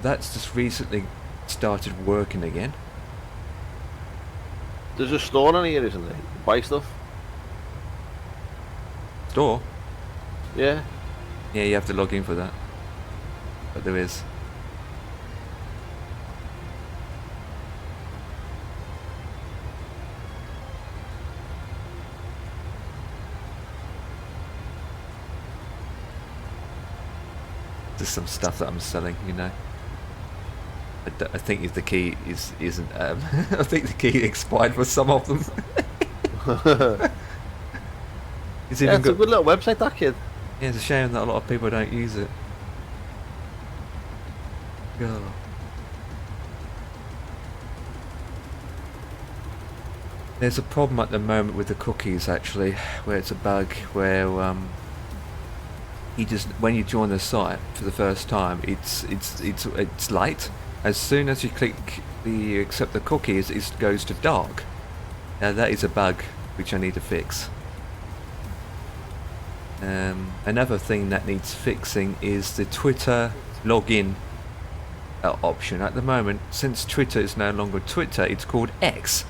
Speaker 1: That's just recently started working again.
Speaker 5: There's a store on here, isn't there? You can buy stuff.
Speaker 1: Store?
Speaker 5: Yeah.
Speaker 1: Yeah, you have to log in for that. But there is. Just some stuff that I'm selling, you know. I think the key isn't. I think the key expired for some of them. It's
Speaker 5: Yeah,
Speaker 1: even
Speaker 5: it's a
Speaker 1: got.
Speaker 5: good little website, that kid.
Speaker 1: Yeah, it's a shame that a lot of people don't use it. God. There's a problem at the moment with the cookies, actually, where it's a bug where you just when you join the site for the first time, it's light. As soon as you click the accept the cookies, it goes to dark. Now that is a bug which I need to fix. Another thing that needs fixing is the Twitter login option. At the moment, since Twitter is no longer Twitter, it's called X.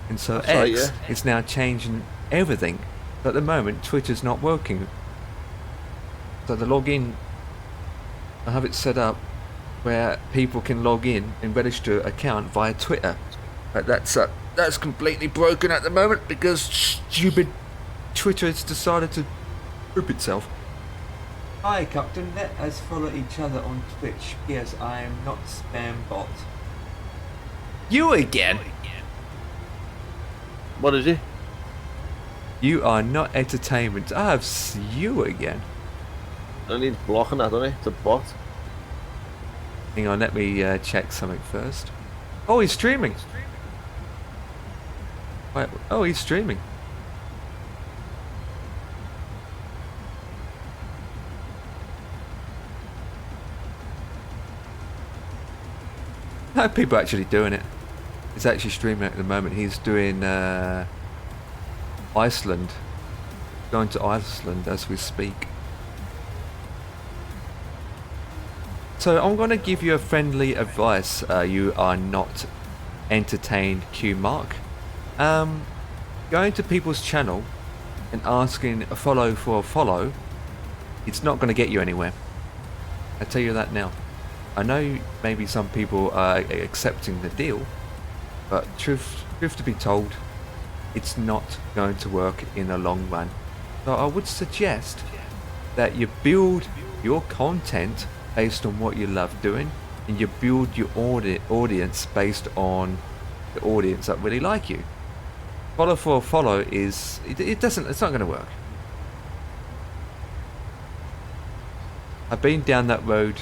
Speaker 1: And so
Speaker 5: That's right,
Speaker 1: X
Speaker 5: yeah.
Speaker 1: is now changing everything. But at the moment, Twitter's not working. So the login, I have it set up where people can log in and register an account via Twitter. But that's completely broken at the moment because stupid Twitter has decided to group itself. Hi Captain, let us follow each other on Twitch. Yes, I am not spam bot. You again?
Speaker 5: What is it?
Speaker 1: You are not entertainment. I have you again.
Speaker 5: I need blocking that, don't I? It's a bot.
Speaker 1: Hang on, let me check something first. Oh, he's streaming. Wait, oh, he's streaming. No, people are actually doing it. He's actually streaming at the moment. He's doing Iceland. Going to Iceland as we speak. So I'm going to give you a friendly advice. You are not entertained, Q Mark. Going to people's channel and asking a follow for a follow, it's not going to get you anywhere. I tell you that now. I know maybe some people are accepting the deal, but truth to be told, it's not going to work in the long run. So I would suggest that you build your content based on what you love doing, and you build your audience based on the audience that really like you. Follow for a follow is it's not going to work. I've been down that road.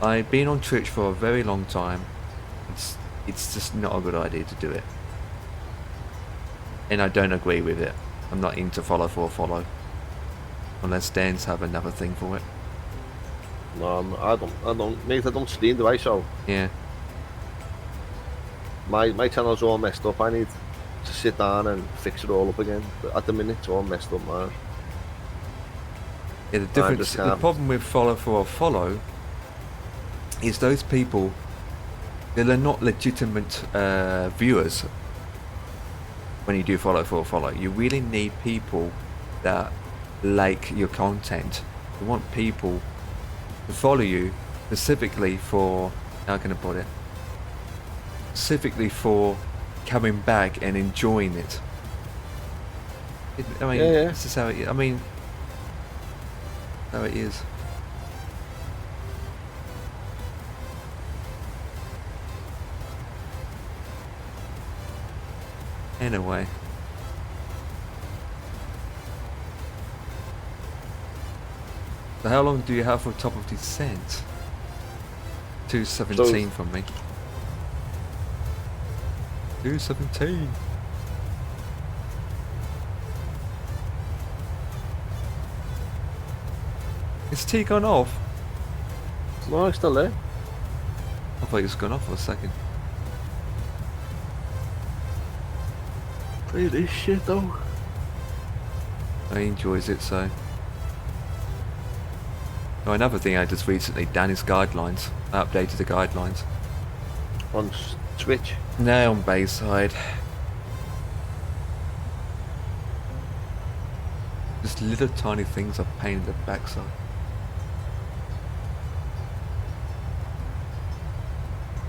Speaker 1: I've been on Twitch for a very long time. It's just not a good idea to do it, and I don't agree with it. I'm not into follow for a follow, unless Dan's have another thing for it.
Speaker 5: No, I don't. Mate, I don't stream, do I? So
Speaker 1: Yeah.
Speaker 5: my channel's all messed up. I need to sit down and fix it all up again. But at the minute, it's all messed up, man.
Speaker 1: Yeah, the problem with follow for a follow is those people, they're not legitimate viewers. When you do follow for a follow, you really need people that like your content. You want people to follow you specifically for, how can I put it? Specifically for coming back and enjoying it. I mean,
Speaker 5: Yeah.
Speaker 1: this is how it is. I mean, how it is. Anyway. So how long do you have for top of descent? 217 from me. 217. Is T gone off?
Speaker 5: No, it's still there.
Speaker 1: I thought it was gone off for a second.
Speaker 5: Play this shit though.
Speaker 1: He enjoys it, so. Oh, another thing I just recently done is guidelines. I updated the guidelines.
Speaker 5: On Twitch.
Speaker 1: Now on Bayside. Just little tiny things are pain in the backside.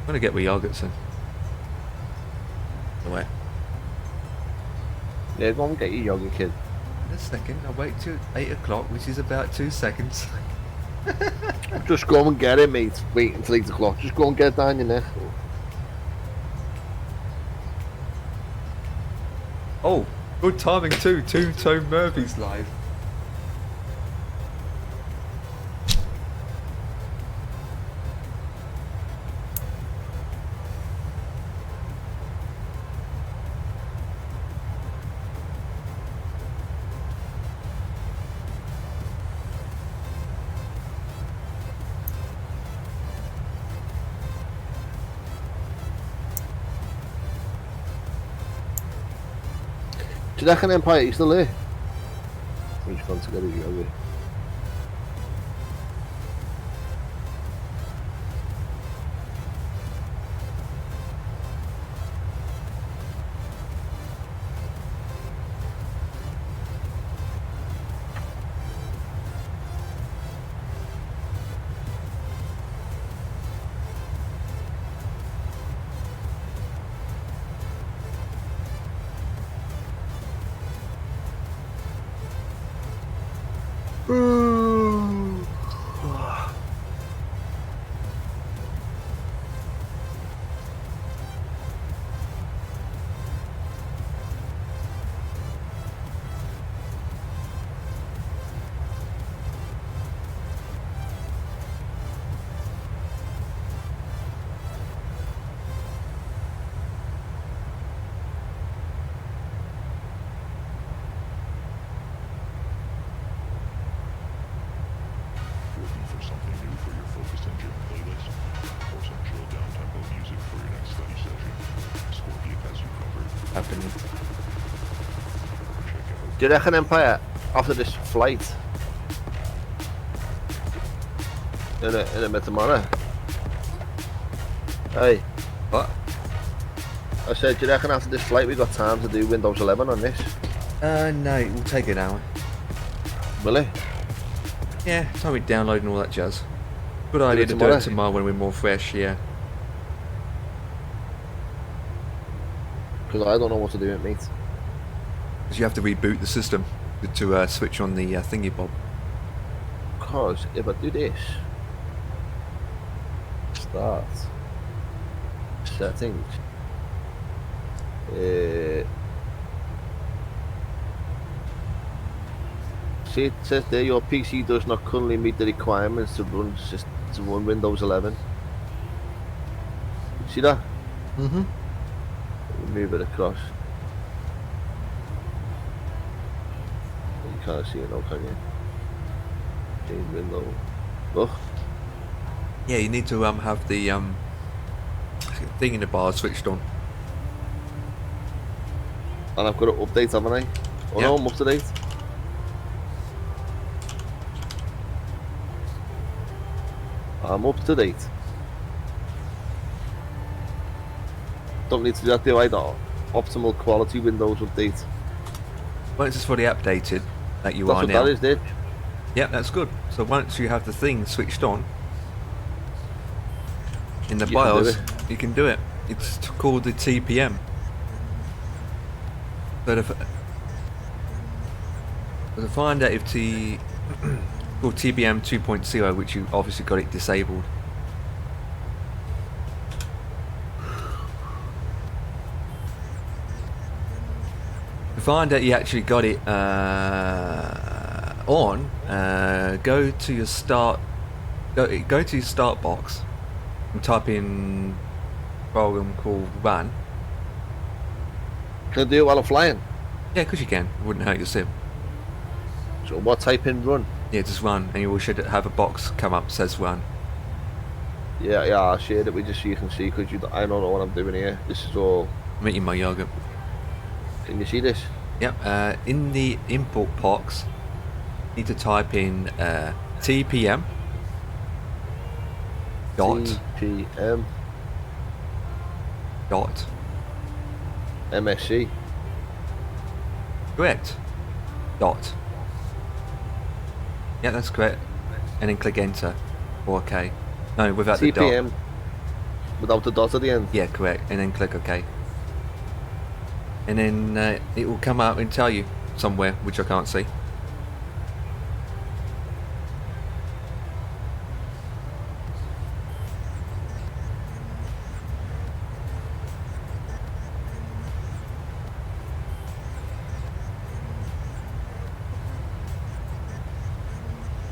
Speaker 1: I'm gonna get my yogurts in. Away.
Speaker 5: Yeah, go and get your yoga, kid.
Speaker 1: In a second, I'll wait till 8 o'clock, which is about 2 seconds.
Speaker 5: Just go and get it, mate. Wait until 8 o'clock. Just go and get it down your neck.
Speaker 1: Oh, good timing too. Two-Tone Murphy's live.
Speaker 5: Do you reckon Empire, you still there? I'm just going to get his yoga.
Speaker 1: Happening.
Speaker 5: Do you reckon Empire, after this flight, in a bit tomorrow? Hey.
Speaker 1: What?
Speaker 5: I said, do you reckon after this flight we got time to do Windows 11 on this?
Speaker 1: No, it will take an hour.
Speaker 5: Will it?
Speaker 1: Yeah, time we download and all that jazz. Good idea to do
Speaker 5: tomorrow?
Speaker 1: it tomorrow when we're more fresh, yeah.
Speaker 5: Because I don't know what to do with it, mate.
Speaker 1: Because you have to reboot the system to switch on the thingy bob.
Speaker 5: Because if I do this, start settings. See, it says there your PC does not currently meet the requirements to run Windows 11. See that?
Speaker 1: Mm-hmm.
Speaker 5: Move it across. You can't see it now, can you? Change window. Look.
Speaker 1: Yeah, you need to have the thing in the bar switched on.
Speaker 5: And I've got to update, haven't I? Oh
Speaker 1: Yeah.
Speaker 5: no, I'm up to date. I'm up to date. Don't need to do that, do I? The optimal quality Windows update.
Speaker 1: Once it's fully updated, that you
Speaker 5: That's
Speaker 1: are
Speaker 5: what
Speaker 1: now.
Speaker 5: that is, Dave.
Speaker 1: Yep, that's good. So once you have the thing switched on in the
Speaker 5: You can do
Speaker 1: BIOS,
Speaker 5: it.
Speaker 1: you can do it. It's called the TPM. So to find out if called TPM 2.0, which you obviously got it disabled. To find out you actually got it on, go to your start box and type in a program called Run.
Speaker 5: Can I do it while I'm flying?
Speaker 1: Yeah, because you can. It wouldn't hurt your sim.
Speaker 5: So what, type in run?
Speaker 1: Yeah, just run, and you should have a box come up that says run.
Speaker 5: Yeah, I'll share it with you so you can see, because I don't know what I'm doing here. This is all...
Speaker 1: I'm eating my yogurt.
Speaker 5: Can you see this?
Speaker 1: Yep, in the import box, you need to type in TPM dot
Speaker 5: TPM
Speaker 1: dot
Speaker 5: MSC.
Speaker 1: correct dot. Yeah, that's correct. And then click enter or OK. No, without the dot.
Speaker 5: TPM without the dot at the end.
Speaker 1: Yeah, correct. And then click OK. And then it will come out and tell you somewhere, which I can't see.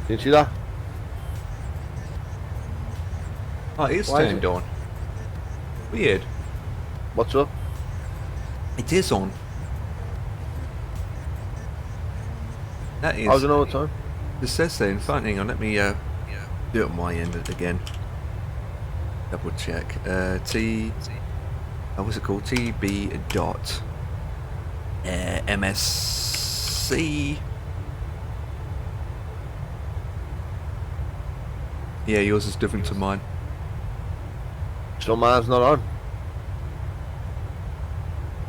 Speaker 5: Can you see that?
Speaker 1: Oh, it is
Speaker 5: Why is
Speaker 1: turned
Speaker 5: it-
Speaker 1: on. Weird.
Speaker 5: What's up?
Speaker 1: It is on. That is.
Speaker 5: How's it know it's on?
Speaker 1: It says there in front. Hang on, let me do it on my end again. Double check. What's it called? TB dot MSC. Yeah, yours is different to mine.
Speaker 5: So mine's not on.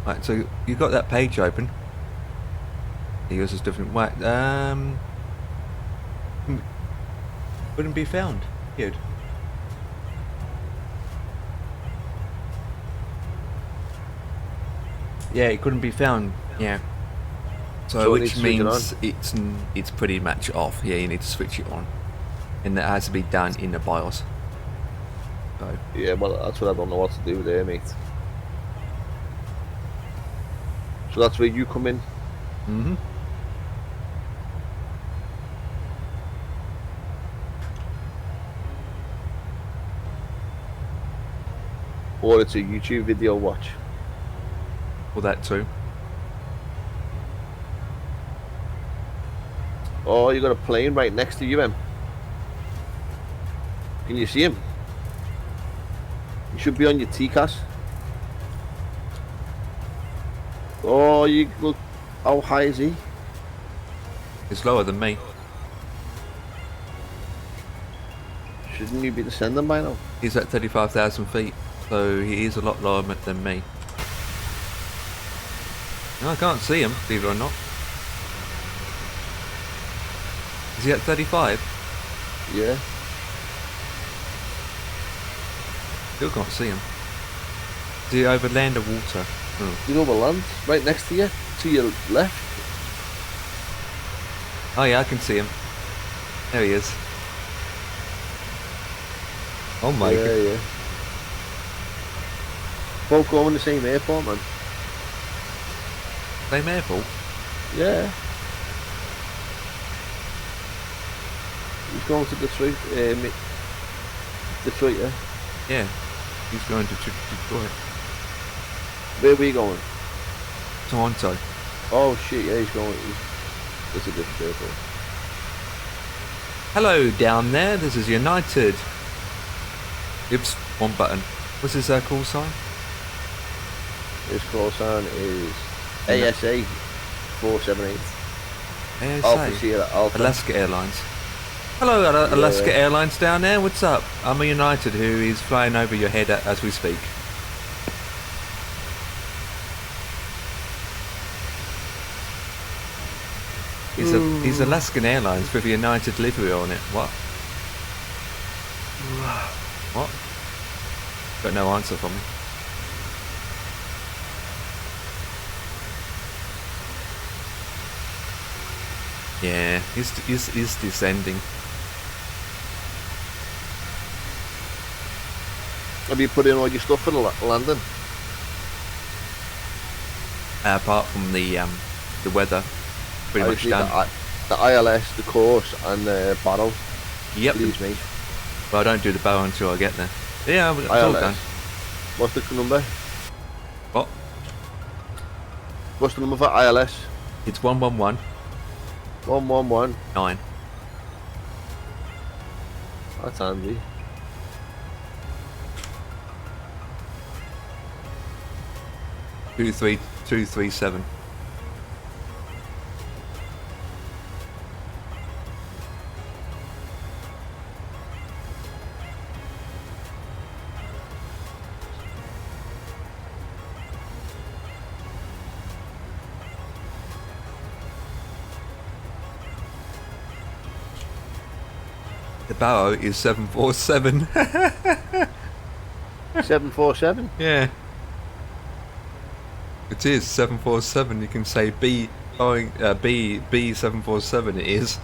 Speaker 1: Right, so you got that page open. Yours is different. Right, wouldn't be found. Good. Yeah, it couldn't be found. Yeah. So
Speaker 5: So we need
Speaker 1: which
Speaker 5: to switch it
Speaker 1: means it's pretty much off. Yeah, you need to switch it on, and that has to be done in the BIOS. So
Speaker 5: Yeah, well, that's what I don't know what to do there, mate. So that's where you come in.
Speaker 1: mm-hmm.
Speaker 5: Or it's a YouTube video watch.
Speaker 1: Or that too.
Speaker 5: Oh, you got a plane right next to you, Em. Can you see him? You should be on your TCAS. Oh, you look. How high is he?
Speaker 1: It's lower than me.
Speaker 5: Shouldn't you be descending by now?
Speaker 1: He's at 35,000 feet, so he is a lot lower than me. No, I can't see him, believe it or not. Is he at 35?
Speaker 5: Yeah.
Speaker 1: Still can't see him. Is he over land or water? Oh.
Speaker 5: He's over land, right next to you, to your left.
Speaker 1: Oh yeah, I can see him. There he is. Oh my
Speaker 5: Yeah,
Speaker 1: god.
Speaker 5: yeah. Both going the same airport, man.
Speaker 1: Same airport?
Speaker 5: Yeah. He's going to Detroit. Detroit, yeah.
Speaker 1: Yeah. He's going to Detroit.
Speaker 5: Where are we going?
Speaker 1: Toronto.
Speaker 5: Oh shit, yeah, he's going. That's a different airport.
Speaker 1: Hello down there, this is United. Oops, one button. What's his call sign?
Speaker 5: His call sign is ASA 478. Alpha
Speaker 1: ASA.
Speaker 5: Sierra Alpha.
Speaker 1: Alaska Airlines. Hello, Alaska Airlines down there. What's up? I'm a United who is flying over your head as we speak. He's Alaskan Airlines with a United livery on it. What? What? Got no answer from me. Yeah, he's descending.
Speaker 5: Have you put in all your stuff for the landing?
Speaker 1: Apart from the weather, pretty
Speaker 5: I
Speaker 1: much
Speaker 5: see
Speaker 1: done.
Speaker 5: The ILS, the course, and the barrel.
Speaker 1: Yep.
Speaker 5: Please, mate.
Speaker 1: Well, I don't do the bow until I get there. Yeah, it's all
Speaker 5: ILS.
Speaker 1: done.
Speaker 5: What's the number?
Speaker 1: What?
Speaker 5: What's the number for ILS?
Speaker 1: It's 111
Speaker 5: 111
Speaker 1: 9.
Speaker 5: That's handy.
Speaker 1: Two three 237. The barrow is 747.
Speaker 5: 747.
Speaker 1: Yeah. It is 747. You can say B B 747. It is.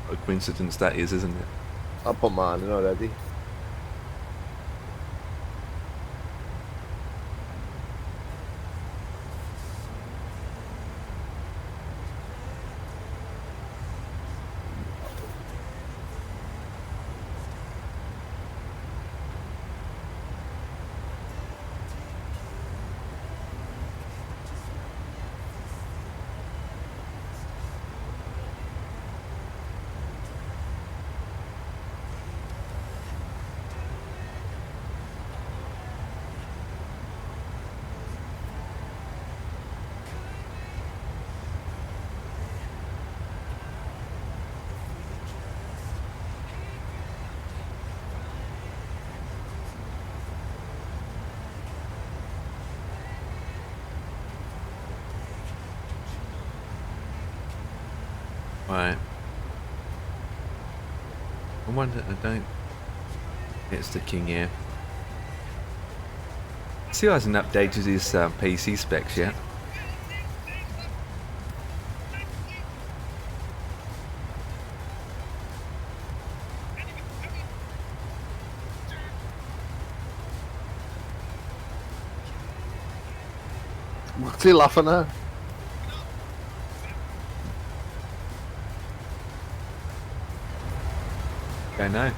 Speaker 1: What a coincidence that is, isn't it?
Speaker 5: I put mine in already.
Speaker 1: Right. I wonder. I don't. It's the king here. See, hasn't updated his PC specs yet.
Speaker 5: What's he laughing at?
Speaker 1: Don't know.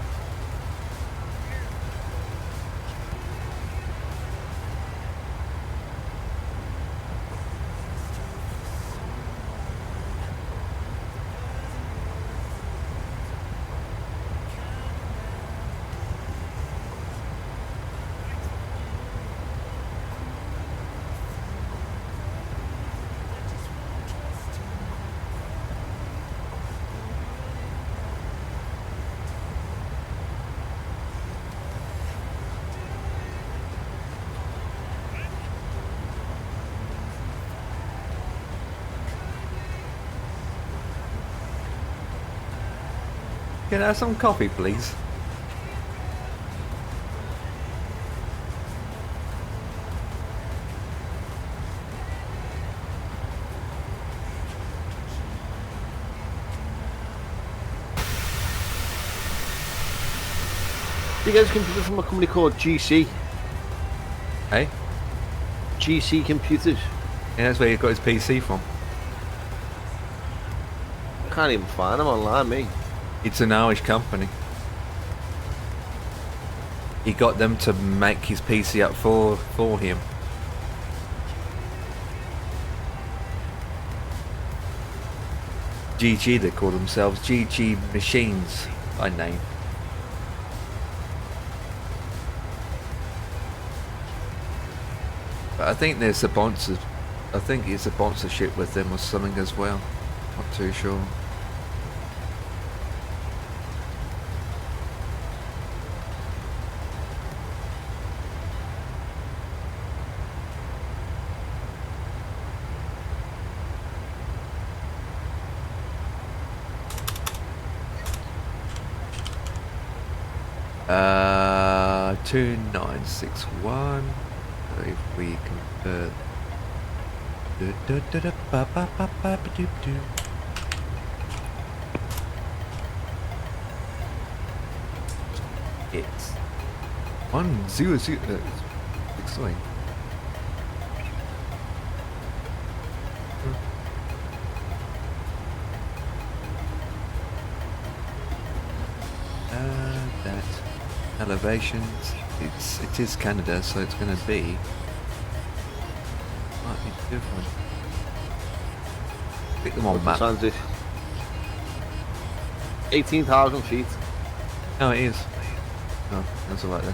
Speaker 1: Can I have some coffee, please?
Speaker 5: You guys computer from a company called GC.
Speaker 1: Hey?
Speaker 5: GC Computers.
Speaker 1: Yeah, that's where he got his PC from.
Speaker 5: Can't even find them online, me.
Speaker 1: It's an Irish company. He got them to make his PC up for him. GG, they call themselves. GG Machines by name. But I think there's a sponsor. I think it's a sponsorship with them or something as well. Not too sure. Uh, 2961. If we convert. It's 100. Explain. That elevations. It is Canada, so it's going to be. Might be different. Pick them on map.
Speaker 5: 18,000 feet.
Speaker 1: No, it is. Oh, that's alright then.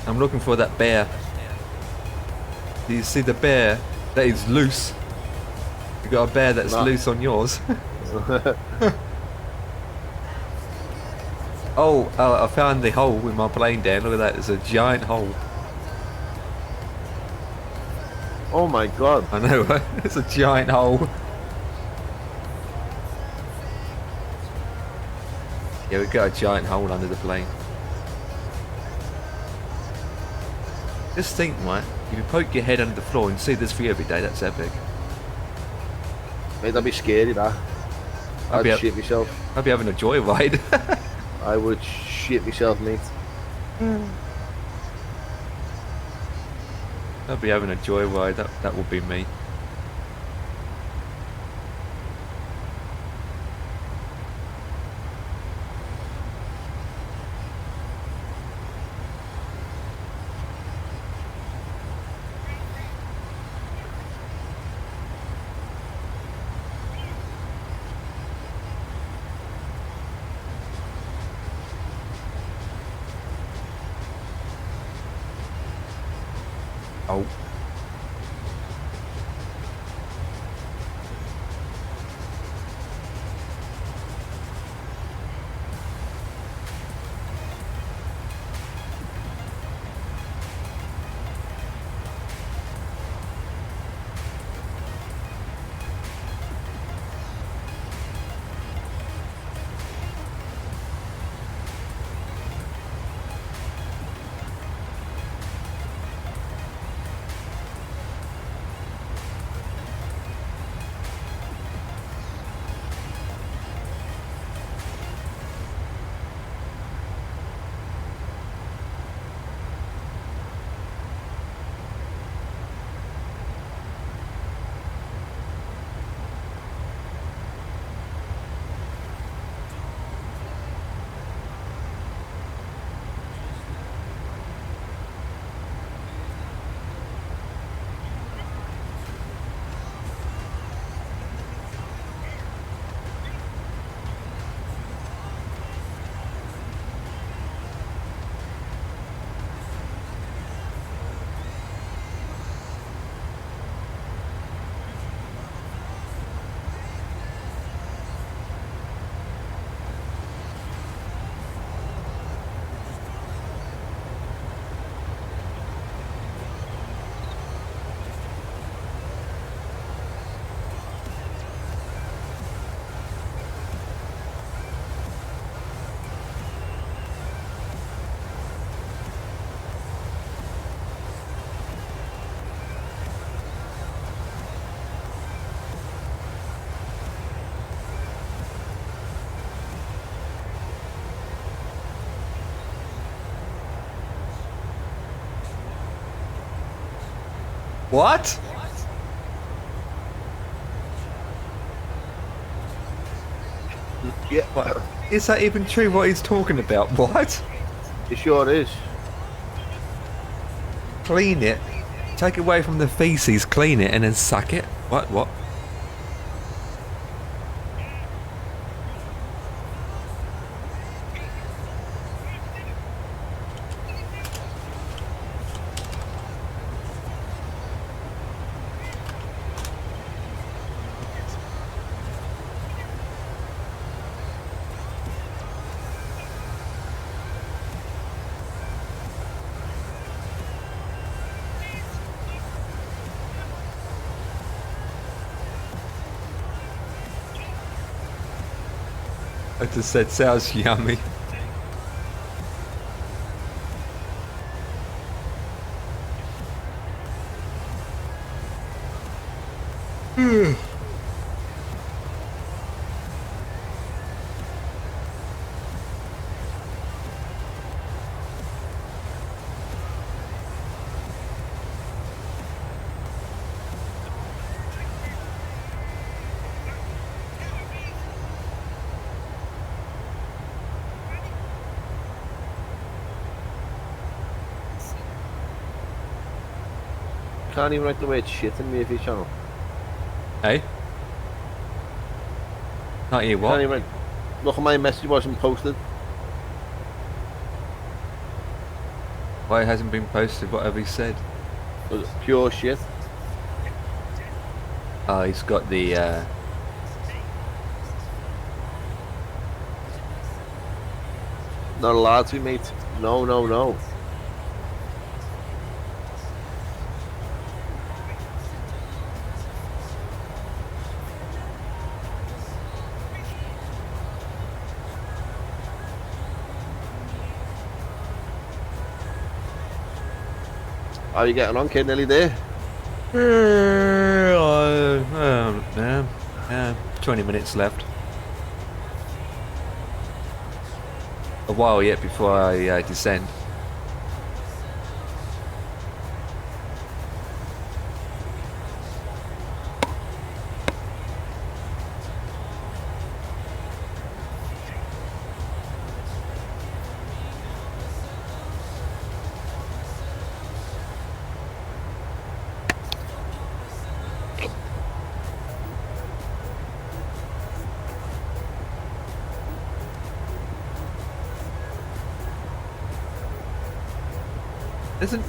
Speaker 1: I'm looking for that bear. Do you see the bear that is loose? You got a bear that's
Speaker 5: No.
Speaker 1: loose on yours. Oh, I found the hole with my plane down. Look at that, it's a giant hole.
Speaker 5: Oh my god.
Speaker 1: I know, right? It's a giant hole. Yeah, we've got a giant hole under the plane. Just think, right? If you poke your head under the floor and see this view every day, that's epic.
Speaker 5: Mate, that'd be scary, that.
Speaker 1: I'd be
Speaker 5: I'd shit myself.
Speaker 1: I'd be having a joyride.
Speaker 5: I would shit myself, mate.
Speaker 1: I'd be having a joyride. That would be me. Oh. What?
Speaker 5: Yeah,
Speaker 1: What? Is that even true what he's talking about? What?
Speaker 5: it sure is.
Speaker 1: Clean it. Take away from the feces, clean it, and then suck it. What? I just said sounds yummy.
Speaker 5: Can't even write the word shit in me if you channel.
Speaker 1: Hey? Can't hear
Speaker 5: Can't
Speaker 1: what?
Speaker 5: even. Look at my message wasn't posted.
Speaker 1: Why it hasn't been posted? What have he said?
Speaker 5: It was pure shit.
Speaker 1: Oh, he's got the,
Speaker 5: Not allowed to, mate. No, no, no. How are you getting on, kid? Nearly there?
Speaker 1: yeah, 20 minutes left. A while yet before I descend.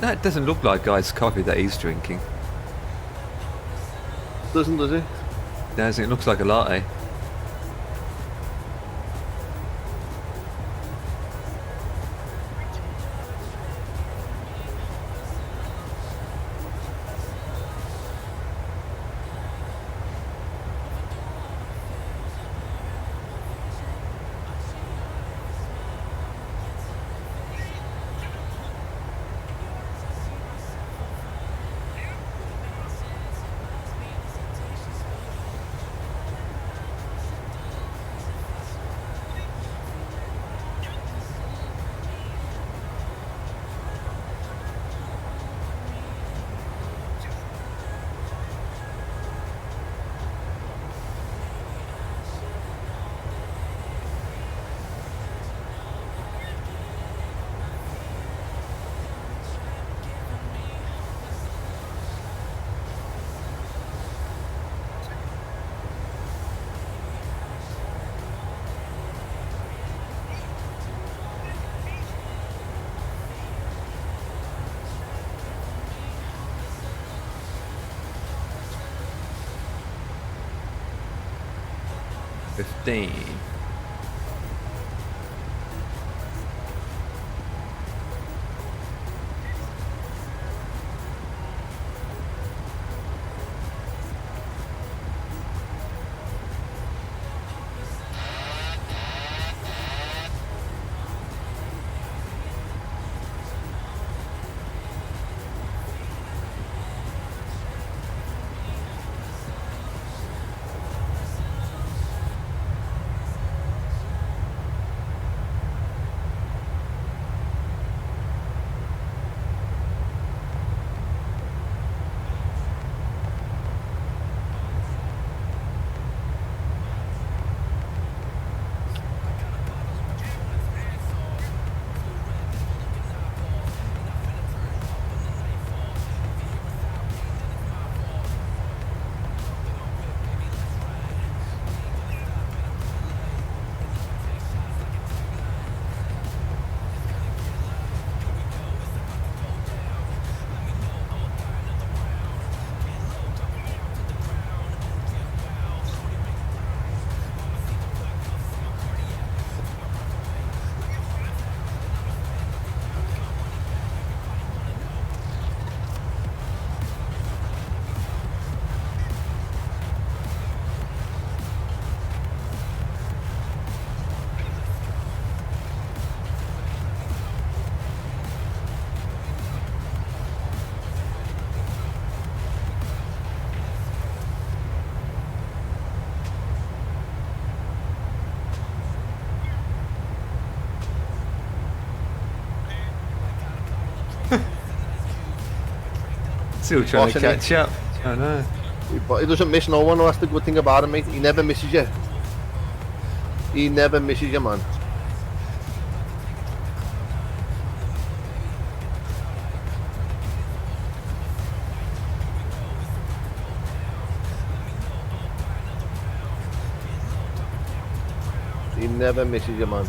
Speaker 1: That doesn't look like iced coffee that he's drinking.
Speaker 5: Doesn't, does it?
Speaker 1: Does it? It looks like a latte. $15. Still trying to
Speaker 5: Watching
Speaker 1: catch up. I know.
Speaker 5: But he doesn't miss no one. That's the good thing about him, mate. He never misses you. He never misses you, man. never misses you, man.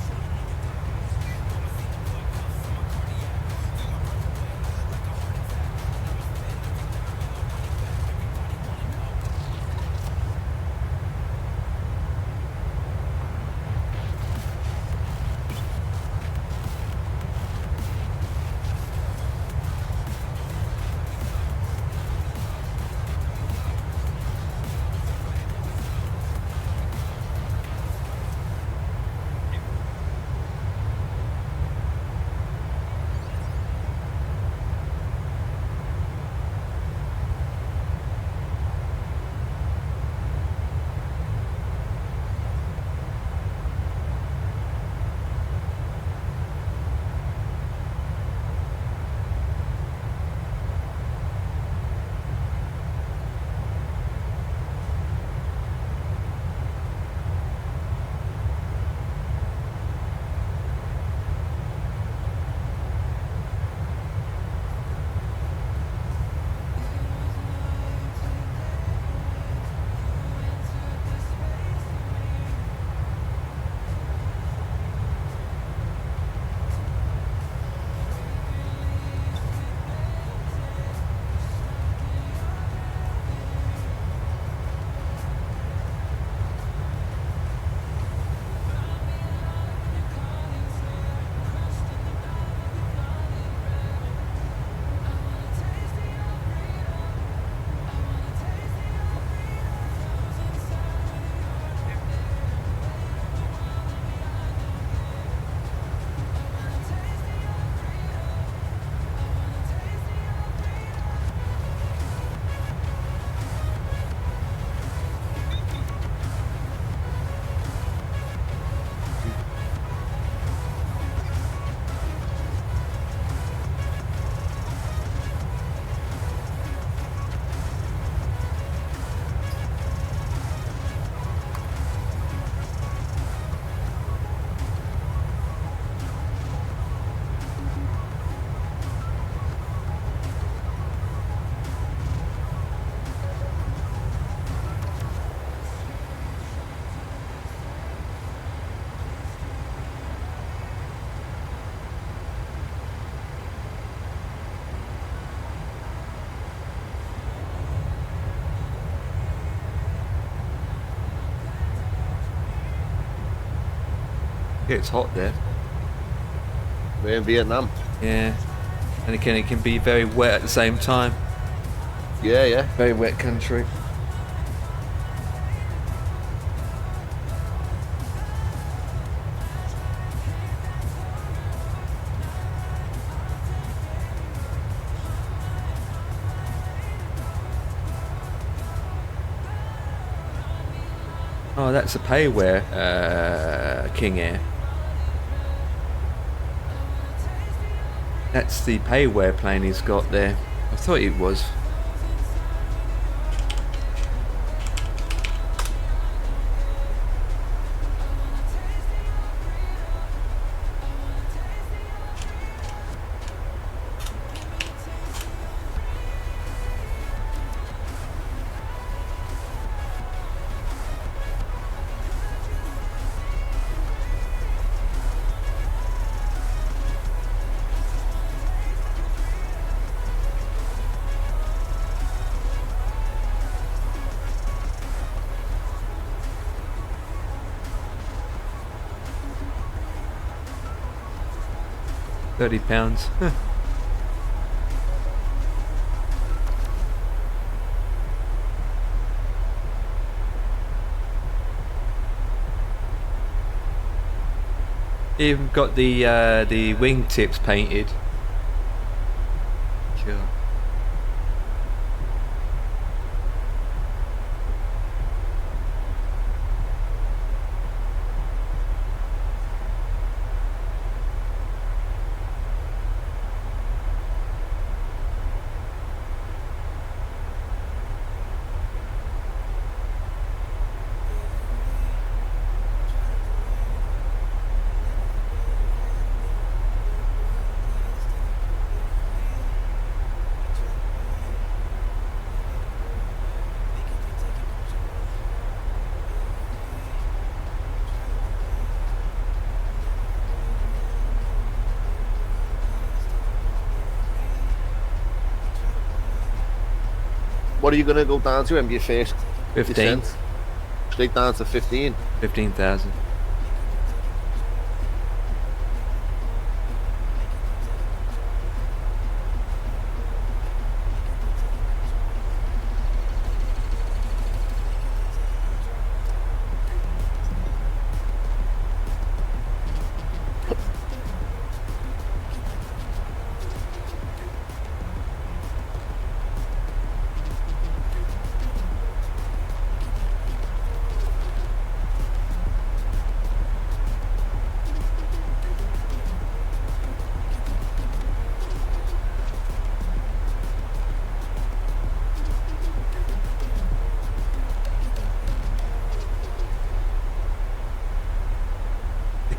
Speaker 1: It's hot there.
Speaker 5: We're in Vietnam.
Speaker 1: Yeah. And again, it can be very wet at the same time.
Speaker 5: Yeah, yeah.
Speaker 1: Very wet country. Oh, that's a payware King Air. That's the payware plane he's got there. I thought it was. £30. Even got the wingtips painted. Sure.
Speaker 5: What are you gonna go down to? And your first
Speaker 1: 15.
Speaker 5: descent? Straight down to 15.
Speaker 1: 15,000.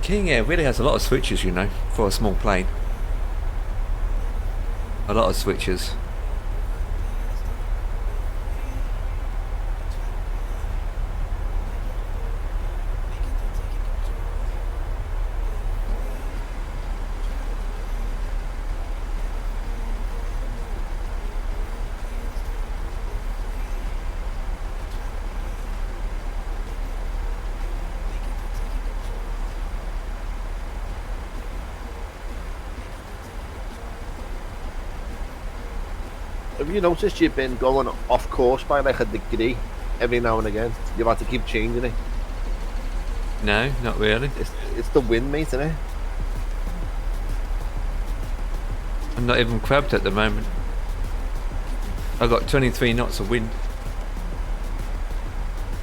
Speaker 1: King Air really has a lot of switches, you know, for a small plane. A lot of switches.
Speaker 5: Have you noticed you've been going off course by like a degree every now and again? You've had to keep changing it.
Speaker 1: No, not really.
Speaker 5: It's the wind, mate, isn't it?
Speaker 1: I'm not even crabbed at the moment. I got 23 knots of wind.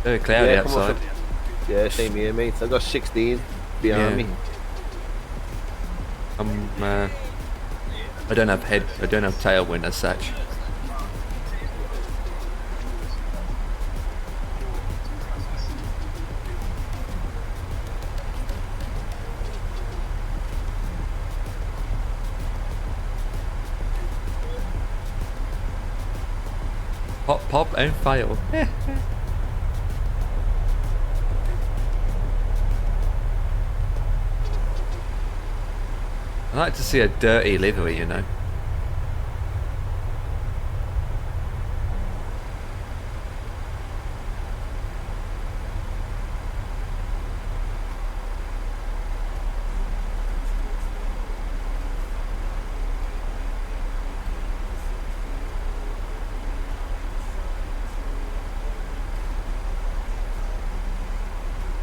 Speaker 1: Very cloudy
Speaker 5: Yeah, come on,
Speaker 1: outside.
Speaker 5: Yeah, same here, mate. I got 16 behind me.
Speaker 1: I don't have tailwind as such. Pop and fail. I like to see a dirty livery, you know.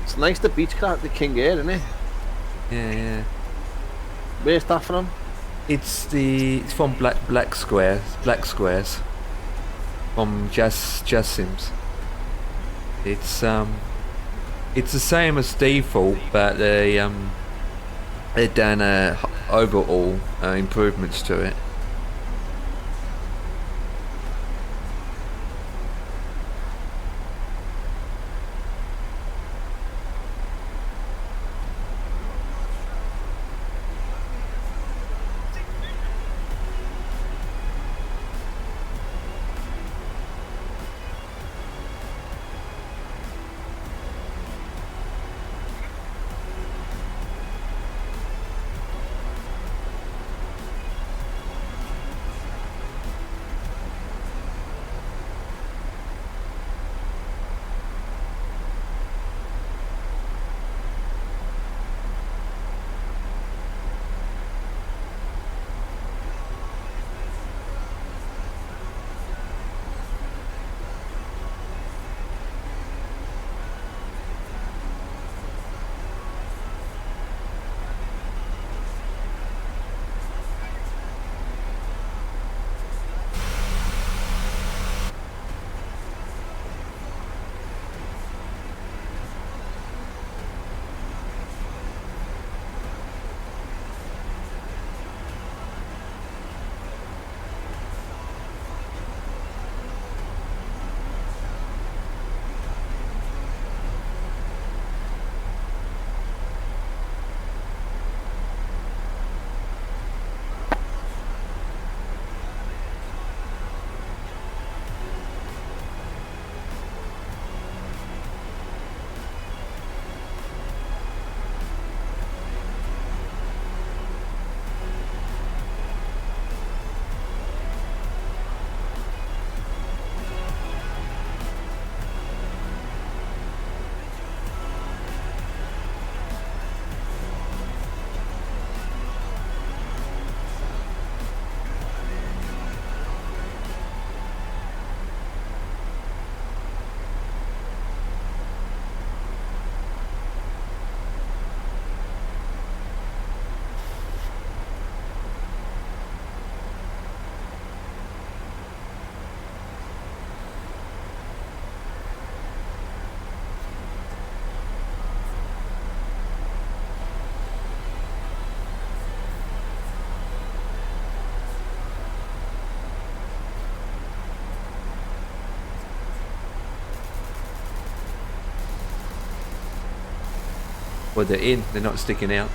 Speaker 5: It's nice the beach car at the King Air, isn't it?
Speaker 1: Yeah.
Speaker 5: Where's that from?
Speaker 1: It's from Black Squares from Jazz Sims. It's the same as default, but they've done overall improvements to it. Well, they're in. They're not sticking out.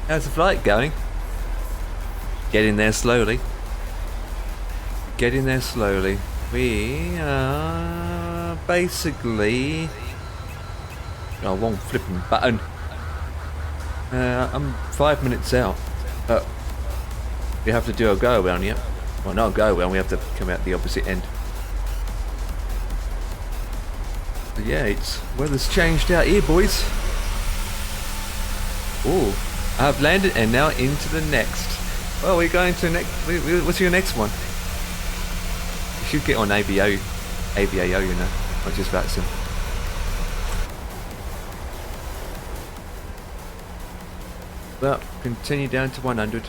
Speaker 1: How's the flight going? Getting there slowly. Getting there slowly. We are basically... Oh, one flipping button. I'm 5 minutes out. But we have to do a go around here. Well, not a go around, we have to come out the opposite end. But yeah, it's weather's changed out here, boys. Oh, I've landed and now into the next. Well, we're going to next. What's your next one? You should get on IVAO, you know, not just VATSIM. Well, continue down to 100.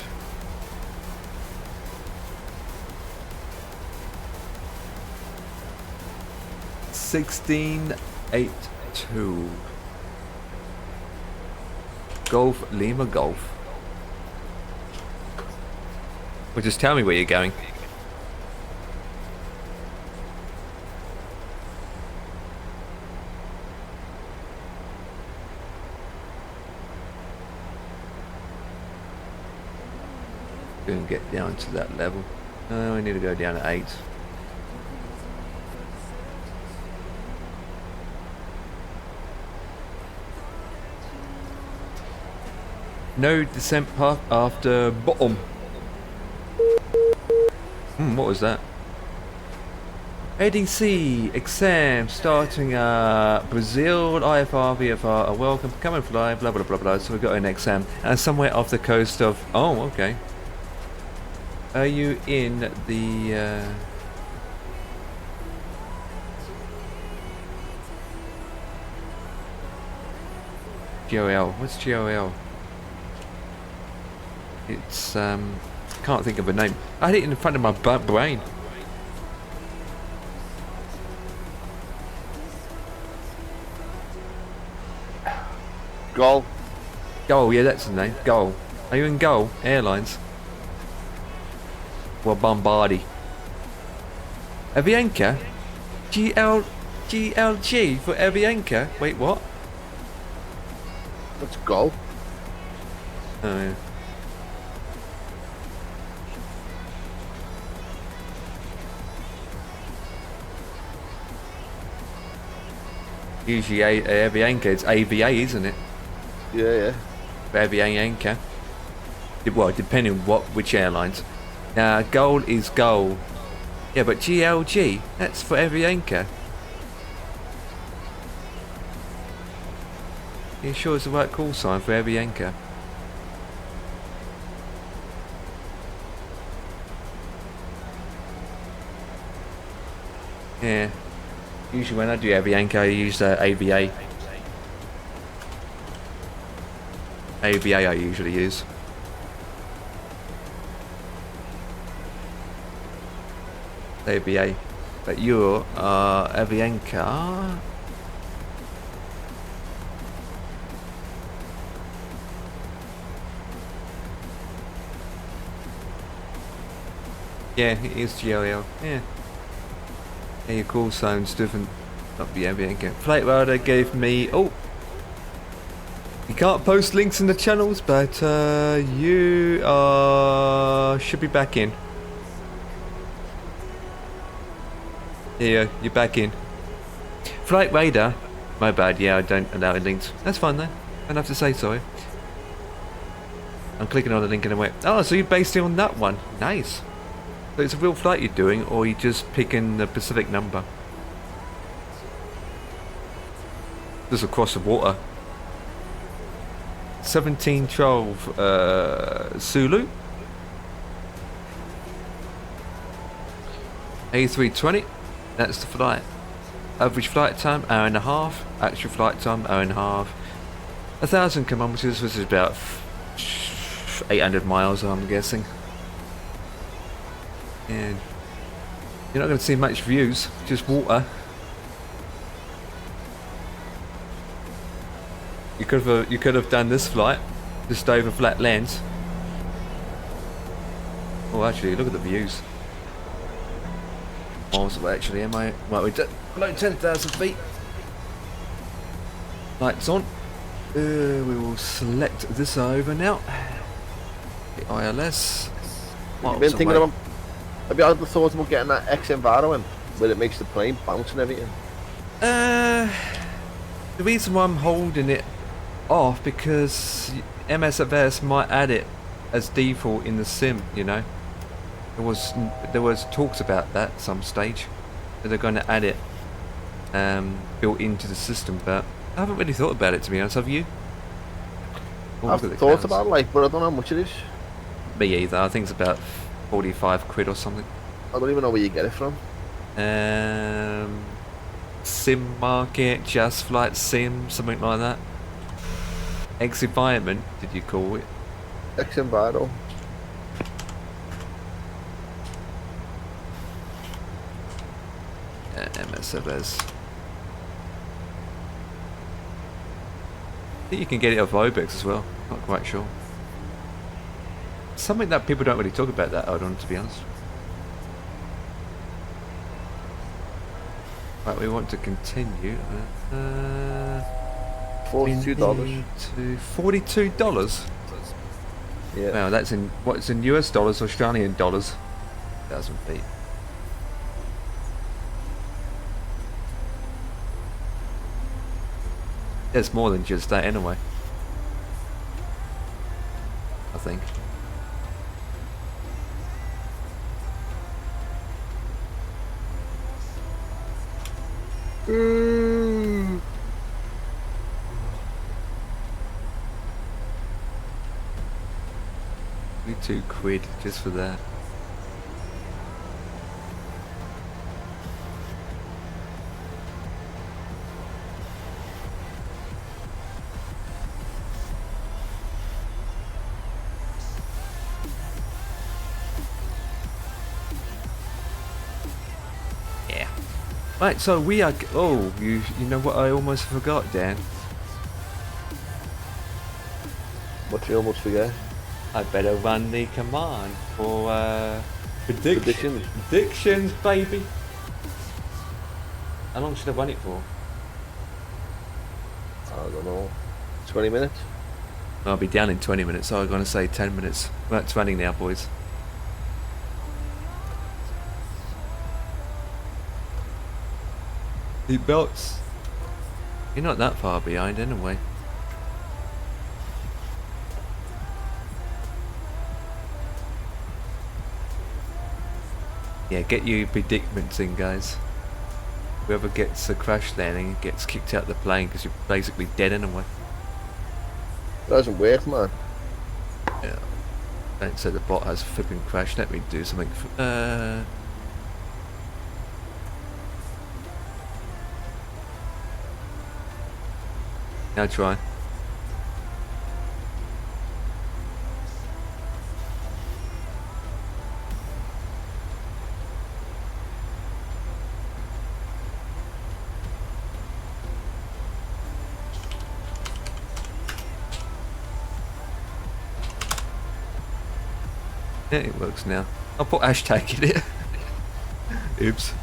Speaker 1: (16.82) Golf Lima Golf. Well, just tell me where you're going. Gonna get down to that level. We need to go down to 8. No descent path after bottom. What was that? ADC exam starting Brazil, IFR, VFR, a welcome, come and fly, blah blah blah blah. So we've got an exam somewhere off the coast of. Oh, okay. Are you in the? GOL. What's GOL? It's can't think of a name. I had it in front of my brain.
Speaker 5: Goal.
Speaker 1: Goal, yeah, that's the name. Goal. Are you in Goal Airlines? Well, Bombardi. Avianca? GLG for Avianca? Wait, what?
Speaker 5: Let's go.
Speaker 1: Oh, yeah. Usually Avianca, it's AVA, isn't it?
Speaker 5: Yeah.
Speaker 1: Avianca. Well, depending on which airlines. Now, gold is gold. Yeah, but GLG, that's for Avianca. You sure it's the right call sign for Avianca? Yeah. Usually when I do Avianca, I use AVA. AVA I usually use. AVA. But you're Avianca. Yeah, it is GLL. Yeah. Yeah, your call sounds different. Not the ambient game. Flight Rider gave me. Oh! You can't post links in the channels, but you should be back in. Yeah, you're back in. Flight Radar. My bad, yeah, I don't allow links. That's fine though. I don't have to say sorry. I'm clicking on the link and I went, oh, so you're based on that one. Nice. So it's a real flight you're doing, or you're just picking the Pacific number? Just across the water. 1712 Sulu. A320. That's the flight. Average flight time, hour and a half. Actual flight time, hour and a half. 1,000 kilometers, which is about 800 miles, I'm guessing. And you're not going to see much views, just water. You could have done this flight just over flat lands. Oh, actually, look at the views. Miles away, actually, am I? Right, we're below 10,000 feet. Lights on. We will select this over now. The ILS.
Speaker 5: Have you had the thought about getting that X Enviro in, where it makes the plane bounce and everything?
Speaker 1: The reason why I'm holding it off because MSFS might add it as default in the sim, you know. There was talks about that at some stage that they're going to add it built into the system, but I haven't really thought about it, to be honest. Have you?
Speaker 5: I've thought about it, like, but I don't know how much it is.
Speaker 1: Me either. I think it's about 45 quid or something.
Speaker 5: I don't even know where you get it from.
Speaker 1: Sim Market, Just Flight Sim, something like that. X Environment, did you call it?
Speaker 5: X Enviro.
Speaker 1: MSFS. I think you can get it off Obex as well. Not quite sure. Something that people don't really talk about that odd on, to be honest. Right, we want to continue.
Speaker 5: $42.
Speaker 1: $42?
Speaker 5: Yeah.
Speaker 1: Wow, that's in what's in US dollars, Australian dollars. 1,000 feet. It's more than just that anyway. I think. £2 just for that. Yeah. Right, so we are. Oh, you know what? I almost forgot, Dan.
Speaker 5: What you almost forget?
Speaker 1: I better run the command for
Speaker 5: Predictions.
Speaker 1: predictions, baby. How long should I run it for?
Speaker 5: I don't know. 20 minutes?
Speaker 1: I'll be down in 20 minutes, so I'm going to say 10 minutes. Well, it's running now, boys. Seat belts. You're not that far behind anyway. Yeah, get your predicaments in, guys. Whoever gets a crash landing gets kicked out of the plane because you're basically dead anyway.
Speaker 5: It doesn't work, man.
Speaker 1: Yeah. Don't say the bot has flipping crashed. Let me do something. Now try. Yeah, it works now. I'll put hashtag in it. Oops.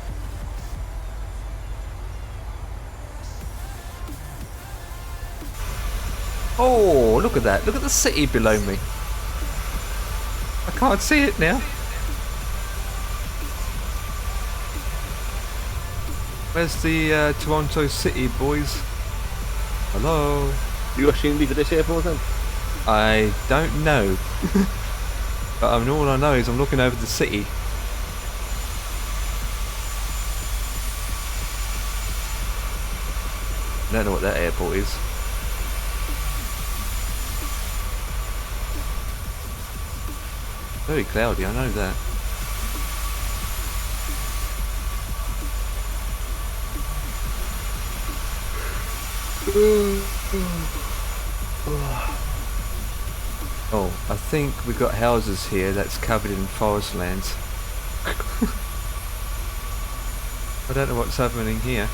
Speaker 1: Oh, look at that. Look at the city below me. I can't see it now. Where's the Toronto City, boys? Hello?
Speaker 5: You got seen me for this airport then?
Speaker 1: I don't know. But all I know is I'm looking over the city. I don't know what that airport is. Very cloudy, I know that. Oh, I think we've got houses here that's covered in forest lands. I don't know what's happening here.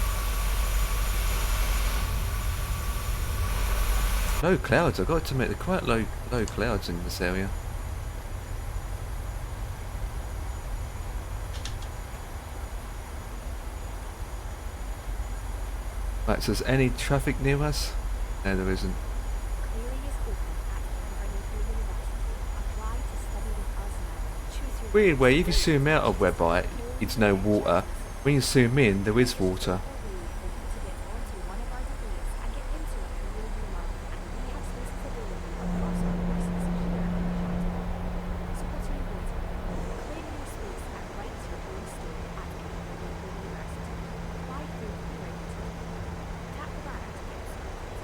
Speaker 1: Low clouds, I've got to admit, they're quite low clouds in this area. Right, so is any traffic near us? No, there isn't.
Speaker 4: Clearing is open at University. Apply to study with us now. Choose your
Speaker 1: Weird way, if you
Speaker 4: course.
Speaker 1: zoom out of whereby it's no water, when you zoom in, there is water.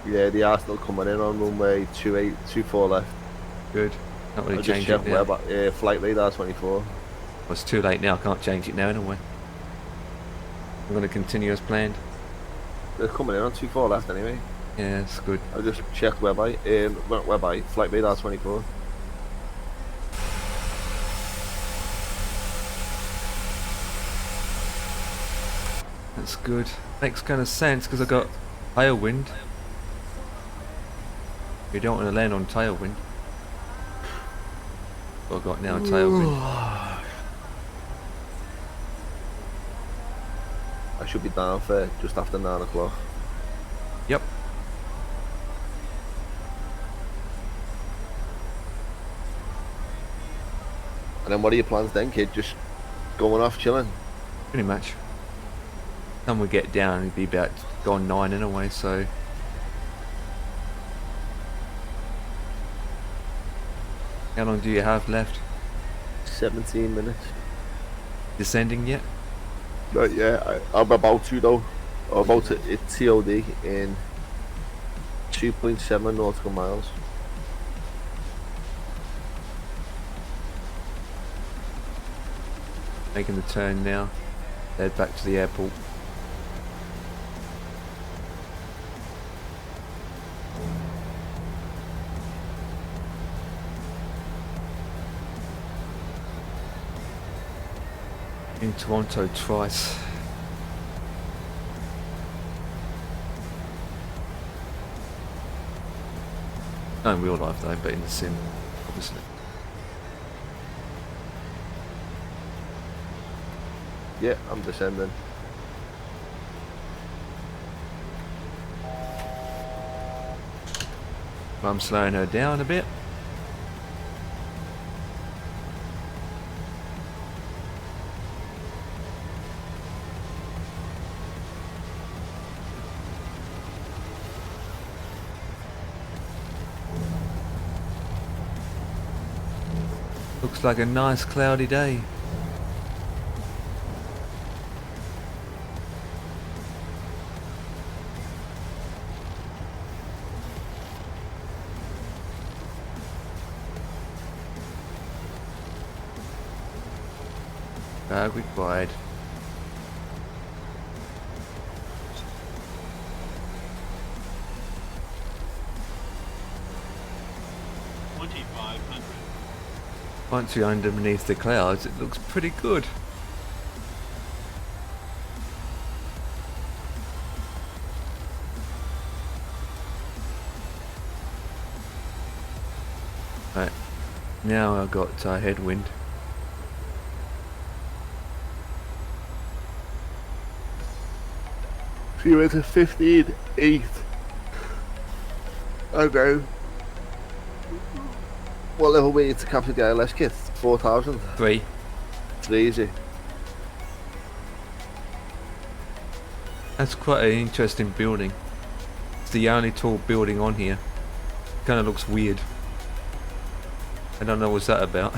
Speaker 5: Yeah, they are still coming in on runway 24 left.
Speaker 1: Good. Not really
Speaker 5: I just
Speaker 1: change it
Speaker 5: checked
Speaker 1: now.
Speaker 5: flight radar 24.
Speaker 1: Well, it's too late now, I can't change it now anyway. I'm going to continue as planned.
Speaker 5: They're coming in on 24 left anyway.
Speaker 1: Yeah, it's good.
Speaker 5: I just checked whereby flight radar 24.
Speaker 1: That's good. Makes kind of sense because I got tailwind. You don't want to land on tailwind. What I got now, tailwind.
Speaker 5: I should be down for just after 9 o'clock.
Speaker 1: Yep.
Speaker 5: And then what are your plans then, kid? Just going off chilling?
Speaker 1: Pretty much. Time we get down, it'd be about gone 9 anyway, so. How long do you have left?
Speaker 5: 17 minutes.
Speaker 1: Descending yet?
Speaker 5: But yeah, I'm about to though. I'm about to hit TOD in 2.7 nautical miles.
Speaker 1: Making the turn now. Head back to the airport. In Toronto twice. Not in real life though, but in the sim, obviously.
Speaker 5: Yeah, I'm descending.
Speaker 1: I'm slowing her down a bit. Looks like a nice cloudy day. Bag required. Once you're underneath the clouds, it looks pretty good. Right, now I've got headwind.
Speaker 5: So you went to 15, 8, and then what level were you to capture the ILS kit? 4,000?
Speaker 1: 3.
Speaker 5: 3 is it?
Speaker 1: That's quite an interesting building. It's the only tall building on here. Kind of looks weird. I don't know what's that about.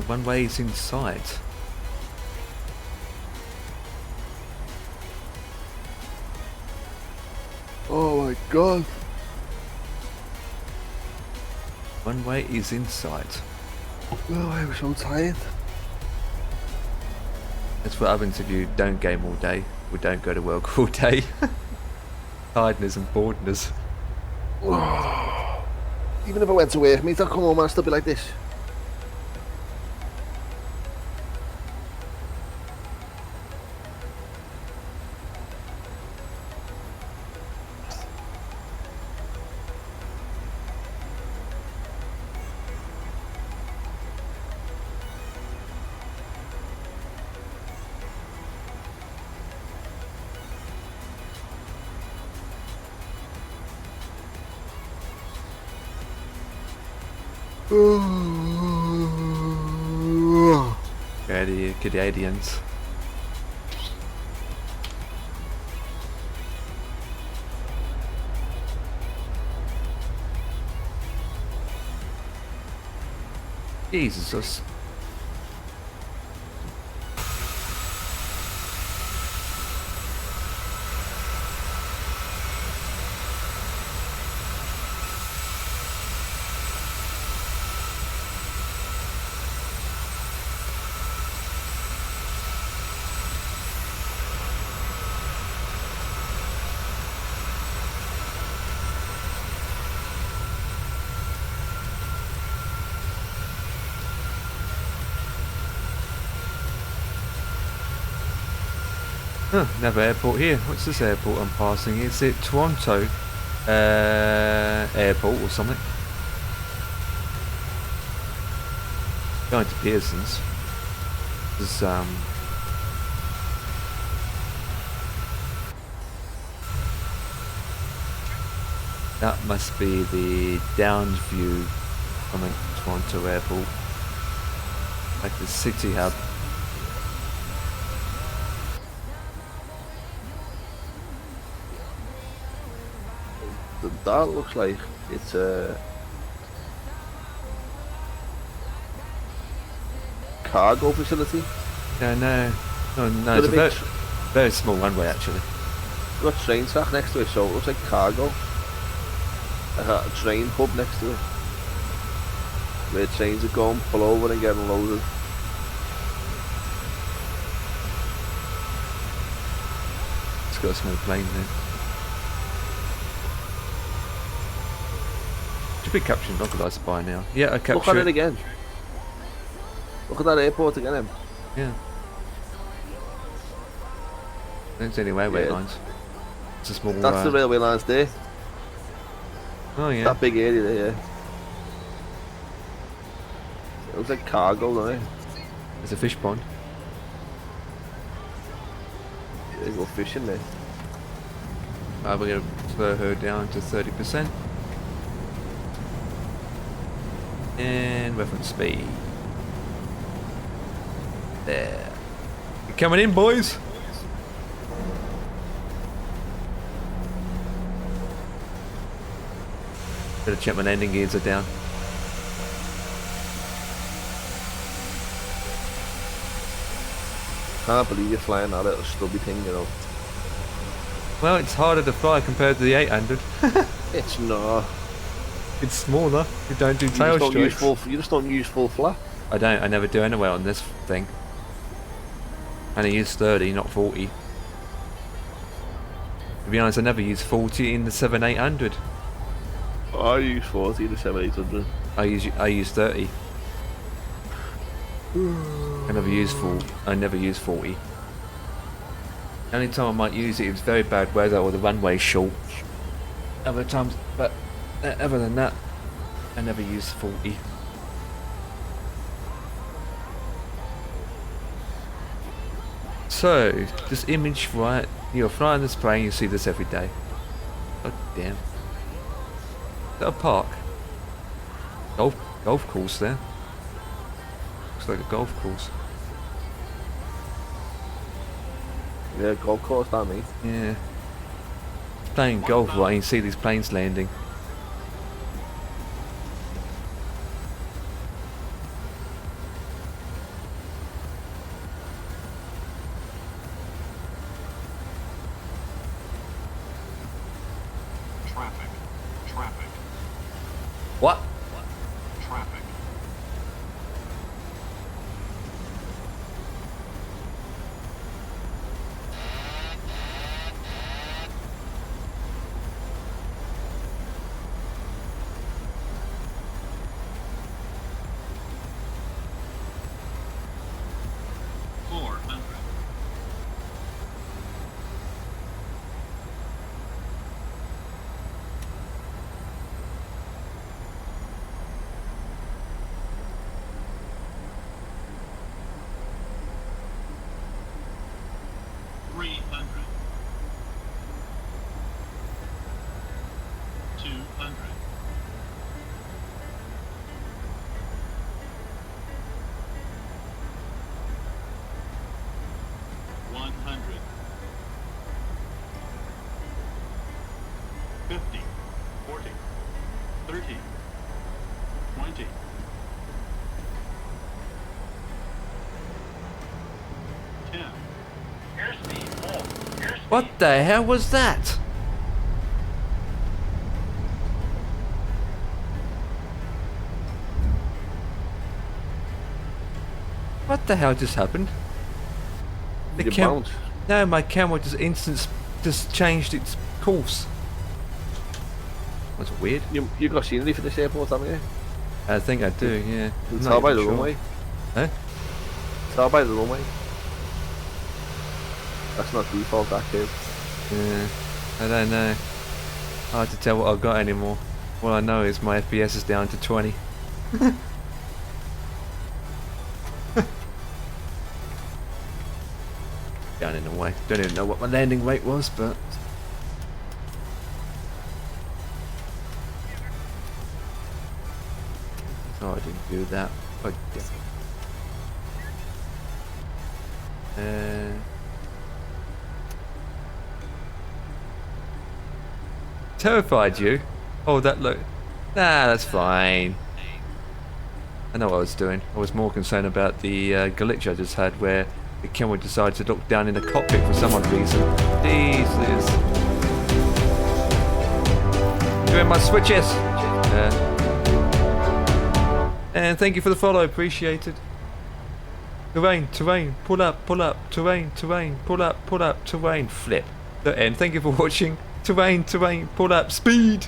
Speaker 1: One way is inside.
Speaker 5: Oh my god.
Speaker 1: One way is inside.
Speaker 5: Oh, I was so tired.
Speaker 1: That's what happens if you don't game all day, or don't go to work all day. Tiredness and boredness.
Speaker 5: Even if I went to work, mate, I'll come home and I'll still be like this.
Speaker 1: Canadians. Jesus. Huh, another airport here. What's this airport I'm passing? Is it Toronto airport or something? Going to Pearson's. This is, that must be the Downs view coming to Toronto airport. Like the city hub.
Speaker 5: That looks like it's a cargo facility.
Speaker 1: No, it's a very, very small runway actually.
Speaker 5: It's got a train track next to it, so it looks like cargo. Like a train hub next to it, where trains are going, pull over and getting loaded.
Speaker 1: It's got a small plane there. Should be capturing localized by now. Yeah, I captured.
Speaker 5: Look at it again. Look at that airport again, Em.
Speaker 1: Yeah. Don't see any railway lines. It's a small.
Speaker 5: That's the railway lines there.
Speaker 1: Oh yeah.
Speaker 5: That big area there, yeah. It looks like cargo, doesn't it?
Speaker 1: There's a fish pond.
Speaker 5: Yeah, they go fishing there.
Speaker 1: We're going to slow her down to 30%. And reference speed. There. You're coming in, boys. Better check my landing gears are down.
Speaker 5: Can't believe you're flying that little stubby thing, you know.
Speaker 1: Well, it's harder to fly compared to the 800.
Speaker 5: It's not.
Speaker 1: It's smaller. You don't do
Speaker 5: You
Speaker 1: tail
Speaker 5: just don't use
Speaker 1: strokes.
Speaker 5: full. You just don't use full flap.
Speaker 1: I don't. I never do anyway on this thing. I only use 30, not 40. To be honest, I never use 40 in the 7-800.
Speaker 5: I use 40 to 7-800.
Speaker 1: I use 30. I never use 40. The only time I might use it is very bad weather or the runway's short. Other times, but other than that, I never use 40. So, this image, right? You're flying this plane, you see this every day. Oh damn. Is that a park? Golf course there. Looks like a golf course.
Speaker 5: Yeah, golf course, that means.
Speaker 1: Yeah. Playing golf, right? You see these planes landing.
Speaker 9: Traffic.
Speaker 1: What?
Speaker 9: Traffic.
Speaker 1: What the hell was that? What the hell just happened? The
Speaker 5: You bounce.
Speaker 1: No, my camera just changed its course. Was it weird?
Speaker 5: You got scenery for this airport, haven't you?
Speaker 1: I think I do, yeah.
Speaker 5: It's
Speaker 1: I'm
Speaker 5: all
Speaker 1: not
Speaker 5: by
Speaker 1: even
Speaker 5: the
Speaker 1: sure.
Speaker 5: runway.
Speaker 1: Huh?
Speaker 5: It's all by the runway. That's not default, that kid.
Speaker 1: Yeah, I don't know. Hard to tell what I've got anymore. All I know is my FPS is down to 20. Down in a way. Don't even know what my landing rate was, but... Oh, I didn't do that. Oh, damn. Terrified you? Oh, that look. Nah, that's fine. I know what I was doing. I was more concerned about the glitch I just had where the camera decided to look down in the cockpit for some odd reason. Jesus. Doing my switches. And thank you for the follow, appreciate it. Terrain, pull up, terrain, pull up, terrain, flip. And thank you for watching. Terrain, pull up, speed!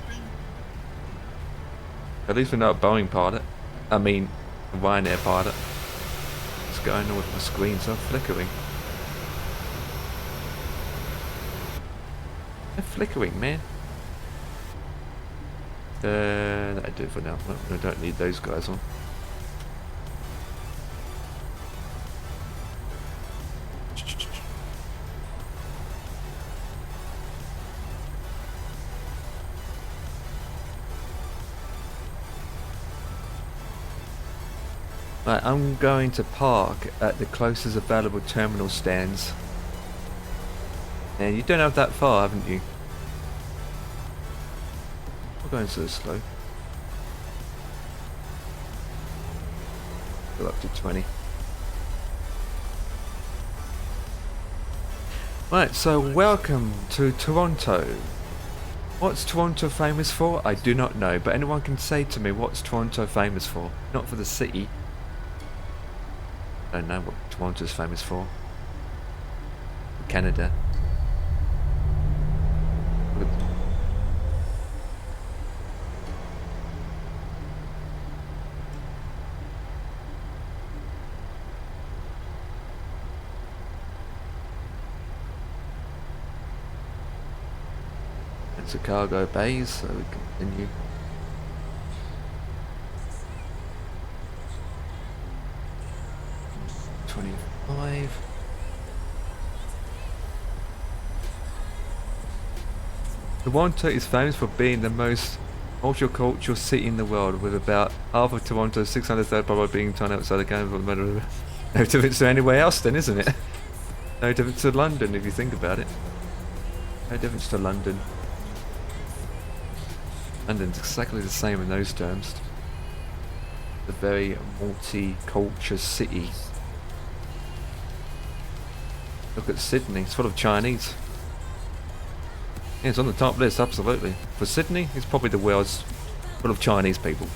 Speaker 1: At least we're not a Boeing pilot. I mean, a Ryanair pilot. What's going on with my screen? So flickering. They're flickering, man. That'll do for now. I don't need those guys on. Right, I'm going to park at the closest available terminal stands. And you don't have that far, haven't you? We're going so slow. Go up to 20. Right, so welcome to Toronto. What's Toronto famous for? I do not know, but anyone can say to me what's Toronto famous for? Not for the city. I don't know what Toronto's famous for. Canada. It's a cargo bays, so we continue. Toronto is famous for being the most multicultural city in the world, with about half of Toronto's 600,000 people being turned outside the game. No difference to anywhere else then, isn't it? No difference to London if you think about it. No difference to London. London's exactly the same in those terms. A very multicultural city. Look at Sydney, it's full of Chinese. Yeah, it's on the top list, absolutely. For Sydney, it's probably the world's full of Chinese people.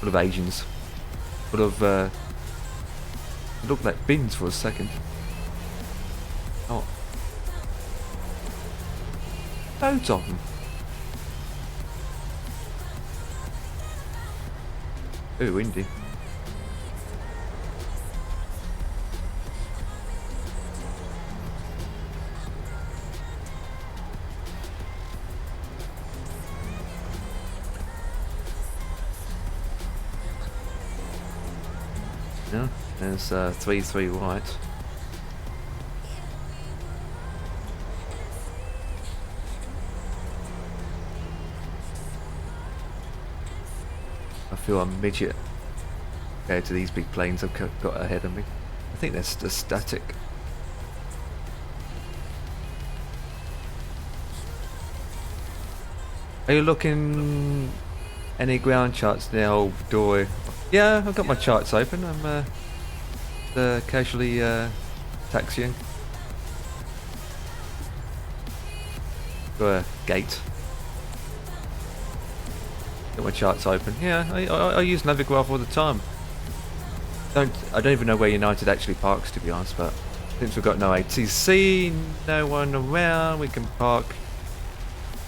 Speaker 1: Full of Asians. Full of, it looked like bins for a second. Oh. Loads of them. Ooh, windy. Yeah, there's 3-3 white. I feel a midget compared to these big planes I've got ahead of me. I think they're just static. Are you looking any ground charts now, old doy? Yeah, I've got my charts open. I'm casually taxiing. Got a gate. Got my charts open. Yeah, I use Navigraph all the time. I don't even know where United actually parks, to be honest, but since we've got no ATC, no one around, we can park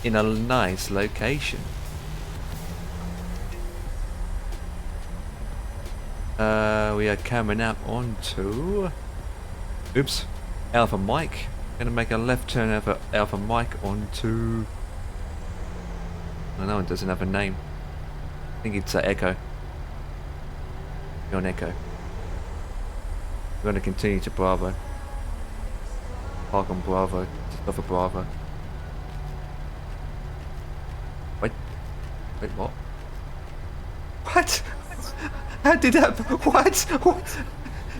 Speaker 1: in a nice location. We are coming up onto, oops, Alpha Mike. Gonna make a left turn over Alpha Mike onto, oh no, it doesn't have a name. I think it's Echo. You're on Echo. We're gonna continue to Bravo. Park on Bravo, just off of Bravo. Wait, what? What? How did that? What?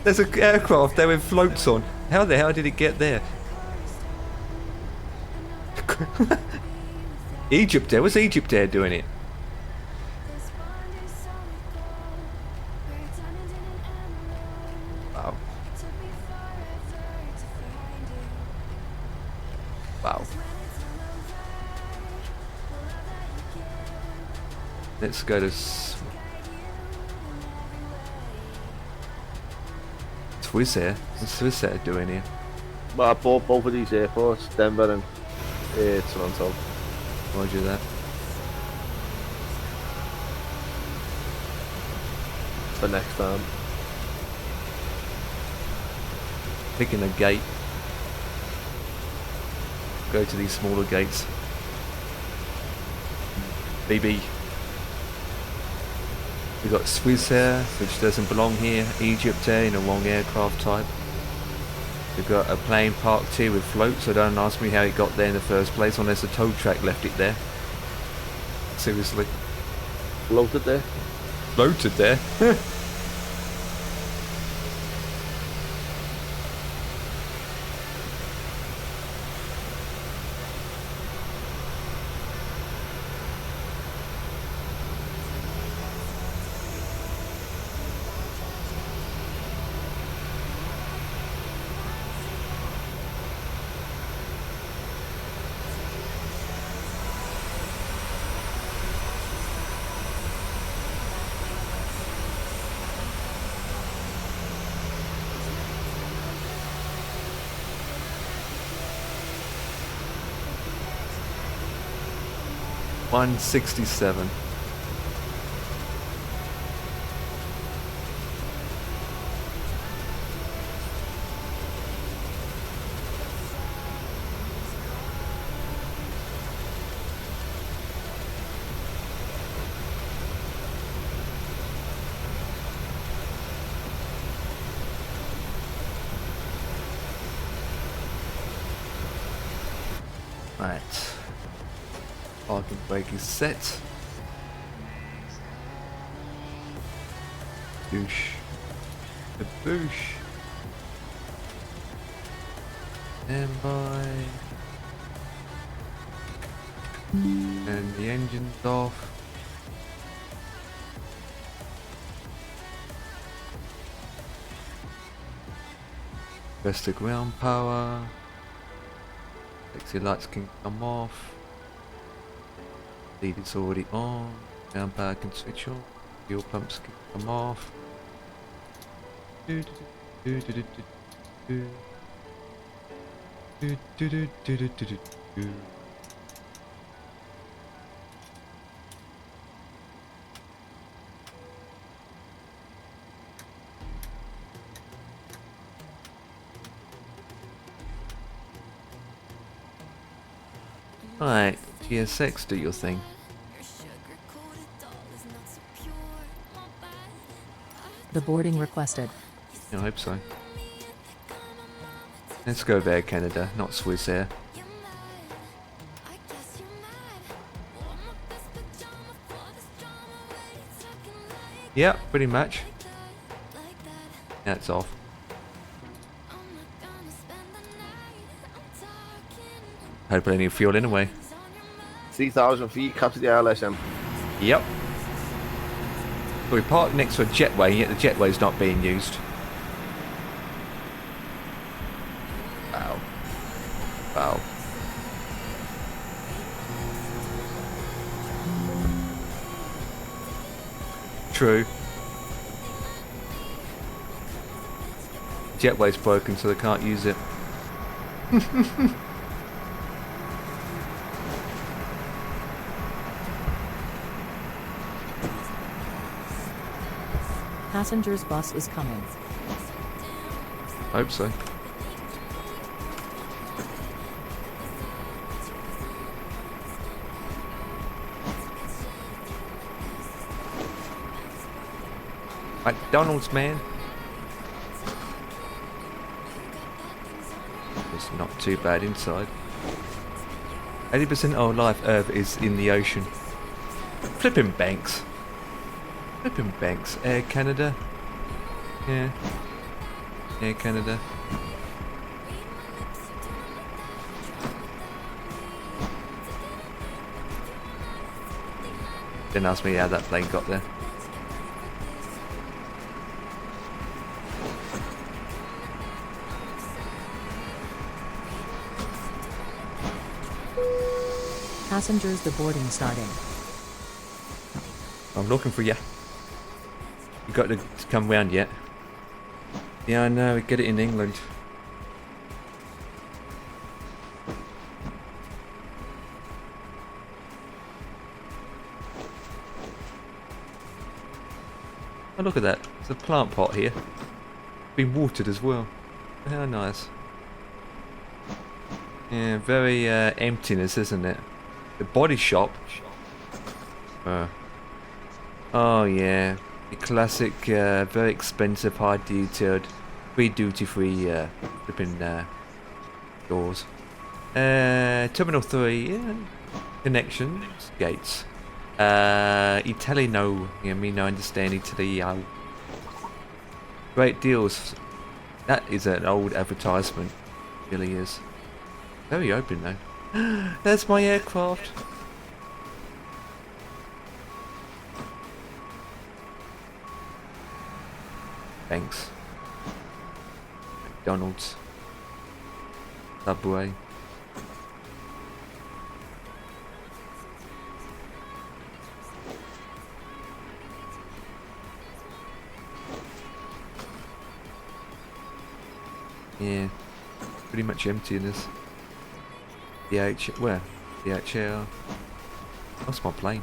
Speaker 1: There's an aircraft there with floats on. How the hell did it get there? Egypt Air? What's Egypt Air doing it? Wow. Wow. Let's go to CYYZ. What's CYYZ doing here?
Speaker 5: Well, I bought both of these airports, Denver and Toronto.
Speaker 1: Roger that.
Speaker 5: For next time.
Speaker 1: Picking a gate. Go to these smaller gates. BB. We've got CYYZ, which doesn't belong here. Egypt Air in a wrong aircraft type. We've got a plane parked here with floats, so don't ask me how it got there in the first place, unless the tow track left it there. Seriously.
Speaker 5: Floated there?
Speaker 1: Floated there? 167. Right. Parking brake is set. Boosh. The boosh. Stand by. And the engine's off. Rest the ground power. Exit lights can come off. Lead is already on. Ground power can switch on. Fuel pumps can come off. Right, GSX, do your thing.
Speaker 2: The boarding requested.
Speaker 1: I hope so. Let's go there, Canada, not Swiss Air. Yeah, pretty much. That's off. Had plenty of fuel anyway.
Speaker 5: 3,000 feet, capture the RLSM.
Speaker 1: Yep. We parked next to a jetway, yet the jetway's not being used. Wow. Wow. True. Jetway's broken, so they can't use it.
Speaker 2: Passengers bus is coming.
Speaker 1: Hope so. McDonald's, man. It's not too bad inside. 80% of life Earth is in the ocean. Flipping banks. Flipping banks. Air Canada. Yeah. Air Canada. Didn't ask me how that plane got there.
Speaker 2: Passengers, the boarding starting.
Speaker 1: I'm looking for you. You got to come round yet? Yeah, I know. We get it in England. Oh, look at that. There's a plant pot here. Been watered as well. How nice. Yeah, very emptiness, isn't it? The body shop. Oh yeah, the classic, very expensive, high detailed, free duty free flipping doors. Terminal 3, yeah. Connections, gates. Italiano, yeah, me no understand Italiano. Great deals. That is an old advertisement, it really is. Very open though. That's my aircraft. Thanks. McDonald's. Subway. Yeah, pretty much empty in this. DHL. Lost my plane.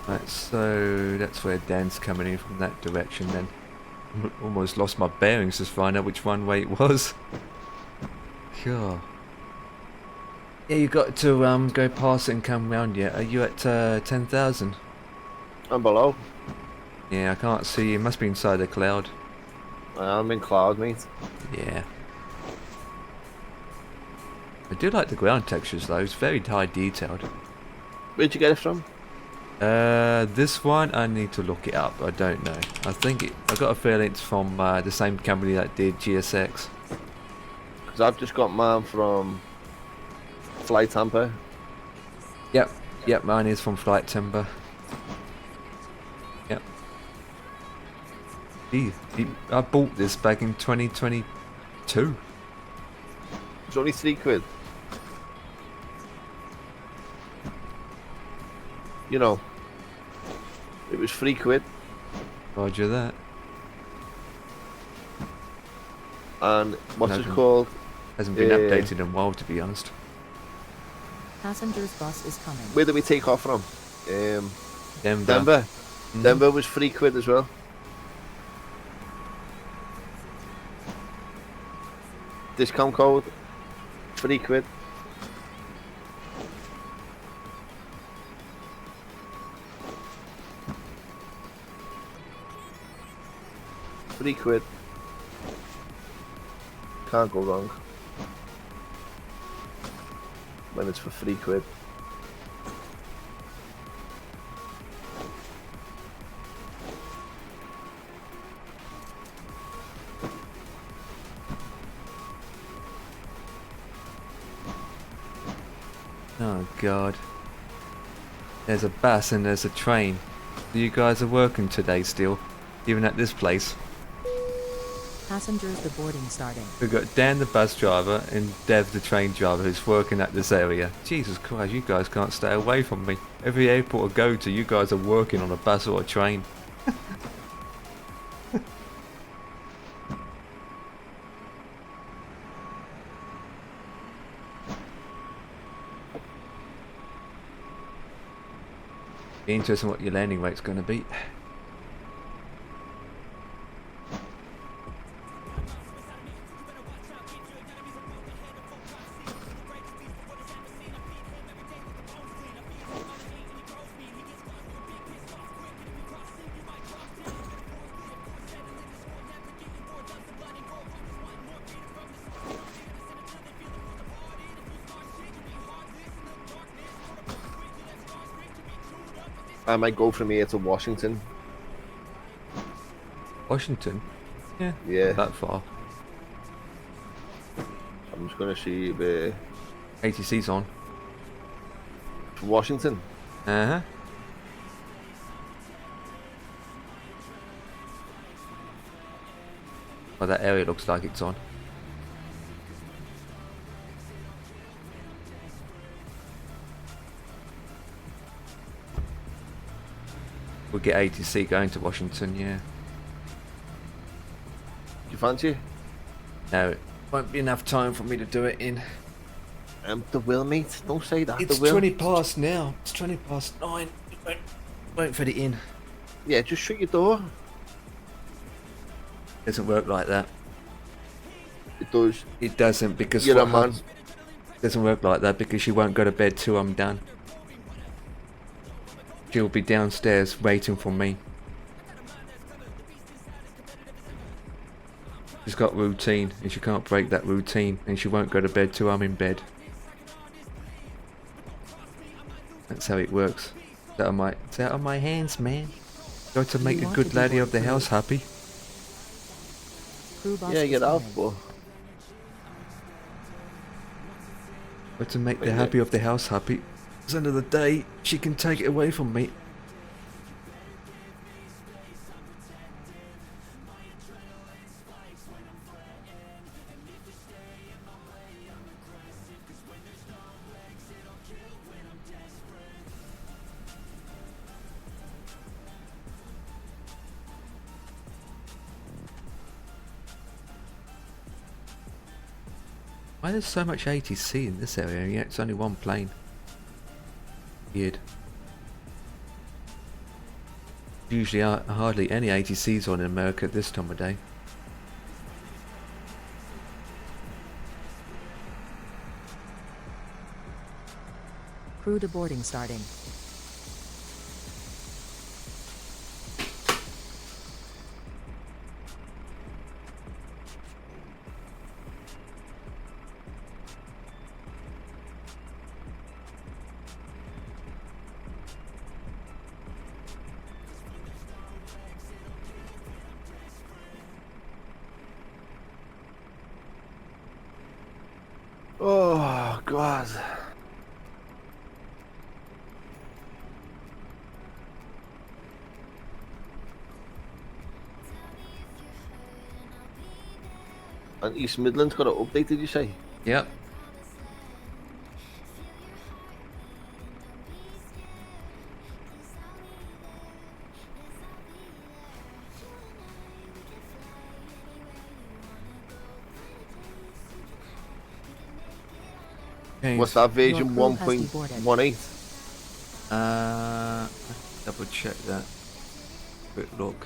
Speaker 1: Right, so that's where Dan's coming in from that direction then. Almost lost my bearings to find out which one way it was. Sure. Yeah, you got to go past it and come round yet. Are you at 10,000?
Speaker 5: I'm below.
Speaker 1: Yeah, I can't see you. Must be inside the cloud.
Speaker 5: I'm in cloud, mate.
Speaker 1: Yeah. I do like the ground textures though. It's very high detailed.
Speaker 5: Where'd you get it from?
Speaker 1: This one I need to look it up. I don't know. I got a feeling it's from the same company that did GSX.
Speaker 5: Because I've just got mine from Flight Tamper.
Speaker 1: Yep, mine is from Flight Timber. Yep. I bought this back in 2022.
Speaker 5: It's only £3. You know, it was £3.
Speaker 1: Roger that.
Speaker 5: And what's it
Speaker 1: Hasn't-
Speaker 5: called?
Speaker 1: Hasn't been updated in a while, to be honest.
Speaker 2: Passenger's bus is coming.
Speaker 5: Where did we take off from?
Speaker 1: Denver.
Speaker 5: Denver.
Speaker 1: Mhm.
Speaker 5: Denver was £3 as well. Discount code £3. £3. Can't go wrong when it's for £3.
Speaker 1: Oh god. There's a bus and there's a train. You guys are working today still, even at this place.
Speaker 2: Passengers, the boarding starting.
Speaker 1: We've got Dan the bus driver and Dev the train driver who's working at this area. Jesus Christ, you guys can't stay away from me. Every airport I go to, you guys are working on a bus or a train. Be interesting what your landing rate's going to be.
Speaker 5: I might go from here to Washington.
Speaker 1: Washington? Yeah.
Speaker 5: Yeah.
Speaker 1: Not that far.
Speaker 5: I'm just gonna see if
Speaker 1: ATC's on.
Speaker 5: Washington.
Speaker 1: Uh-huh. Well, that area looks like it's on. We'll get ATC going to Washington, yeah.
Speaker 5: Do you fancy it?
Speaker 1: No, it won't be enough time for me to do it in.
Speaker 5: The will, mate. Don't say that.
Speaker 1: It's
Speaker 5: the will.
Speaker 1: 20 past now. It's 20 past 9. Won't fit it in.
Speaker 5: Yeah, just shut your door.
Speaker 1: Doesn't work like that.
Speaker 5: It does.
Speaker 1: It doesn't because
Speaker 5: You're a
Speaker 1: what
Speaker 5: man.
Speaker 1: happens- Doesn't work like that because she won't go to bed till I'm done. She'll be downstairs waiting for me. She's got routine and she can't break that routine, and she won't go to bed till I'm in bed. That's how it works. It's out of my hands, man. Got to make
Speaker 2: You
Speaker 1: the
Speaker 2: want
Speaker 1: good
Speaker 2: to do
Speaker 1: lady
Speaker 2: what
Speaker 1: of the
Speaker 2: you
Speaker 1: house
Speaker 2: do.
Speaker 1: happy.
Speaker 2: Crew bus
Speaker 5: Yeah,
Speaker 2: is
Speaker 5: get off,
Speaker 2: coming.
Speaker 5: but
Speaker 1: Got to make the
Speaker 5: Wait,
Speaker 1: happy of the house happy. At the end of the day, she can take it away from me. Why there's so much ATC in this area? Yeah, it's only one plane. Weird. Usually hardly any ATCs on in America at this time of day.
Speaker 2: Crew to boarding starting.
Speaker 5: Oh God. And East Midlands got it updated, did you say?
Speaker 1: Yep. Okay,
Speaker 5: What's that version?
Speaker 2: Your crew has deboarded.
Speaker 5: 1.18?
Speaker 1: Double check that. Quick look.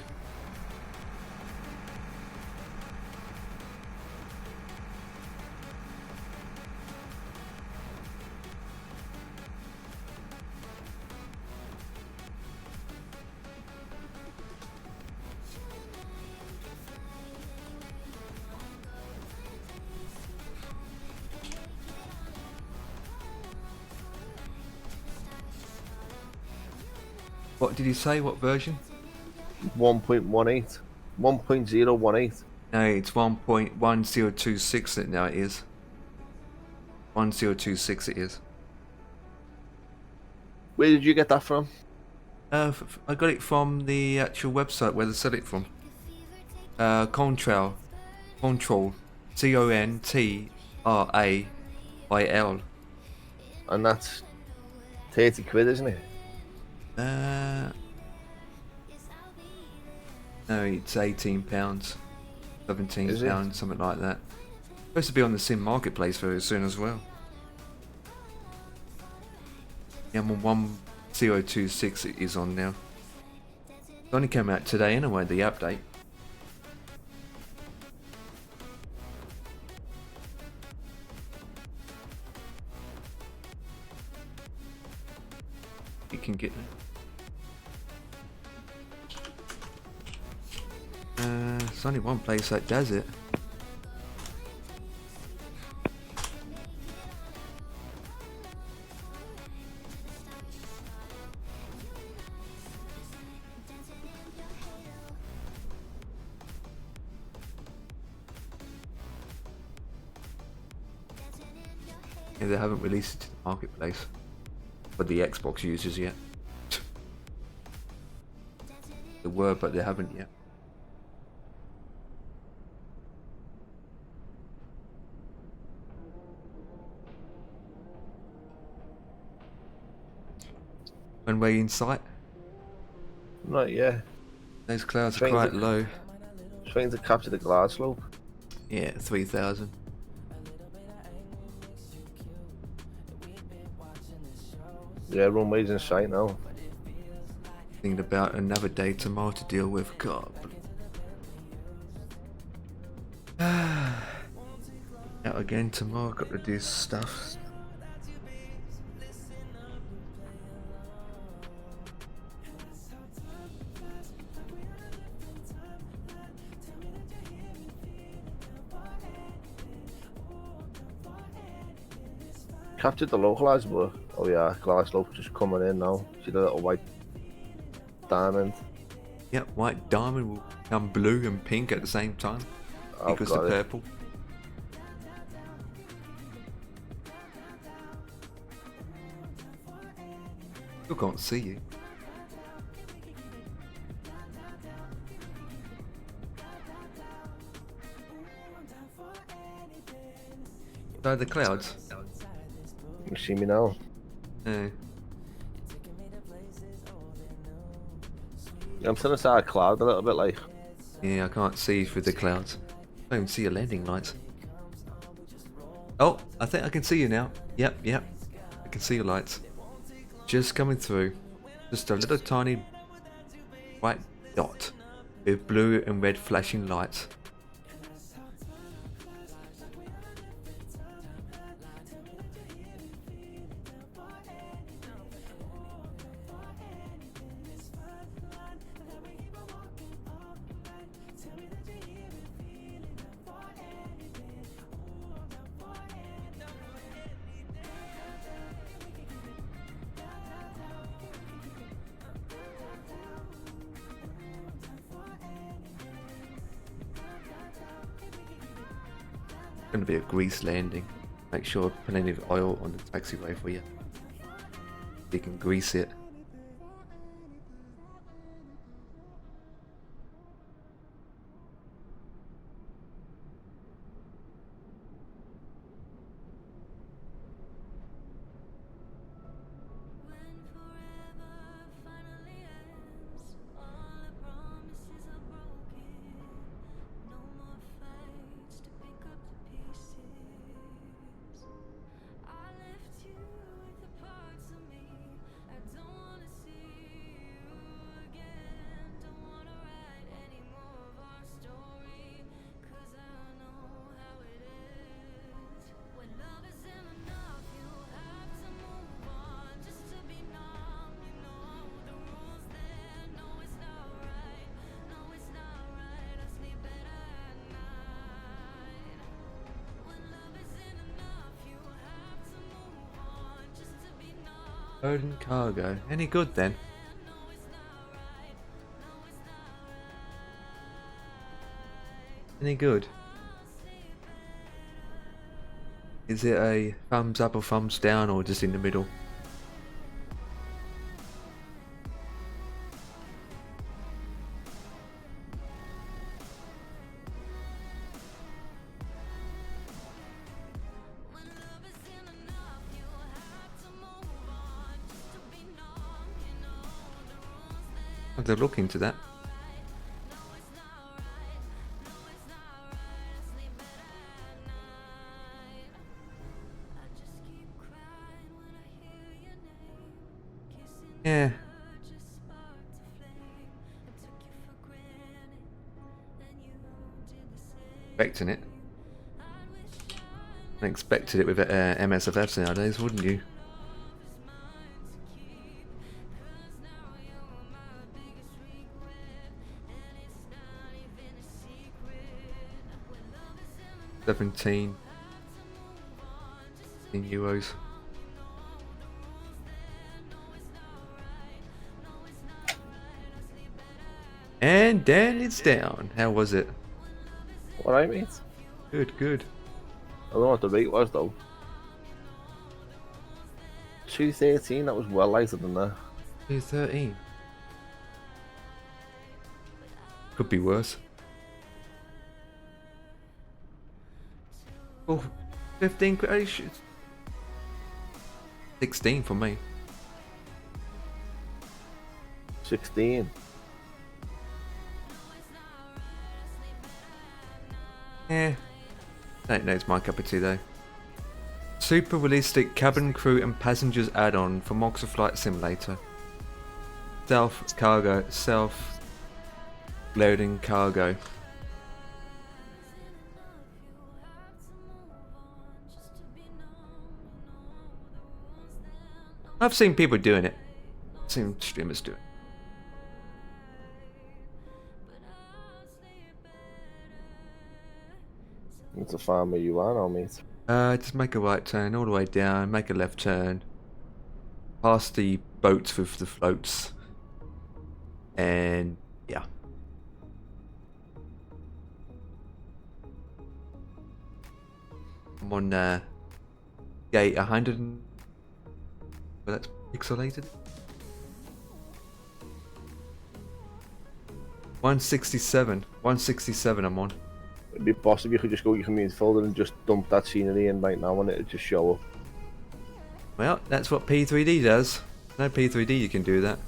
Speaker 1: What did you say? What version?
Speaker 5: 1.18. 1.018.
Speaker 1: No, it's 1.1026 now it is. 1026 it is.
Speaker 5: Where did you get that from?
Speaker 1: I got it from the actual website where they sell it from. Control. CONTRAIL.
Speaker 5: And that's 30 quid, isn't it?
Speaker 1: No, it's £18,
Speaker 5: Is it?
Speaker 1: £17, something like that. Supposed to be on the Sim Marketplace very soon as well. Yeah, I'm on 1026 it is on now. It only came out today anyway, the update. You can get it. There's only one place that does it. Yeah, they haven't released it to the marketplace for the Xbox users yet. They were, but they haven't yet. When we're in sight,
Speaker 5: Right, yeah.
Speaker 1: those clouds are
Speaker 5: Trying
Speaker 1: quite
Speaker 5: to-
Speaker 1: low.
Speaker 5: Trying to capture the glide slope.
Speaker 1: Yeah, 3,000.
Speaker 5: Yeah, runway's in sight now.
Speaker 1: Thinking about another day tomorrow to deal with. God. Out again tomorrow. Got to do stuff.
Speaker 5: Captured the localizer, but oh yeah, glide slope just coming in now. See the little white diamond.
Speaker 1: Yep, white diamond will become blue and pink at the same time.
Speaker 5: Oh,
Speaker 1: Equals
Speaker 5: got
Speaker 1: to
Speaker 5: it.
Speaker 1: purple. Still can't see you. So the clouds.
Speaker 5: You see me now?
Speaker 1: No.
Speaker 5: I'm to the side cloud a little bit like.
Speaker 1: Yeah, I can't see through the clouds. I don't even see your landing lights. Oh, I think I can see you now. Yep, yep. I can see your lights. Just coming through. Just a little tiny white dot with blue and red flashing lights. Going to be a grease landing. Make sure plenty of oil on the taxiway for you. You can grease it. Burden cargo. Any good then? Any good? Is it a thumbs up or thumbs down or just in the middle? Have to look into that. Yeah. Expecting it. I expected it with MSFS nowadays, wouldn't you? €17 in euros. And then it's down. How was it?
Speaker 5: Alright, mate.
Speaker 1: Good, good.
Speaker 5: I don't know what the rate was though. 213, that was well lighter than that.
Speaker 1: 213. Could be worse. Oh, 15 quid. 16 for me.
Speaker 5: 16.
Speaker 1: Yeah. Don't know, it's my cup of tea though. Super realistic cabin crew and passengers add-on for Moxa Flight Simulator. Self cargo, self loading cargo. I've seen people doing it. I've seen streamers do it.
Speaker 5: It's a farm where you are now, mate.
Speaker 1: Just make a right turn all the way down, make a left turn, past the boats with the floats, and yeah. I'm on gate 100. Well, that's pixelated. 167 I'm on.
Speaker 5: It'd be possible you could just go to your community folder and just dump that scenery in right now and it'd just show up.
Speaker 1: Well, that's what P3D does. No P3D you can do that.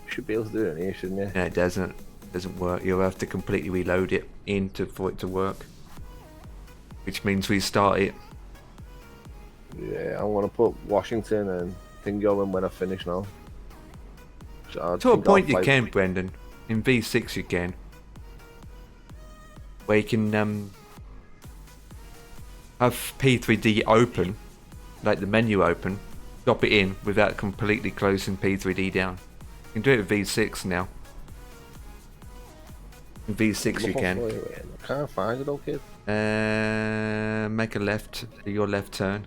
Speaker 5: You should be able to do it in here, shouldn't you?
Speaker 1: No, it doesn't. It doesn't work. You'll have to completely reload it for it to work. which means restart it.
Speaker 5: Yeah, I'm gonna put Washington and thing going when I finish now. So I
Speaker 1: To a
Speaker 5: think
Speaker 1: point
Speaker 5: I'll
Speaker 1: you
Speaker 5: fight-
Speaker 1: can, Brendan. In V6 you can. Where you can have P3D open, like the menu open, drop it in without completely closing P3D down. You can do it with V6 now. In V6 you
Speaker 5: Look
Speaker 1: can.
Speaker 5: for it. I can't find it, though, kid.
Speaker 1: Make a left, your left turn.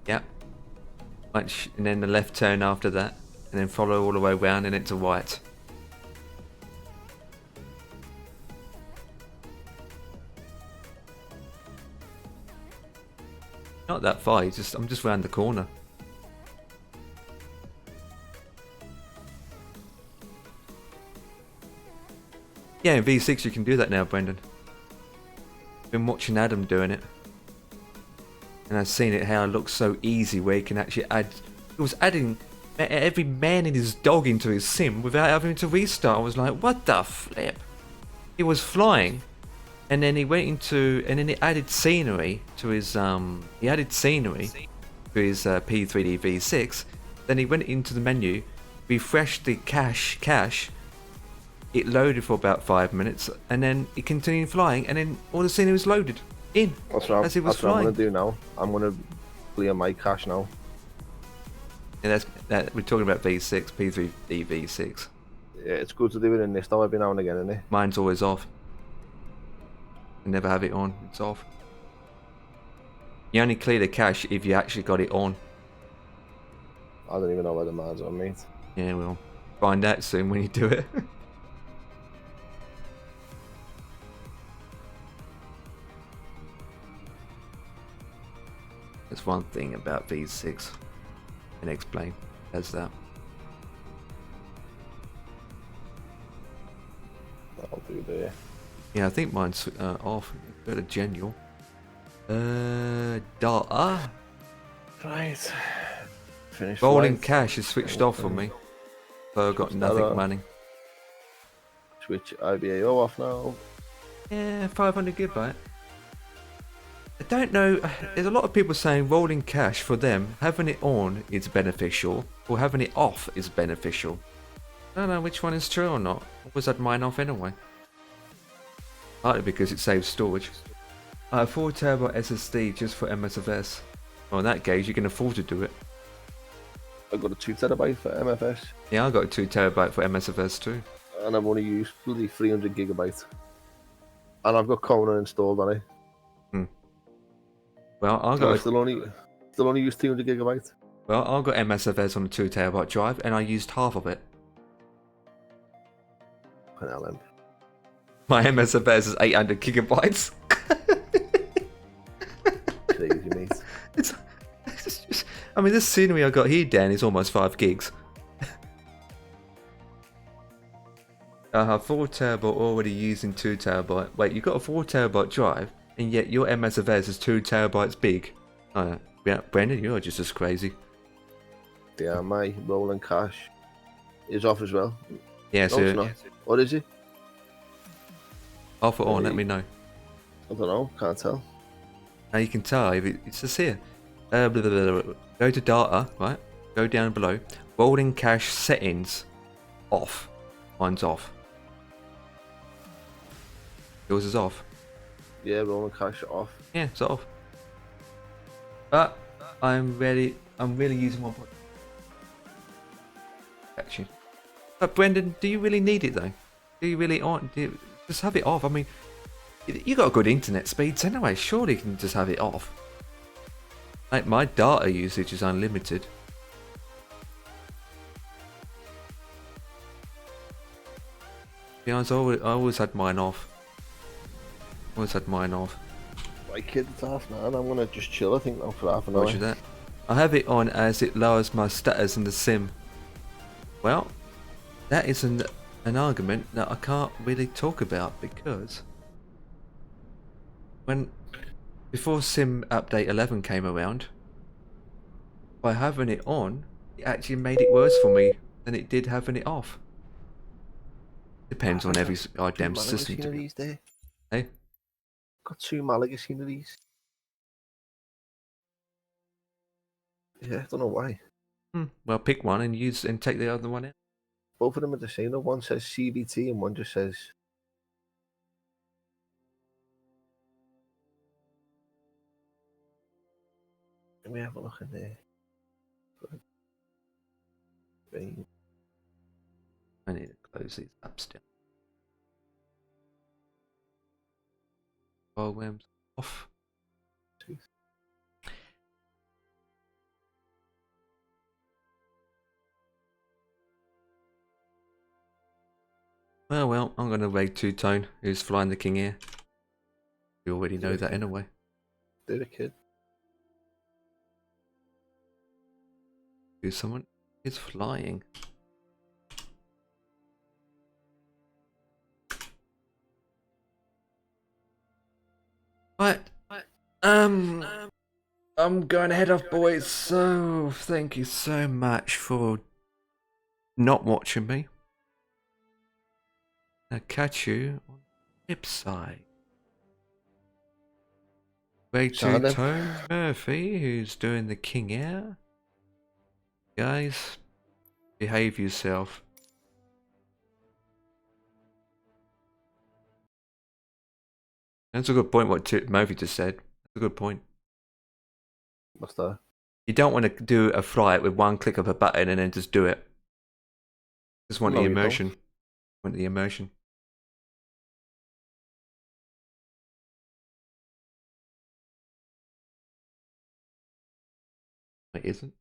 Speaker 1: Yep. And then the left turn after that, and then follow all the way around and into right. Not that far. I'm just round the corner. Yeah, in V6 you can do that now, Brendan. Been watching Adam doing it, and I've seen it how it looks so easy where you can actually add. It was adding every man and his dog into his sim without having to restart. I was like, what the flip? He was flying, and then he went into, and then he added scenery to his P3D V6. Then he went into the menu, refreshed the cache. It loaded for about 5 minutes, and then it continued flying, and then all the scenery was loaded in as it was
Speaker 5: what I'm
Speaker 1: flying.
Speaker 5: gonna do now. I'm gonna clear my cache now.
Speaker 1: And we're talking about V6, P3D V6.
Speaker 5: Yeah, it's good to do it in this though every now and again, isn't it?
Speaker 1: Mine's always off. I never have it on. It's off. You only clear the cache if you actually got it on.
Speaker 5: I don't even know whether mine's on, mate.
Speaker 1: Yeah, we'll find out soon when you do it. That's one thing about V6. And explain. That's that.
Speaker 5: I'll do there.
Speaker 1: Yeah, I think mine's off. Go to general. Data.
Speaker 5: Right. Finish.
Speaker 1: Rolling
Speaker 5: flight.
Speaker 1: cache is switched off for me. So I've got nothing running.
Speaker 5: Switch IVAO off now.
Speaker 1: Yeah, 500 gigabyte. I don't know. There's a lot of people saying rolling cache for them, having it on is beneficial, or having it off is beneficial. I don't know which one is true or not. I always had mine off anyway. Partly because it saves storage. I have 4 terabyte SSD just for MSFS. Well, in that case, you can afford to do it.
Speaker 5: I've got a 2 terabyte for MFS,
Speaker 1: Yeah, I got a 2 terabyte for MSFS too.
Speaker 5: and I've only used bloody 300 gigabytes. And I've got Kona installed on it.
Speaker 1: Well, I
Speaker 5: I
Speaker 1: got
Speaker 5: still only use 200 gigabytes.
Speaker 1: I got MSFS on a 2 terabyte drive, and I used half of it.
Speaker 5: Hell,
Speaker 1: My MSFS is 800 gigabytes.
Speaker 5: crazy, mate.
Speaker 1: It's just, I mean, this scenery I got here, Dan, is almost 5 gigs. I have 4 terabyte already using 2 terabyte. Wait, you got a 4 terabyte drive, and yet your MSFS is 2 terabytes big. Oh, yeah, Brendan, you're just as crazy.
Speaker 5: Yeah, my rolling cache is off as well.
Speaker 1: Yeah,
Speaker 5: No,
Speaker 1: so
Speaker 5: it's not. What is it?
Speaker 1: off or on, let me know.
Speaker 5: I don't know. Can't tell.
Speaker 1: Now you can tell if it's just here. Blah, blah, blah, blah. Go to data, right? Go down below. Rolling cache settings off. Mine's off. Yours is off.
Speaker 5: Yeah, rolling cache off.
Speaker 1: Yeah, it's off. But I'm really using my body. Actually. But Brendan, do you really need it though? Do you really just have it off? I mean, you got good internet speeds anyway. Surely you can just have it off. Like my data usage is unlimited. To be honest, I always had mine off. Always had mine off.
Speaker 5: Right, kid, it's half now, and I'm gonna just chill. I think now for half an hour.
Speaker 1: Roger that. I have it on as it lowers my status in the sim. Well, that is an argument that I can't really talk about because before Sim Update 11 came around, by having it on, it actually made it worse for me than it did having it off. Depends on every goddamn
Speaker 5: Malaga
Speaker 1: system.
Speaker 5: sceneries there.
Speaker 1: Hey,
Speaker 5: Got 2 Malaga sceneries. Yeah, I don't know why.
Speaker 1: well, pick one and use and take the other one out.
Speaker 5: Both of them are the same. though. One says CBT and one just says. Let me have a look in there.
Speaker 1: I need to close these up still. Programs off. Well, I'm going to raid two-tone, who's flying the king air. You already know that anyway.
Speaker 5: They're a kid.
Speaker 1: Who someone is flying. Right. I'm going to head off, boys. So thank you so much for not watching me. I'll catch you on the flip side. Raid two-tone Murphy, who's doing the king air. Guys, behave yourself. That's a good point what Murphy just said. That's a good point.
Speaker 5: What's that?
Speaker 1: You don't want to do a flight with one click of a button and then just do it. Just want the immersion. Want the immersion. It isn't.